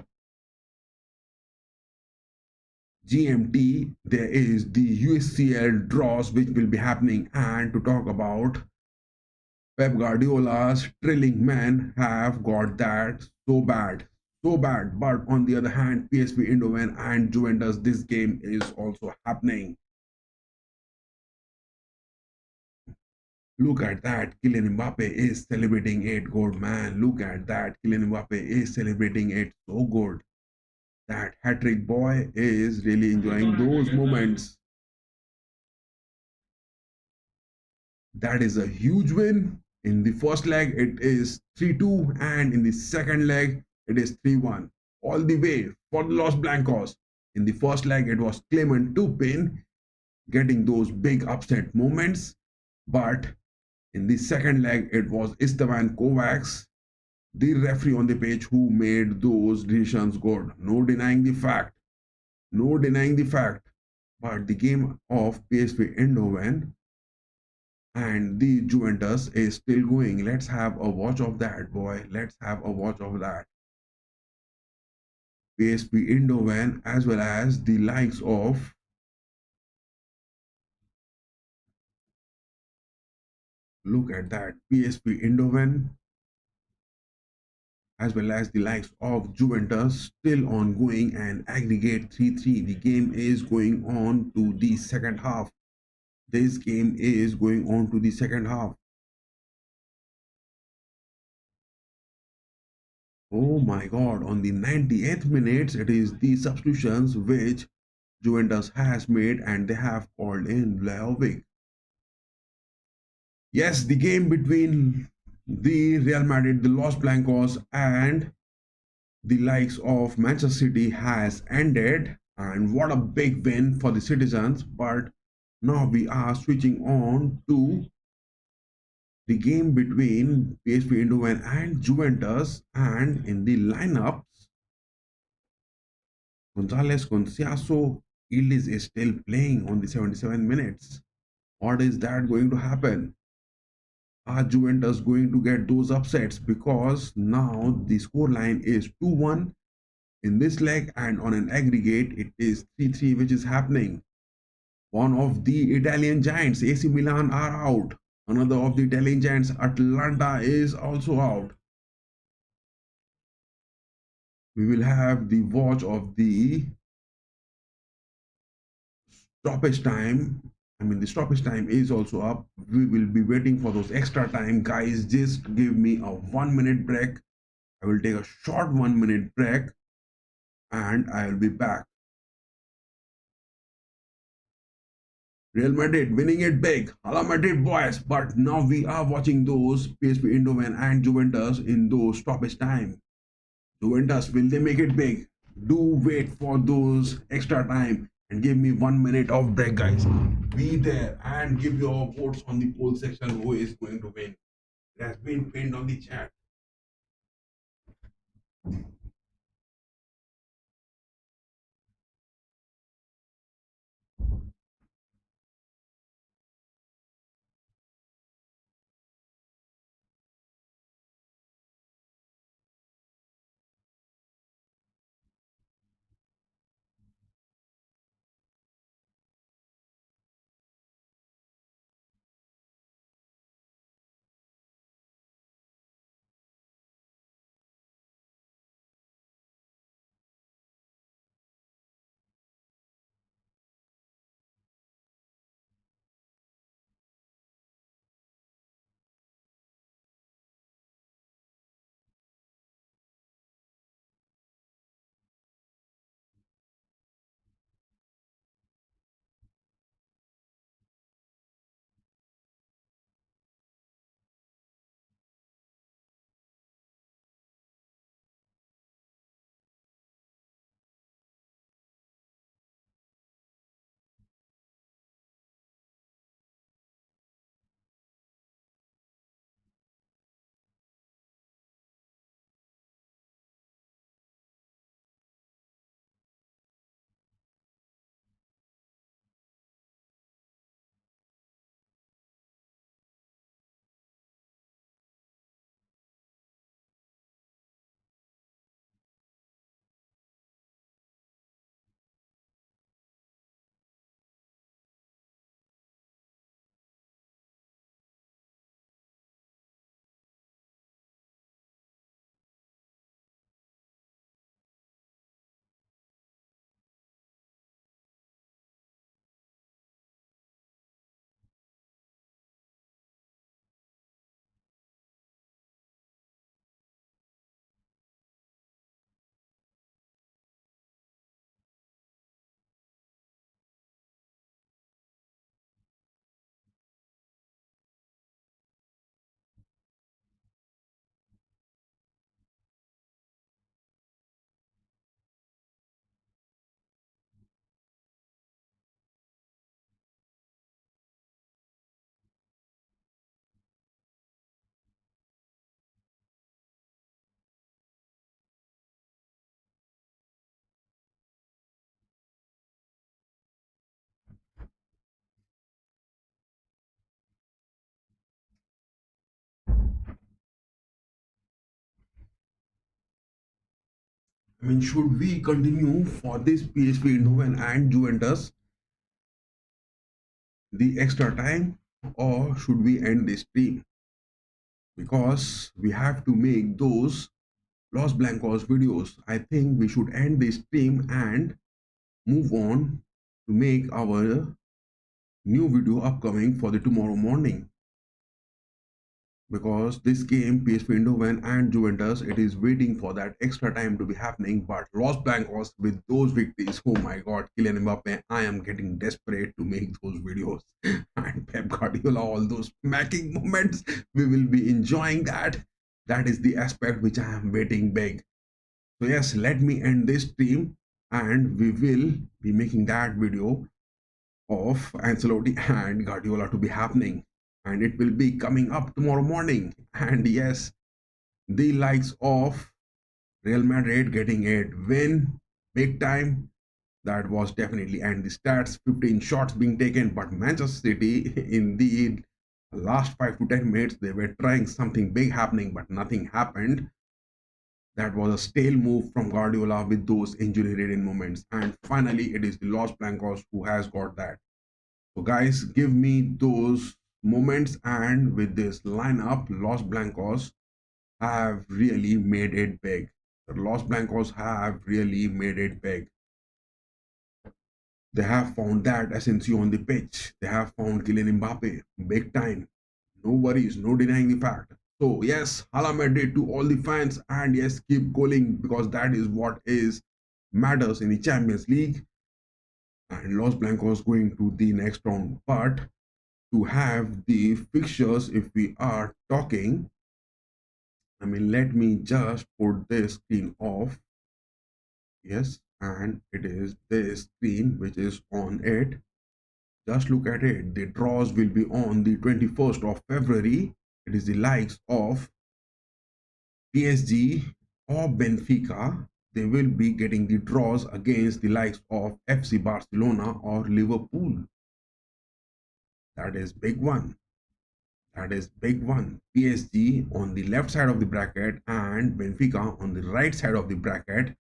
GMT, there is the USCL draws which will be happening. And to talk about Pep Guardiola's trilling men have got that so bad. So bad. But on the other hand, PSV Eindhoven and Juventus, this game is also happening. Look at that. Kylian Mbappe is celebrating it good, man. Look at that. Kylian Mbappe is celebrating it so good. That hat-trick boy is really enjoying those moments. That is a huge win. In the first leg, it is 3-2, and in the second leg, it is 3-1. All the way for the Los Blancos. In the first leg, it was Clement Turpin getting those big upset moments. But in the second leg, it was Esteban Kovacs, the referee on the pitch, who made those decisions good. No denying the fact. No denying the fact. But the game of PSV Eindhoven and the Juventus is still going. Let's have a watch of that, boy. Let's have a watch of that. PSV Eindhoven as well as the likes of look at that PSV Eindhoven as well as the likes of Juventus still ongoing and aggregate 3-3. The game is going on to the second half. This game is going on to the second half. Oh my God, on the 98th minute, it is the substitutions which Juventus has made, and they have called in Vlahovic. Yes, the game between the Real Madrid, the Los Blancos, and the likes of Manchester City has ended, and what a big win for the citizens. But now we are switching on to the game between PSV Eindhoven and Juventus, and in the lineups, Gonzalez Conciazo Ildiz is still playing on the 77 minutes. What is that going to happen? Are Juventus going to get those upsets? Because now the scoreline is 2-1 in this leg, and on an aggregate it is 3-3, which is happening. One of the Italian giants, AC Milan, are out. Another of the Italian giants, Atalanta, is also out. We will have the watch of the stoppage time. The stoppage time is also up. We will be waiting for those extra time. Guys, just give me a 1-minute break. I will take a short 1-minute break and I will be back. Real Madrid winning it big. Hala Madrid, boys. But now we are watching those PSV Eindhoven and Juventus in those stoppage time. Juventus, will they make it big? Do wait for those extra time. and give me 1 minute of break, guys. Be there and give your votes on the poll section who is going to win. It has been pinned on the chat. I mean, should we continue for this PSV Eindhoven and Juventus the extra time, or should we end this stream? Because we have to make those Los Blancos videos. I think we should end this stream and move on to make our new video upcoming for the tomorrow morning, because this game PSV Eindhoven and Juventus, it is waiting for that extra time to be happening. But Los Blancos with those victories, oh my god, Kylian Mbappe, I am getting desperate to make those videos. And Pep Guardiola, all those smacking moments, we will be enjoying that. That is the aspect which I am waiting big. So yes, let me end this stream and we will be making that video of Ancelotti and Guardiola to be happening, and it will be coming up tomorrow morning. And yes, the likes of Real Madrid getting a win big time, that was definitely, and the stats 15 shots being taken, but Manchester City in the last 5 to 10 minutes they were trying something big happening, but nothing happened. That was a stale move from Guardiola with those injury ridden moments, and finally it is the Los Blancos who has got that. So guys, give me those moments, and with this lineup, Los Blancos have really made it big. The Los Blancos have really made it big. They have found that Asensio on the pitch. They have found Kylian Mbappe big time. No worries, no denying the fact. So yes, Hala Madrid to all the fans, and yes, keep calling, because that is what is matters in the Champions League. And Los Blancos going to the next round. But to have the fixtures, if we are talking, I mean, let me just put this screen off. Yes, and it is this screen which is on it. Just look at it. The draws will be on the 21st of February. It is the likes of PSG or Benfica. They will be getting the draws against the likes of FC Barcelona or Liverpool. That is big one. That is big one. PSG on the left side of the bracket and Benfica on the right side of the bracket.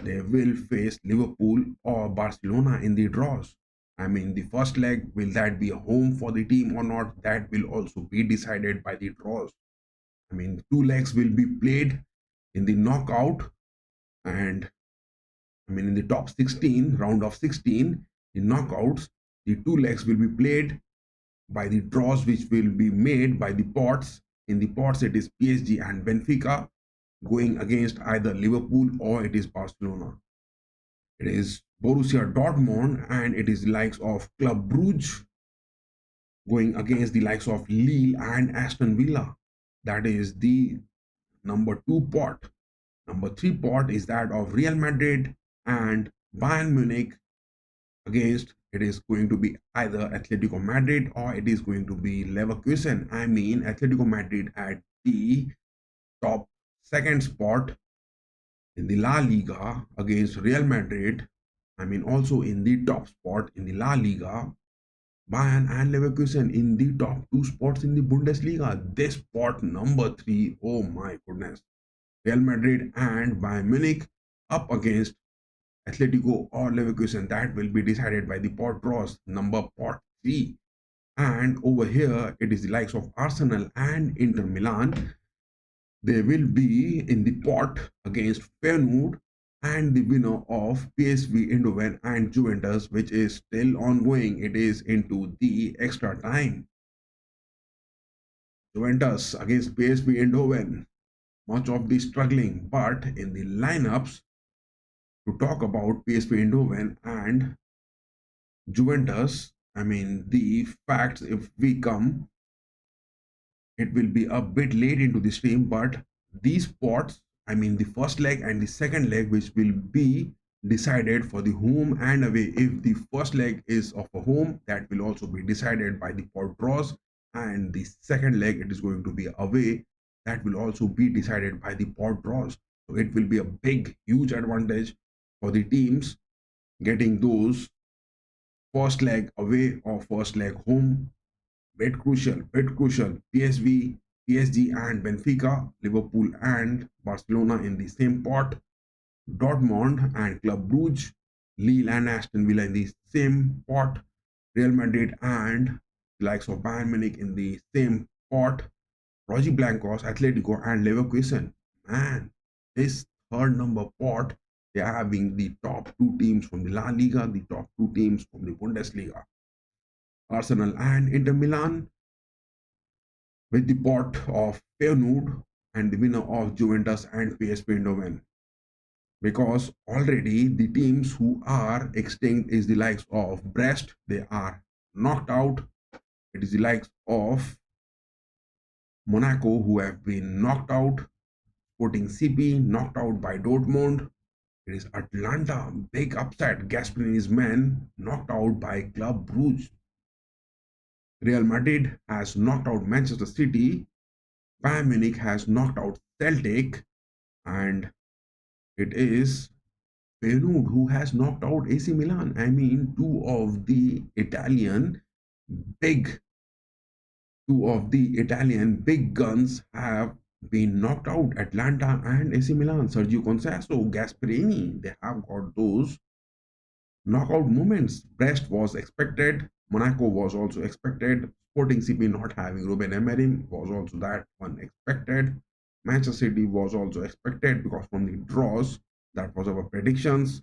They will face Liverpool or Barcelona in the draws. I mean, the first leg, will that be a home for the team or not? That will also be decided by the draws. I mean, two legs will be played in the knockout, and I mean, in the top 16, round of 16, the knockouts, the two legs will be played by the draws which will be made by the pots. In the pots, it is PSG and Benfica going against either Liverpool or it is Barcelona. It is Borussia Dortmund and it is the likes of Club Brugge going against the likes of Lille and Aston Villa. That is the number 2 pot. Number 3 pot is that of Real Madrid and Bayern Munich against, it is going to be either Atletico Madrid or it is going to be Leverkusen. I mean, Atletico Madrid at the top second spot in the La Liga against Real Madrid. I mean, also in the top spot in the La Liga, Bayern and Leverkusen in the top 2 spots in the Bundesliga. This spot number 3, oh my goodness. Real Madrid and Bayern Munich up against Atletico or Leverkusen. That will be decided by the pot draws, number pot 3. And over here, it is the likes of Arsenal and Inter Milan. They will be in the pot against Feyenoord and the winner of PSV Eindhoven and Juventus, which is still ongoing. It is into the extra time. Juventus against PSV Eindhoven. Much of the struggling, but in the lineups, to talk about PSV Eindhoven and Juventus, I mean, the facts, if we come, it will be a bit late into the stream, but these spots, I mean, the first leg and the second leg, which will be decided for the home and away. If the first leg is of a home, that will also be decided by the pot draws, and the second leg, it is going to be away. That will also be decided by the pot draws. So it will be a big, huge advantage for the teams getting those first leg away or first leg home. Bit crucial, bit crucial. PSV, PSG and Benfica, Liverpool and Barcelona in the same pot. Dortmund and Club Brugge, Lille and Aston Villa in the same pot. Real Madrid and the likes of Bayern Munich in the same pot. Rogi Blancos, Atletico and Leverkusen. Man, this third number pot, they are having the top 2 teams from the La Liga, the top 2 teams from the Bundesliga. Arsenal and Inter Milan with the pot of Feyenoord and the winner of Juventus and PSV Eindhoven. Because already the teams who are extinct is the likes of Brest, they are knocked out. It is the likes of Monaco who have been knocked out. Sporting CP knocked out by Dortmund. It is Atlanta, big upset. Gasperini's men knocked out by Club Brugge. Real Madrid has knocked out Manchester City. Bayern Munich has knocked out Celtic. And it is Feyenoord who has knocked out AC Milan. I mean, two of the Italian big guns have been knocked out. Atlanta and AC Milan. Sergio Conceição, Gasperini, they have got those knockout moments. Brest was expected. Monaco was also expected. Sporting CP not having Ruben Amorim was also that one expected. Manchester City was also expected because from the draws, that was our predictions.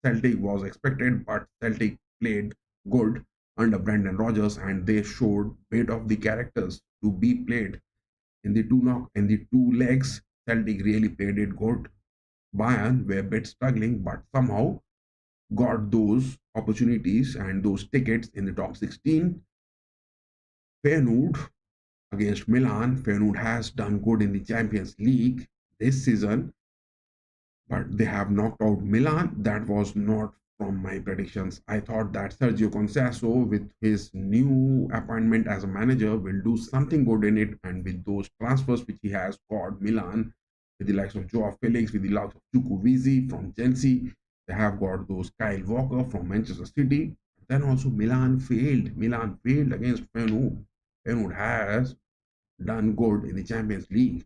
Celtic was expected, but Celtic played good under Brendan Rodgers and they showed bit of the characters to be played in the two legs. Celtic really played it good. Bayern were a bit struggling, but somehow got those opportunities and those tickets in the top 16. Feyenoord against Milan. Feyenoord has done good in the Champions League this season, but they have knocked out Milan. That was not from my predictions. I thought that Sergio Conceição, with his new appointment as a manager, will do something good in it, and with those transfers which he has got, Milan, with the likes of Joao Felix, with the likes of Chukwueze from Chelsea, they have got those Kyle Walker from Manchester City. Then also Milan failed. Milan failed against Feyenoord. Feyenoord has done good in the Champions League.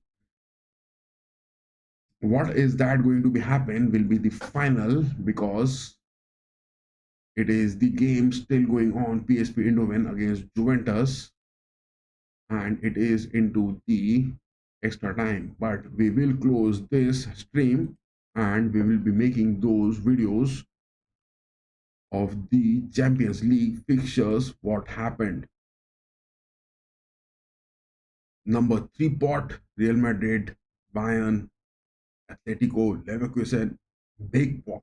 What is that going to be happen will be the final, because it is the game still going on, PSV Eindhoven against Juventus, and it is into the extra time. But we will close this stream and we will be making those videos of the Champions League fixtures, what happened. Number 3 pot, Real Madrid, Bayern, Atletico, Leverkusen, big pot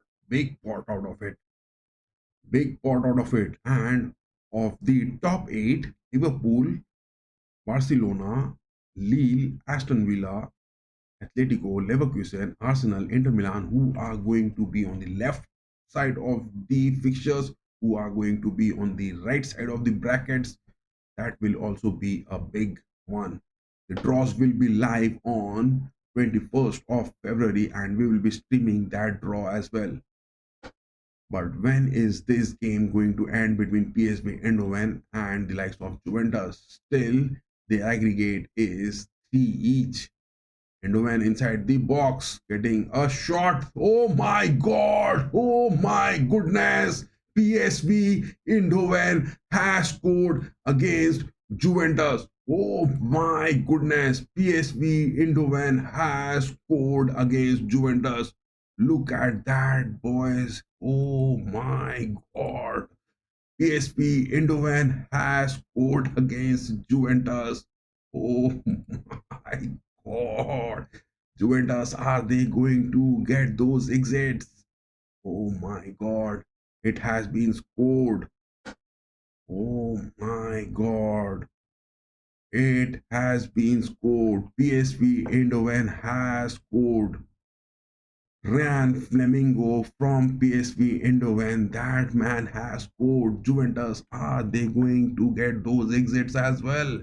out of it. Big pot out of it. And of the top 8, Liverpool, Barcelona, Lille, Aston Villa, Atletico, Leverkusen, Arsenal, Inter Milan, who are going to be on the left side of the fixtures, who are going to be on the right side of the brackets. That will also be a big one. The draws will be live on 21st of February, and we will be streaming that draw as well. But when is this game going to end between PSV Eindhoven and the likes of Juventus? Still, the aggregate is 3 each. Eindhoven inside the box, getting a shot. Oh my god! Oh my goodness! PSV Eindhoven has scored against Juventus. Oh my goodness! PSV Eindhoven has scored against Juventus. Look at that, boys. Oh my god. PSV Eindhoven has scored against Juventus. Oh my god. Juventus, are they going to get those exits? Oh my god. It has been scored. Oh my god. It has been scored. PSV Eindhoven has scored. Ryan Flamingo from PSV Eindhoven, that man has scored. Juventus, are they going to get those exits as well?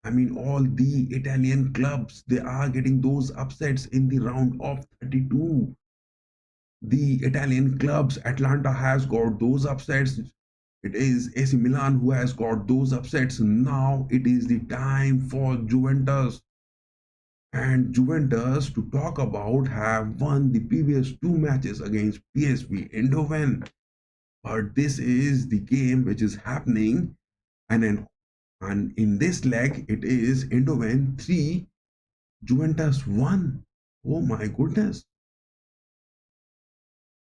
I mean, all the Italian clubs, they are getting those upsets in the round of 32. The Italian clubs, Atlanta has got those upsets. It is AC Milan who has got those upsets. Now it is the time for Juventus. And Juventus, to talk about, have won the previous 2 matches against PSV Eindhoven. But this is the game which is happening, and in this leg it is Eindhoven 3, Juventus 1. Oh my goodness.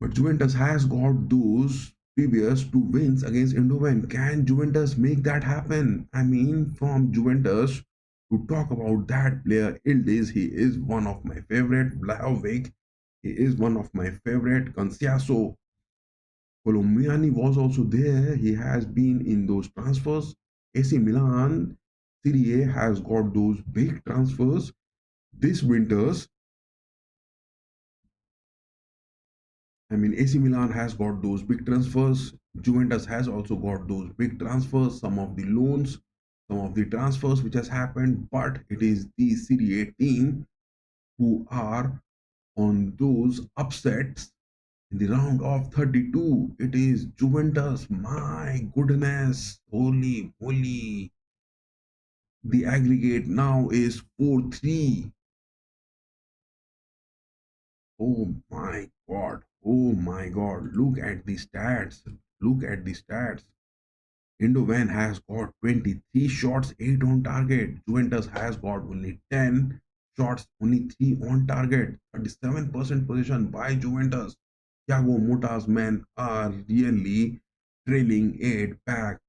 But Juventus has got those previous 2 wins against Eindhoven. Can Juventus make that happen? I mean, from Juventus, to talk about that player, Ildiz, he is one of my favorite. Vlahovic, he is one of my favorite. Conceição, Colombiani was also there. He has been in those transfers. AC Milan, Serie A has got those big transfers this winters. I mean, AC Milan has got those big transfers. Juventus has also got those big transfers, some of the loans, some of the transfers which has happened, but it is the Serie A team who are on those upsets in the round of 32. It is Juventus. My goodness, holy moly. The aggregate now is 4-3. Oh my god. Oh my god. Look at the stats. Look at the stats. Eindhoven has got 23 shots, 8 on target. Juventus has got only 10 shots, only 3 on target. 37% possession by Juventus. Thiago Motta's men are really trailing it back.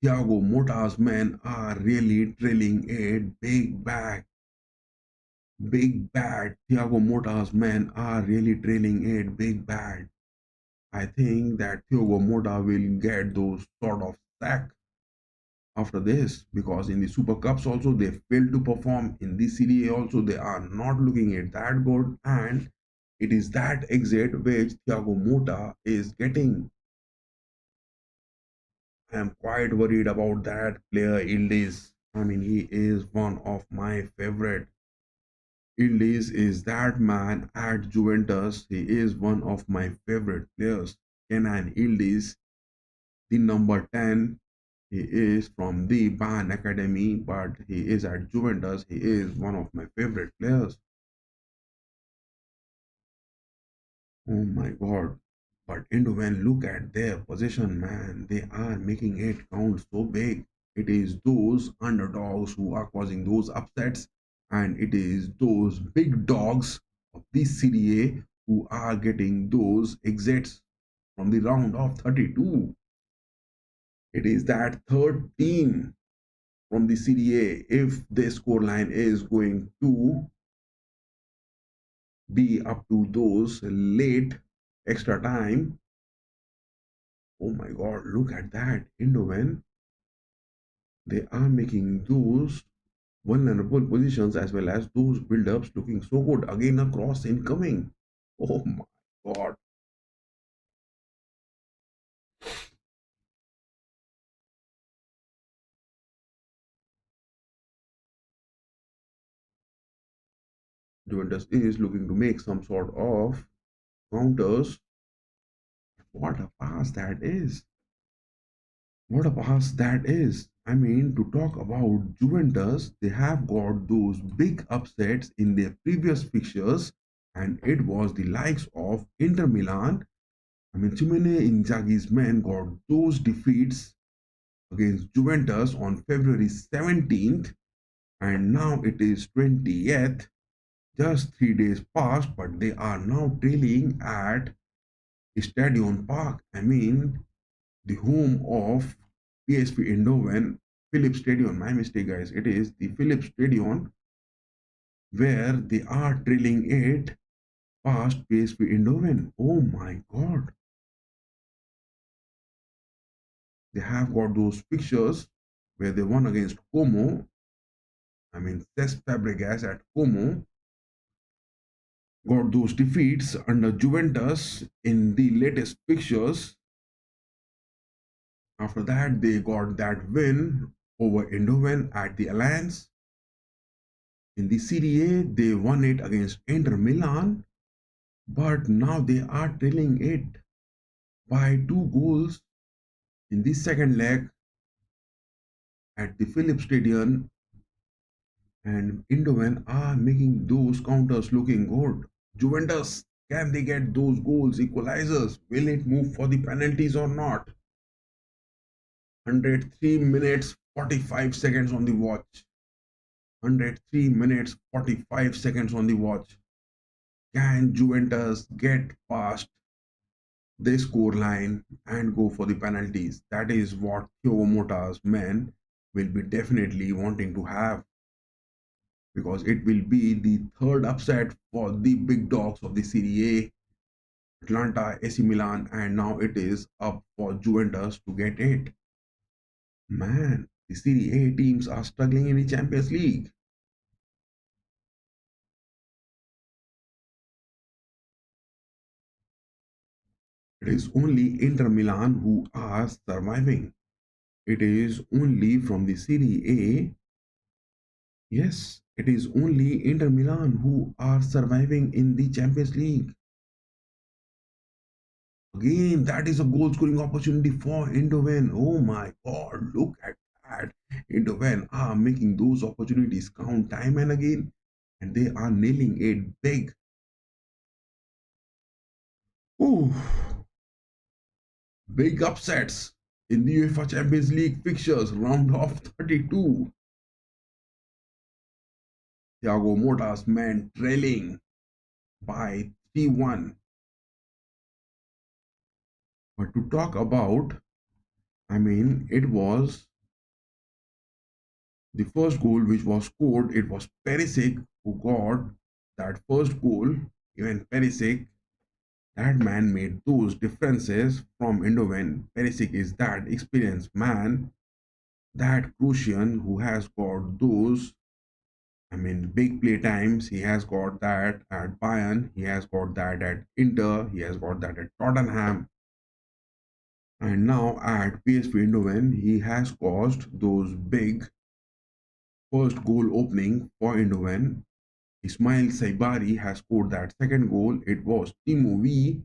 Thiago Motta's men are really trailing it big back. Big bad. Thiago Motta's men are really trailing it big bad. I think that Thiago Motta will get those sort of sack after this, because in the Super Cups also they failed to perform. In the Serie A also they are not looking at that good, and It is that exit which Thiago Motta is getting. I am quite worried about that player Ildiz. I mean, he is one of my favorite. Ildiz is that man at Juventus. He is one of my favorite players. Kenan Ildiz, the number 10. He is from the Bayern Academy, but he is at Juventus. He is one of my favorite players. Oh my god. But when look at their position, man, they are making it count so big. It is those underdogs who are causing those upsets, and it is those big dogs of the Serie A who are getting those exits from the round of 32. It is that third team from the Serie A, if the scoreline is going to be up to those late extra time. Oh my god, look at that. Indoven, they are making those vulnerable positions as well as those build-ups looking so good. Again, a cross incoming. Oh my god. Juventus is looking to make some sort of counters. What a pass that is. What a pass that is. I mean, to talk about Juventus, they have got those big upsets in their previous fixtures, and it was the likes of Inter Milan. I mean, Simone Inzaghi's men got those defeats against Juventus on February 17th, and now it is 20th. Just 3 days passed, but they are now trailing at Stadion Park. I mean, the home of PSV Eindhoven, Philips Stadion. My mistake, guys. It is the Philips Stadion where they are trailing it past PSV Eindhoven. Oh my God. They have got those pictures where they won against Como. I mean, Cesc Fabregas at Como got those defeats under Juventus in the latest pictures. After that, they got that win over Eindhoven at the Alliance. In the Serie A, they won it against Inter Milan, but now they are trailing it by 2 goals in the second leg at the Philips Stadium, and Eindhoven are making those counters looking good. Juventus, can they get those goals equalizers? Will it move for the penalties or not? 103 minutes 45 seconds on the watch. 103 minutes 45 seconds on the watch. Can Juventus get past the score line and go for the penalties? That is what Thiago Motta's men will be definitely wanting to have, because it will be the third upset for the big dogs of the Serie A, Atlanta, AC Milan, and now it is up for Juventus to get it. Man, the Serie A teams are struggling in the Champions League. It is only Inter Milan who are surviving. It is only from the Serie A. Yes, it is only Inter Milan who are surviving in the Champions League. Again, that is a goal scoring opportunity for Eindhoven. Oh my god, look at that. Eindhoven are making those opportunities count time and again, and they are nailing it big. Ooh, big upsets in the UEFA Champions League fixtures, round of 32. Thiago Motta's men trailing by 3-1. But to talk about, I mean, it was the first goal which was scored. It was Perisic who got that first goal. Even Perisic, that man made those differences from Eindhoven. Perisic is that experienced man, that Crucian who has got those I mean, big play times. He has got that at Bayern. He has got that at Inter. He has got that at Tottenham. And now at PSV Eindhoven, he has caused those big first goal opening for Eindhoven. Ismail Saibari has scored that second goal. It was Timo V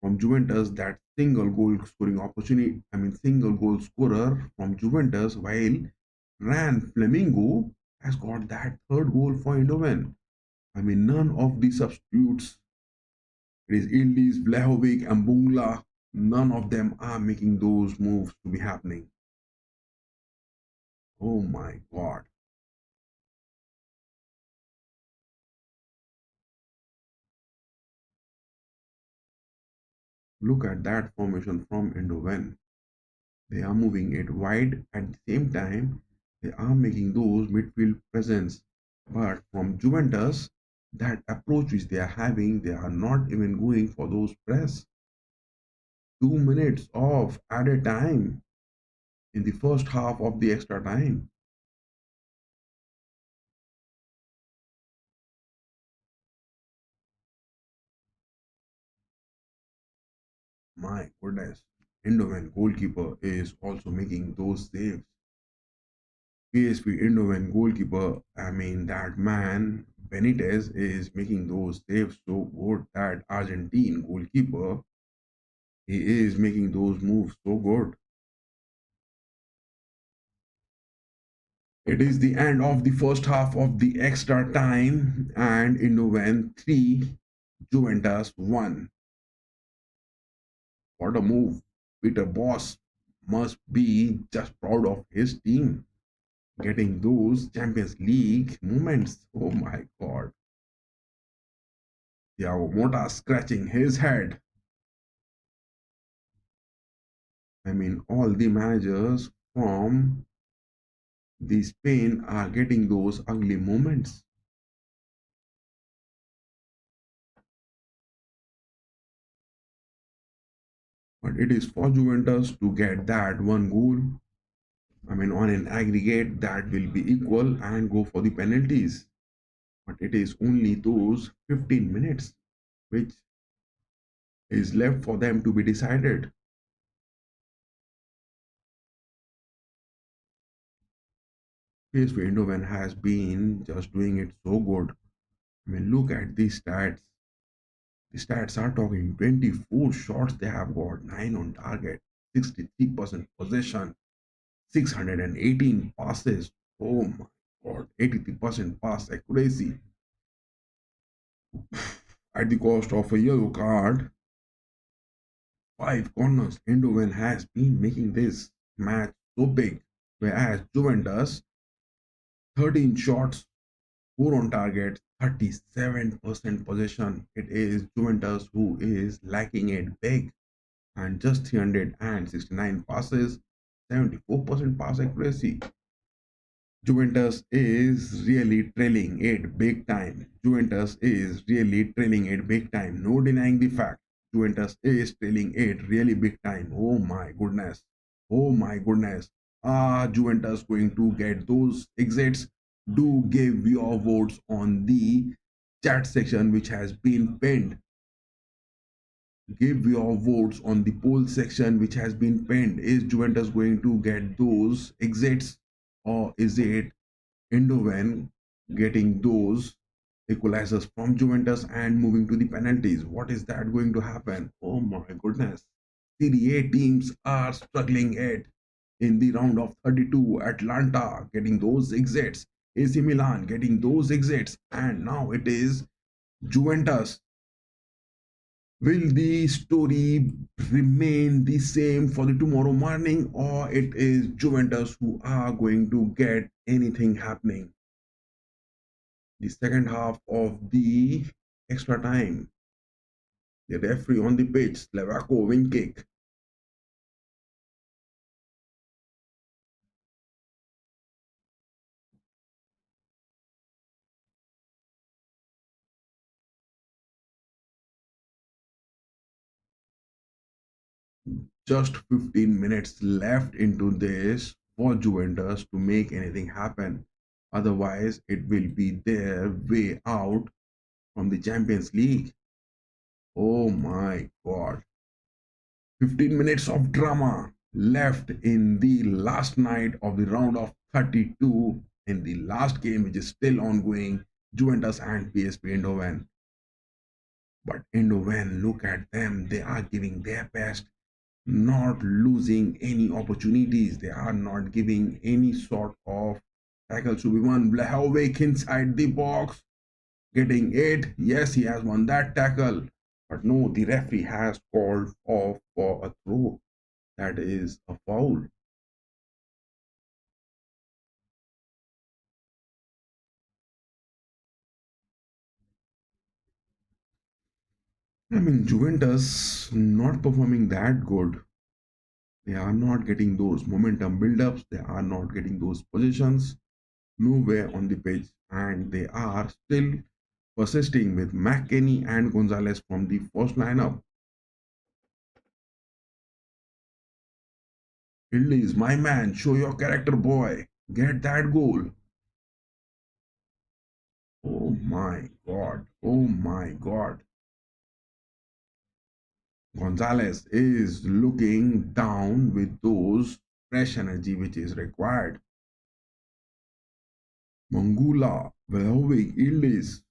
from Juventus that single goal scoring opportunity. I mean, single goal scorer from Juventus, while Ran Flamingo has got that third goal for Eindhoven. I mean, none of the substitutes, it is Ildiz, Vlahovic, and Bungla, none of them are making those moves to be happening. Oh my God. Look at that formation from Eindhoven. They are moving it wide at the same time. They are making those midfield presence. But from Juventus, that approach which they are having, they are not even going for those press. 2 minutes of added time in the first half of the extra time. My goodness. Eindhoven goalkeeper is also making those saves. PSV Eindhoven goalkeeper, I mean, that man Benitez is making those saves so good. That Argentine goalkeeper, he is making those moves so good. It is the end of the first half of the extra time, and Eindhoven 3, Juventus 1. What a move. Peter Boss must be just proud of his team getting those Champions League moments. Oh my God. Thiago Motta scratching his head. I mean, all the managers from the Spain are getting those ugly moments. But it is for Juventus to get that one goal. I mean, on an aggregate, that will be equal and go for the penalties. But it is only those 15 minutes which is left for them to be decided. PSV Eindhoven has been just doing it so good. I mean, look at these stats. The stats are talking 24 shots they have got, 9 on target, 63% possession, 618 passes. Oh my God, 83% pass accuracy. At the cost of a yellow card, 5 corners. Eindhoven has been making this match so big, whereas Juventus, 13 shots, 4 on target, 37% possession. It is Juventus who is lacking it big, and just 369 passes, 74% pass accuracy. Juventus is really trailing it big time. Juventus is really trailing it big time. No denying the fact. Juventus is trailing it really big time. Oh my goodness. Oh my goodness. Are Juventus going to get those exits? Do give your votes on the chat section which has been pinned. Give your votes on the poll section which has been pinned. Is Juventus going to get those exits, or is it Eindhoven getting those equalizers from Juventus and moving to the penalties? What is that going to happen? Oh my goodness. Serie A teams are struggling it in the round of 32. Atlanta getting those exits. AC Milan getting those exits. And now it is Juventus. Will the story remain the same for the tomorrow morning, or it is Juventus who are going to get anything happening? The second half of the extra time, the referee on the pitch, Slovako win kick. Just 15 minutes left into this for Juventus to make anything happen. Otherwise, it will be their way out from the Champions League. Oh my god. 15 minutes of drama left in the last night of the round of 32 in the last game, which is still ongoing. Juventus and PSV Eindhoven. But Eindhoven, look at them. They are giving their best, not losing any opportunities. They are not giving any sort of tackles to be won. Blahovic inside the box, getting it. Yes, he has won that tackle. But no, the referee has called off for a throw. That is a foul. I mean, Juventus not performing that good. They are not getting those momentum build-ups. They are not getting those positions nowhere on the pitch, and they are still persisting with McKennie and Gonzalez from the first lineup. Ildis, my man, show your character, boy. Get that goal. Oh my god. Oh my god. Gonzalez is looking down with those fresh energy which is required. Mangula, Vlahovic, Ildis,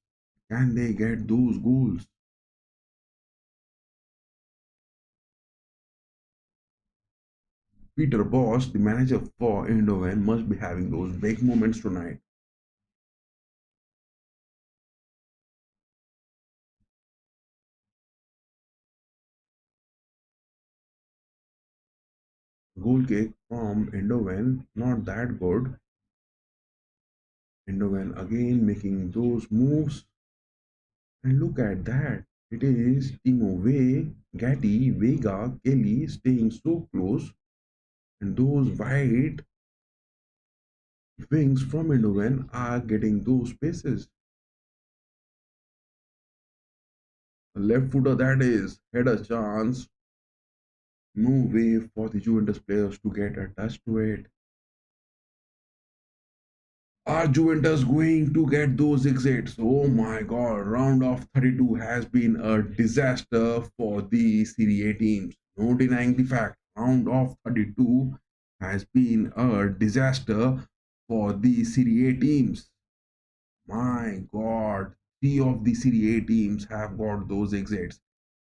can they get those goals? Peter Bosz, the manager for Eindhoven, must be having those big moments tonight. Goal kick from Eindhoven, not that good. Eindhoven again making those moves. And look at that. It is Timo Way, Gatti, Vega, Kelly staying so close. And those wide wings from Eindhoven are getting those spaces. A left footer that is had a chance. No way for the Juventus players to get a touch to it. Are Juventus going to get those exits? Oh my god, round of 32 has been a disaster for the Serie A teams. No denying the fact. Round of 32 has been a disaster for the Serie A teams. My god, three of the Serie A teams have got those exits.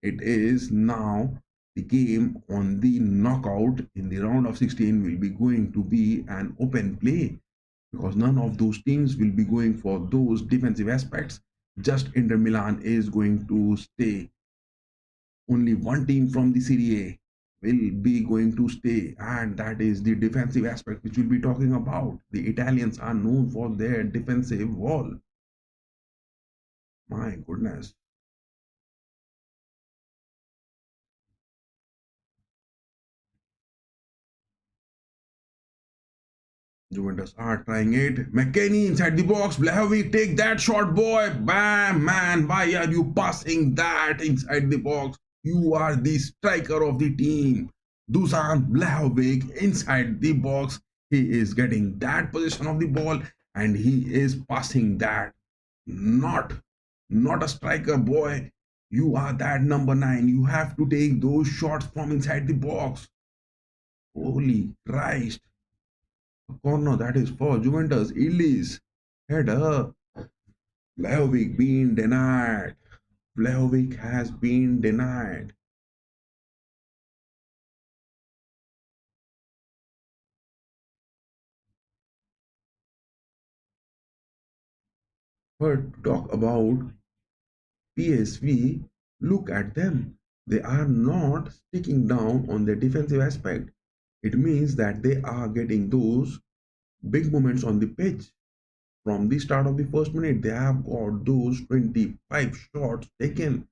It is now the game on the knockout in the round of 16 will be going to be an open play because none of those teams will be going for those defensive aspects. Just Inter Milan is going to stay. Only one team from the Serie A will be going to stay, and that is the defensive aspect which we'll be talking about. The Italians are known for their defensive wall. My goodness. Juventus are trying it. McKennie inside the box. Blahovic, take that shot, boy. Bam, man. Why are you passing that inside the box? You are the striker of the team. Dusan Blahovic inside the box. He is getting that position of the ball and he is passing that. Not, not a striker, boy. You are that number 9. You have to take those shots from inside the box. Holy Christ. A corner that is for Juventus. Illis. Header. Vlahovic being denied. Vlahovic has been denied. But to talk about PSV, look at them. They are not sticking down on their defensive aspect. It means that they are getting those big moments on the pitch. From the start of the first minute, they have got those 25 shots taken.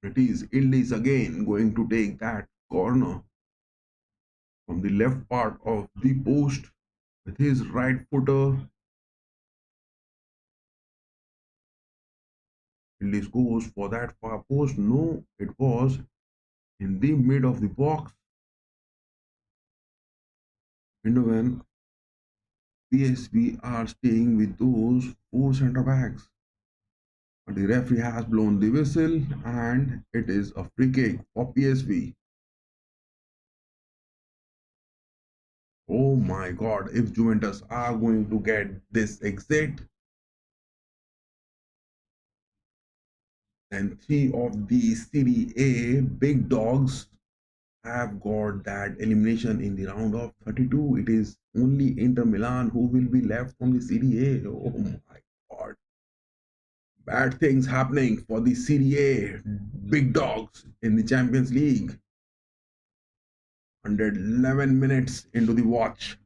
It is Illis again going to take that corner from the left part of the post with his right footer. Illich goes for that far post. No, it was in the mid of the box. And when PSV are staying with those four centre backs. The referee has blown the whistle and it is a free kick for PSV. Oh my god, if Juventus are going to get this exit, then three of the Serie A big dogs have got that elimination in the round of 32. It is only Inter Milan who will be left from the Serie A. Oh my god. Bad things happening for the Serie A big dogs in the Champions League. 111 minutes into the watch.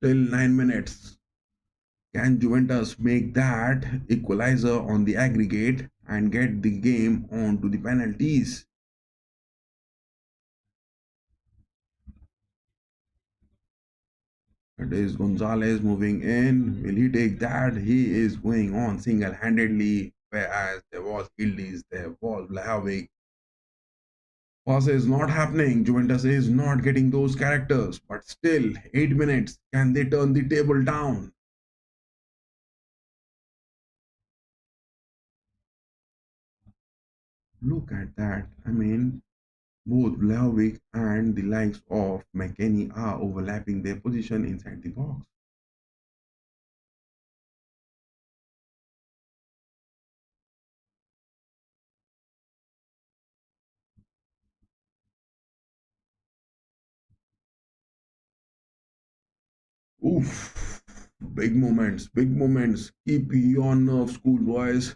Still 9 minutes. Can Juventus make that equalizer on the aggregate and get the game on to the penalties? It is Gonzalez moving in. Will he take that? He is going on single handedly. Whereas there was Ildiz, there was Vlahovic. Pass is not happening. Juventus is not getting those characters. But still, 8 minutes. Can they turn the table down? Look at that. I mean, both Vlahovic and the likes of McKennie are overlapping their position inside the box. Oof. Big moments, big moments. Keep your nerves cool, boys.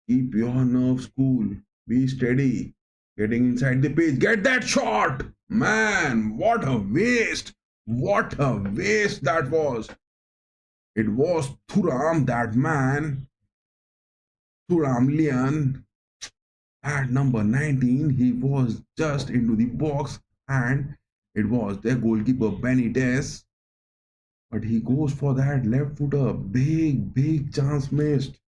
Keep your nerves cool. Be steady. Getting inside the page. Get that shot! Man, what a waste! What a waste that was! It was Thuram, that man. Thuram Lian at number 19. He was just into the box and it was their goalkeeper Benitez. But he goes for that left footer. Big chance missed.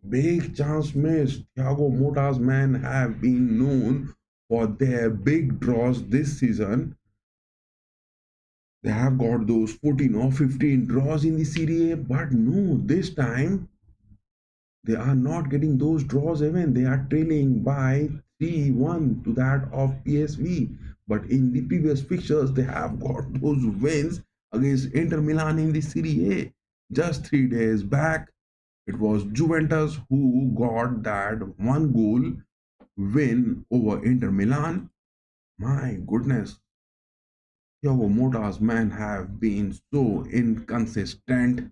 Big chance missed. Thiago Motta's men have been known for their big draws this season. They have got those 14 or 15 draws in the Serie A, but no, this time they are not getting those draws even. They are trailing by 3-1 to that of PSV. But in the previous fixtures, they have got those wins against Inter Milan in the Serie A. Just 3 days back, it was Juventus who got that one goal win over Inter Milan. My goodness, Thiago Motta's men have been so inconsistent.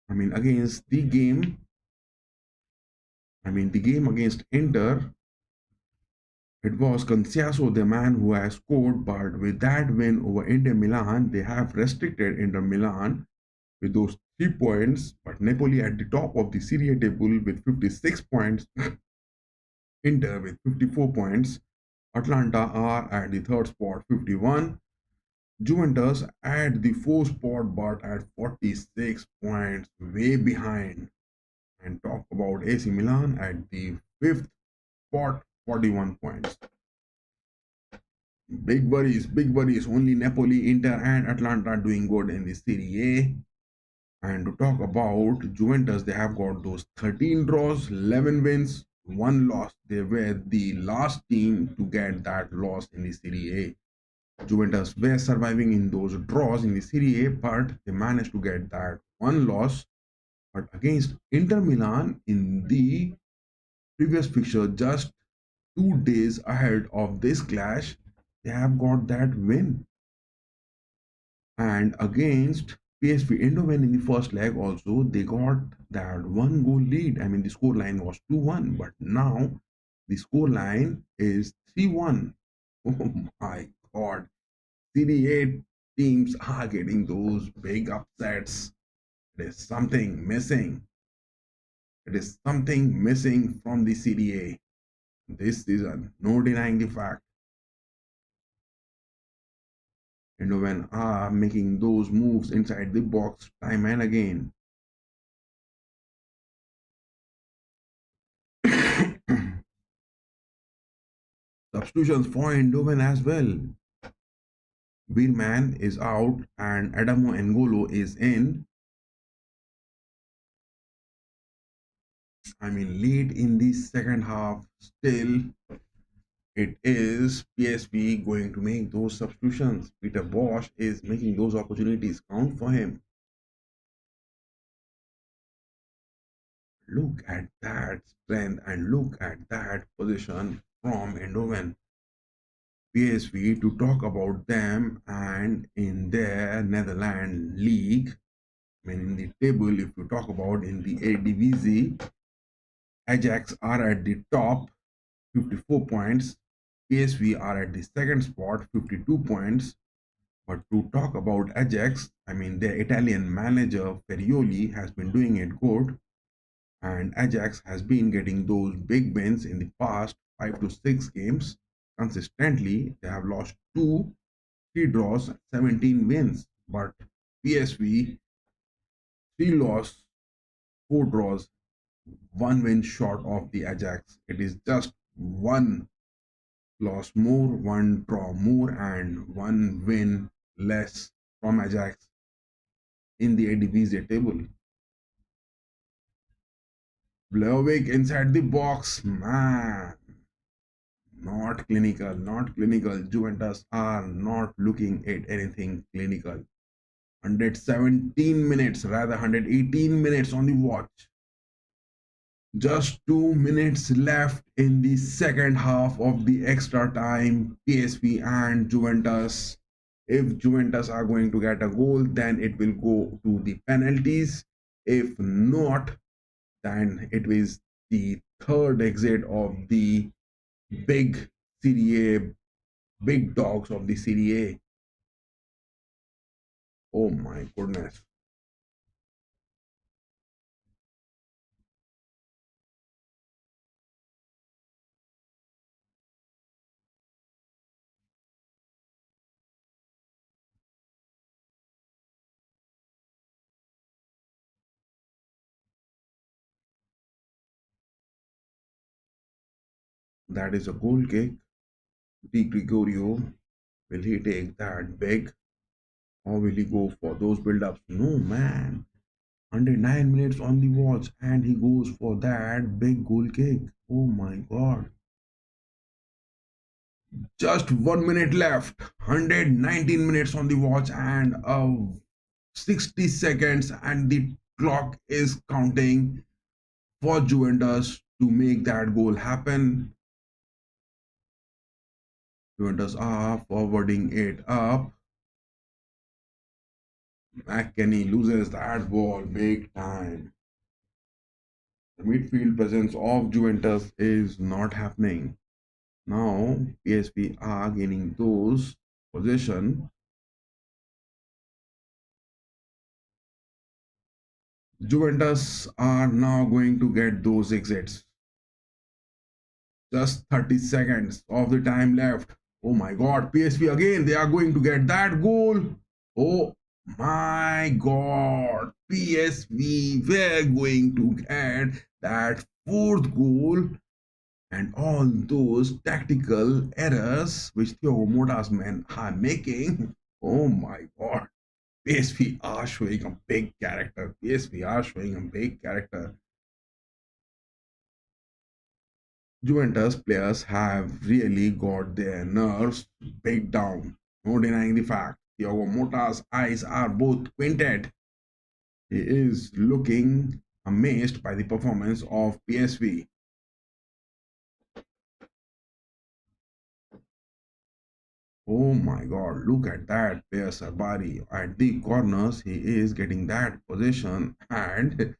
I mean, the game against Inter, it was Conciaso, the man who has scored, but with that win over Inter Milan, they have restricted Inter Milan with those 3 points. But Napoli at the top of the Serie A table with 56 points, Inter with 54 points, Atlanta are at the third spot, 51. Juventus at the fourth spot, but at 46 points, way behind. And talk about AC Milan at the fifth spot, 41 points. Big worries, big worries. Only Napoli, Inter, and Atlanta doing good in the Serie A. And to talk about Juventus, they have got those 13 draws, 11 wins, one loss. They were the last team to get that loss in the Serie A. Juventus were surviving in those draws in the Serie A, but they managed to get that one loss. But against Inter Milan in the previous fixture, just 2 days ahead of this clash, they have got that win. And against PSV Eindhoven in the first leg also, they got that one goal lead. I mean, the score line was 2-1, but now the score line is 3-1. Oh my god. Serie A teams are getting those big upsets. There is something missing. It is something missing from the Serie A this season. No denying the fact. Eindhoven are making those moves inside the box time and again. Substitutions for Eindhoven as well. Weirman is out and Adamo N'Golo is in. I mean, late in the second half, still it is PSV going to make those substitutions. Peter Bosch is making those opportunities count for him. Look at that strength and look at that position from Eindhoven. PSV to talk about them and in their Netherlands league. I mean, in the table, if you talk about in the Eredivisie, Ajax are at the top, 54 points. PSV are at the second spot, 52 points. But to talk about Ajax, I mean, their Italian manager Ferioli has been doing it good, and Ajax has been getting those big wins in the past 5 to 6 games consistently. They have lost 3 draws, 17 wins. But PSV, 3 losses, 4 draws, 1 win short of the Ajax. It is just 1 loss more, 1 draw more, and 1 win less from Ajax in the Eredivisie table. Blauvik inside the box, man. Not clinical, not clinical. Juventus are not looking at anything clinical. 117 minutes, rather 118 minutes on the watch. Just 2 minutes left in the second half of the extra time. PSV and Juventus. If Juventus are going to get a goal, then it will go to the penalties. If not, then it is the third exit of the big Serie A, big dogs of the Serie A. Oh my goodness. That is a goal kick. Di Gregorio, will he take that big or will he go for those build-ups? No, man. Under 9 minutes on the watch and he goes for that big goal kick. Oh my god. Just 1 minute left. 119 minutes on the watch and 60 seconds, and the clock is counting for Juventus to make that goal happen. Juventus are forwarding it up. McKennie loses that ball big time. The midfield presence of Juventus is not happening. Now PSV are gaining those possession. Juventus are now going to get those exits. Just 30 seconds of the time left. Oh my god, PSV again, they are going to get that goal. Oh my god, PSV were going to get that fourth goal, and all those tactical errors which Thiago Motta's men are making. Oh my god, PSV are showing a big character. PSV are showing a big character. Juventus players have really got their nerves big down. No denying the fact. Thiago Motta's eyes are both squinted. He is looking amazed by the performance of PSV. Oh my god, look at that Pierre Sabari. At the corners, he is getting that position, and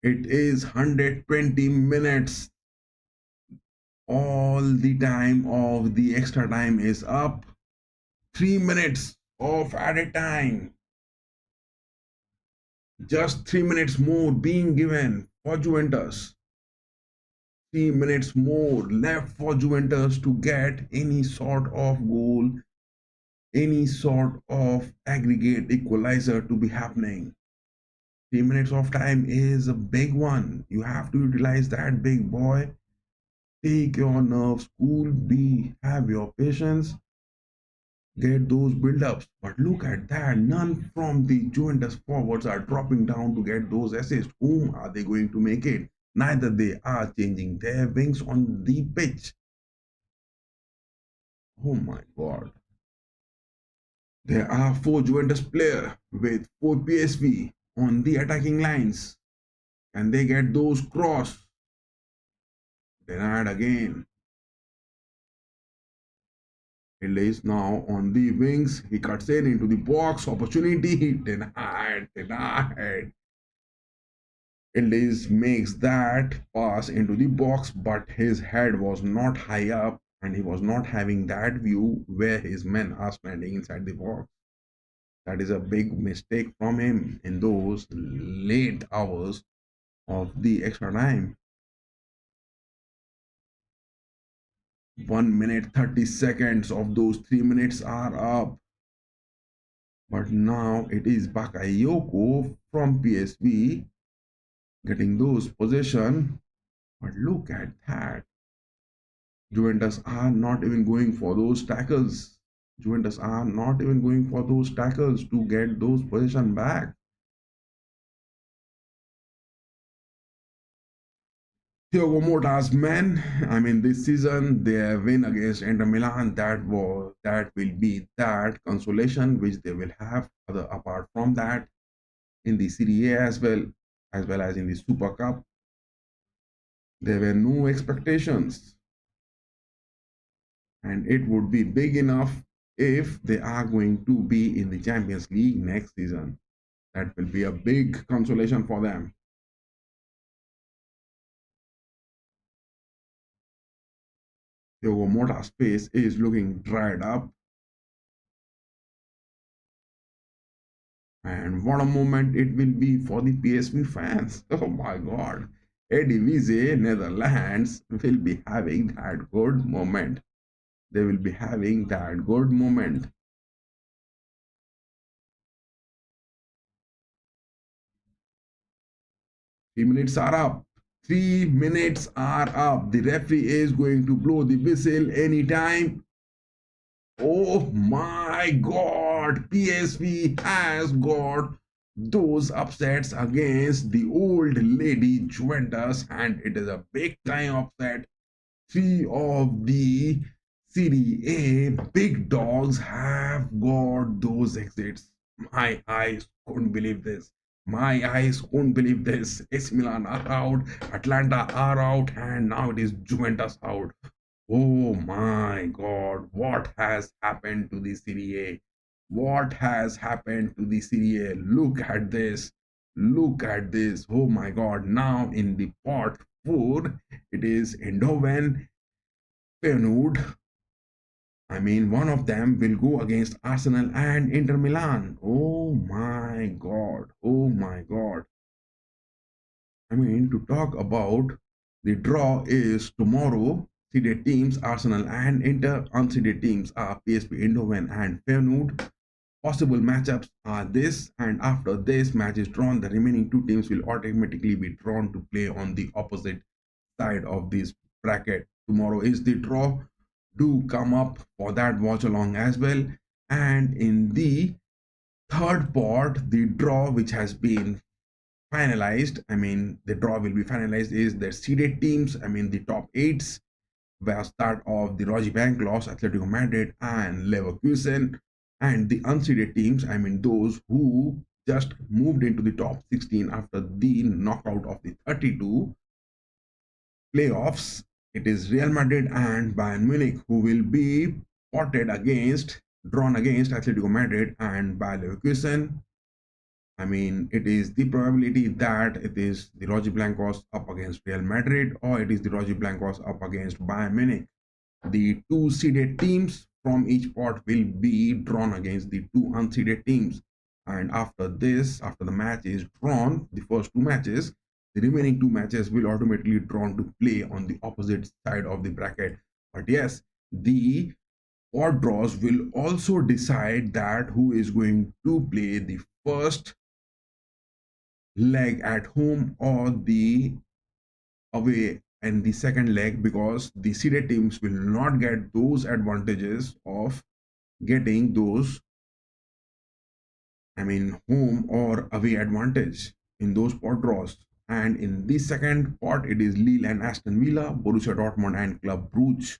it is 120 minutes. All the time of the extra time is up. 3 minutes of added time. Just 3 minutes more being given for Juventus. 3 minutes more left for Juventus to get any sort of goal any sort of aggregate equalizer to be happening. 3 minutes of time is a big one. You have to utilize that, big boy. Take your nerves cool, have your patience, get those build-ups. But look at that, none from the Juventus forwards are dropping down to get those assists. Whom are they going to make it? Neither they are changing their wings on the pitch. Oh my god. There are 4 Juventus players with 4 PSV on the attacking lines. And they get those cross. Denied again. Hilde is now on the wings. He cuts in into the box. Opportunity. Denied. Hilde makes that pass into the box, but his head was not high up and he was not having that view where his men are standing inside the box. That is a big mistake from him in those late hours of the extra time. 1 minute 30 seconds of those 3 minutes are up. But now it is Bakayoko from PSV getting those possession. But look at that. Juventus are not even going for those tackles. Juventus are not even going for those tackles to get those possession back. Thiago Motta's men, this season their win against Inter Milan, that will be that consolation which they will have. Apart from that, in the Serie A as well as in the Super Cup, there were no expectations, and it would be big enough if they are going to be in the Champions League next season. That will be a big consolation for them. Thiago Motta's face is looking dried up. And what a moment it will be for the PSV fans. Oh my god. Eredivisie Netherlands will be having that good moment. They will be having that good moment. Three minutes are up. 3 minutes are up. The referee is going to blow the whistle anytime. Oh my god. PSV has got those upsets against the old lady Juventus, and it is a big time upset. 3 of the Serie A big dogs have got those exits. My eyes couldn't believe this. AC Milan are out, Atlanta are out, and now it is Juventus out. Oh my god, what has happened to the Serie A? What has happened to the Serie A? Look at this. Look at this. Oh my god. Now in the pot 4, it is Eindhoven, Feyenoord. One of them will go against Arsenal and Inter Milan. Oh my god. Oh my god. To talk about the draw is tomorrow. Seeded teams Arsenal and Inter. Unseeded teams are PSV Eindhoven and Feyenoord. Possible matchups are this, and after this match is drawn, the remaining 2 teams will automatically be drawn to play on the opposite side of this bracket. Tomorrow is the draw. Do come up for that watch along as well. And in the third part, the draw which has been finalized, the draw will be finalized is the seeded teams, the top 8s, where start of the Rogi Bank loss, Atletico Madrid and Leverkusen, and the unseeded teams, those who just moved into the top 16 after the knockout of the 32 playoffs. It is Real Madrid and Bayern Munich who will be drawn against Atletico Madrid and Bayer Leverkusen. It is the probability that it is the Rogi Blancos up against Real Madrid, or it is the Rogi Blancos up against Bayern Munich. The 2 seeded teams from each pot will be drawn against the 2 unseeded teams. And after the match is drawn, the first 2 matches, the remaining 2 matches will automatically drawn to play on the opposite side of the bracket. But yes, the or draws will also decide that who is going to play the first leg at home or the away and the second leg, because the seeded teams will not get those advantages of getting those, home or away advantage in those pot draws. And in the second pot, it is Lille and Aston Villa, Borussia Dortmund and Club Brugge.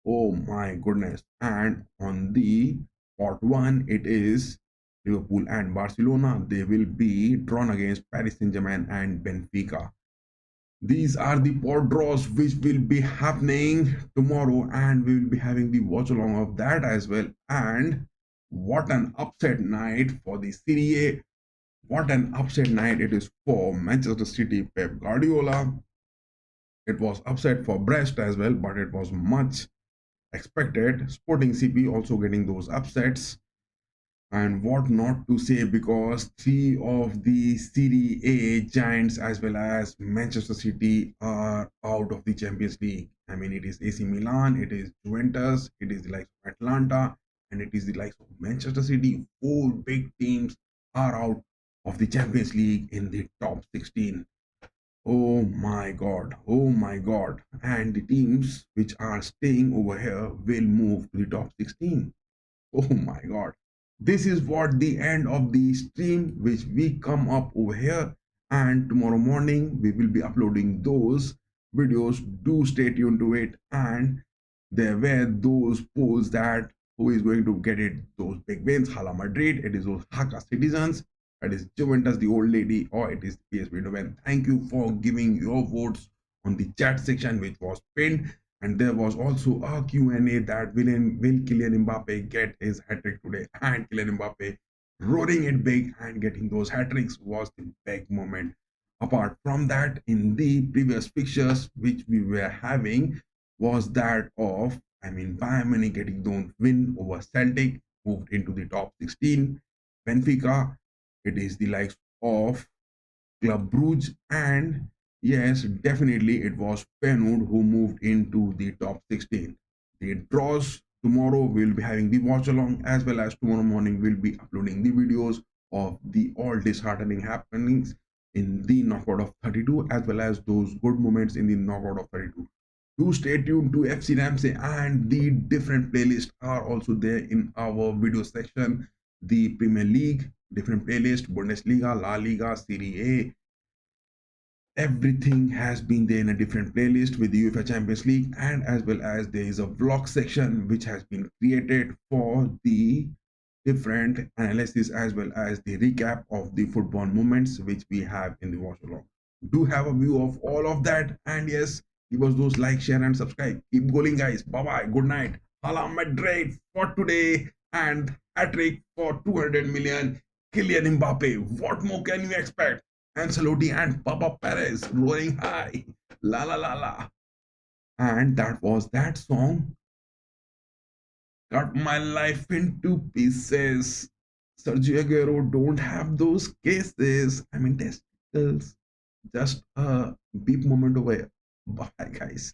Oh my goodness. And on the pot one, it is Liverpool and Barcelona. They will be drawn against Paris Saint-Germain and Benfica. These are the pot draws which will be happening tomorrow, and we will be having the watch along of that as well. And what an upset night for the Serie A. What an upset night it is for Manchester City Pep Guardiola. It was upset for Brest as well, but it was much expected. Sporting CP also getting those upsets. And what not to say, because three of the Serie A giants as well as Manchester City are out of the Champions League. It is AC Milan, it is Juventus, it is the likes of Atlanta, and it is the likes of Manchester City. Four big teams are out of the Champions League in the top 16. Oh my god, oh my god. And the teams which are staying over here will move to the top 16. Oh my god. This is what the end of the stream which we come up over here, and tomorrow morning we will be uploading those videos. Do stay tuned to it. And there were those polls that who is going to get it, those big wins. Hala Madrid, it is those Haka citizens, it is Juventus the old lady, or it is PSV Eindhoven. Thank you for giving your votes on the chat section which was pinned. And there was also a Q&A that will Kylian Mbappe get his hat-trick today? And Kylian Mbappe roaring it big and getting those hat-tricks was the big moment. Apart from that, in the previous fixtures which we were having was that of, Bayern Munich getting those win over Celtic, moved into the top 16. Benfica, it is the likes of Club Brugge, and yes, definitely it was Feyenoord who moved into the top 16. The draws tomorrow, we'll be having the watch along, as well as tomorrow morning we'll be uploading the videos of the all disheartening happenings in the knockout of 32, as well as those good moments in the knockout of 32. Do stay tuned to FC Ramsay, and the different playlists are also there in our video section. The Premier League, different playlist, Bundesliga, La Liga, Serie A, everything has been there in a different playlist with the UEFA Champions League, and as well as there is a vlog section which has been created for the different analysis as well as the recap of the football moments which we have in the watch along. Do have a view of all of that, and yes, give us those like, share and subscribe. Keep going guys. Bye bye, good night. Hala Madrid for today, and hat-trick for 200 million. Kylian Mbappe, what more can you expect? Ancelotti and Papa Perez roaring high. La la la la. And that was that song. Cut my life into pieces. Sergio Aguero don't have those cases. Testicles. Just a beep moment over here. Bye guys.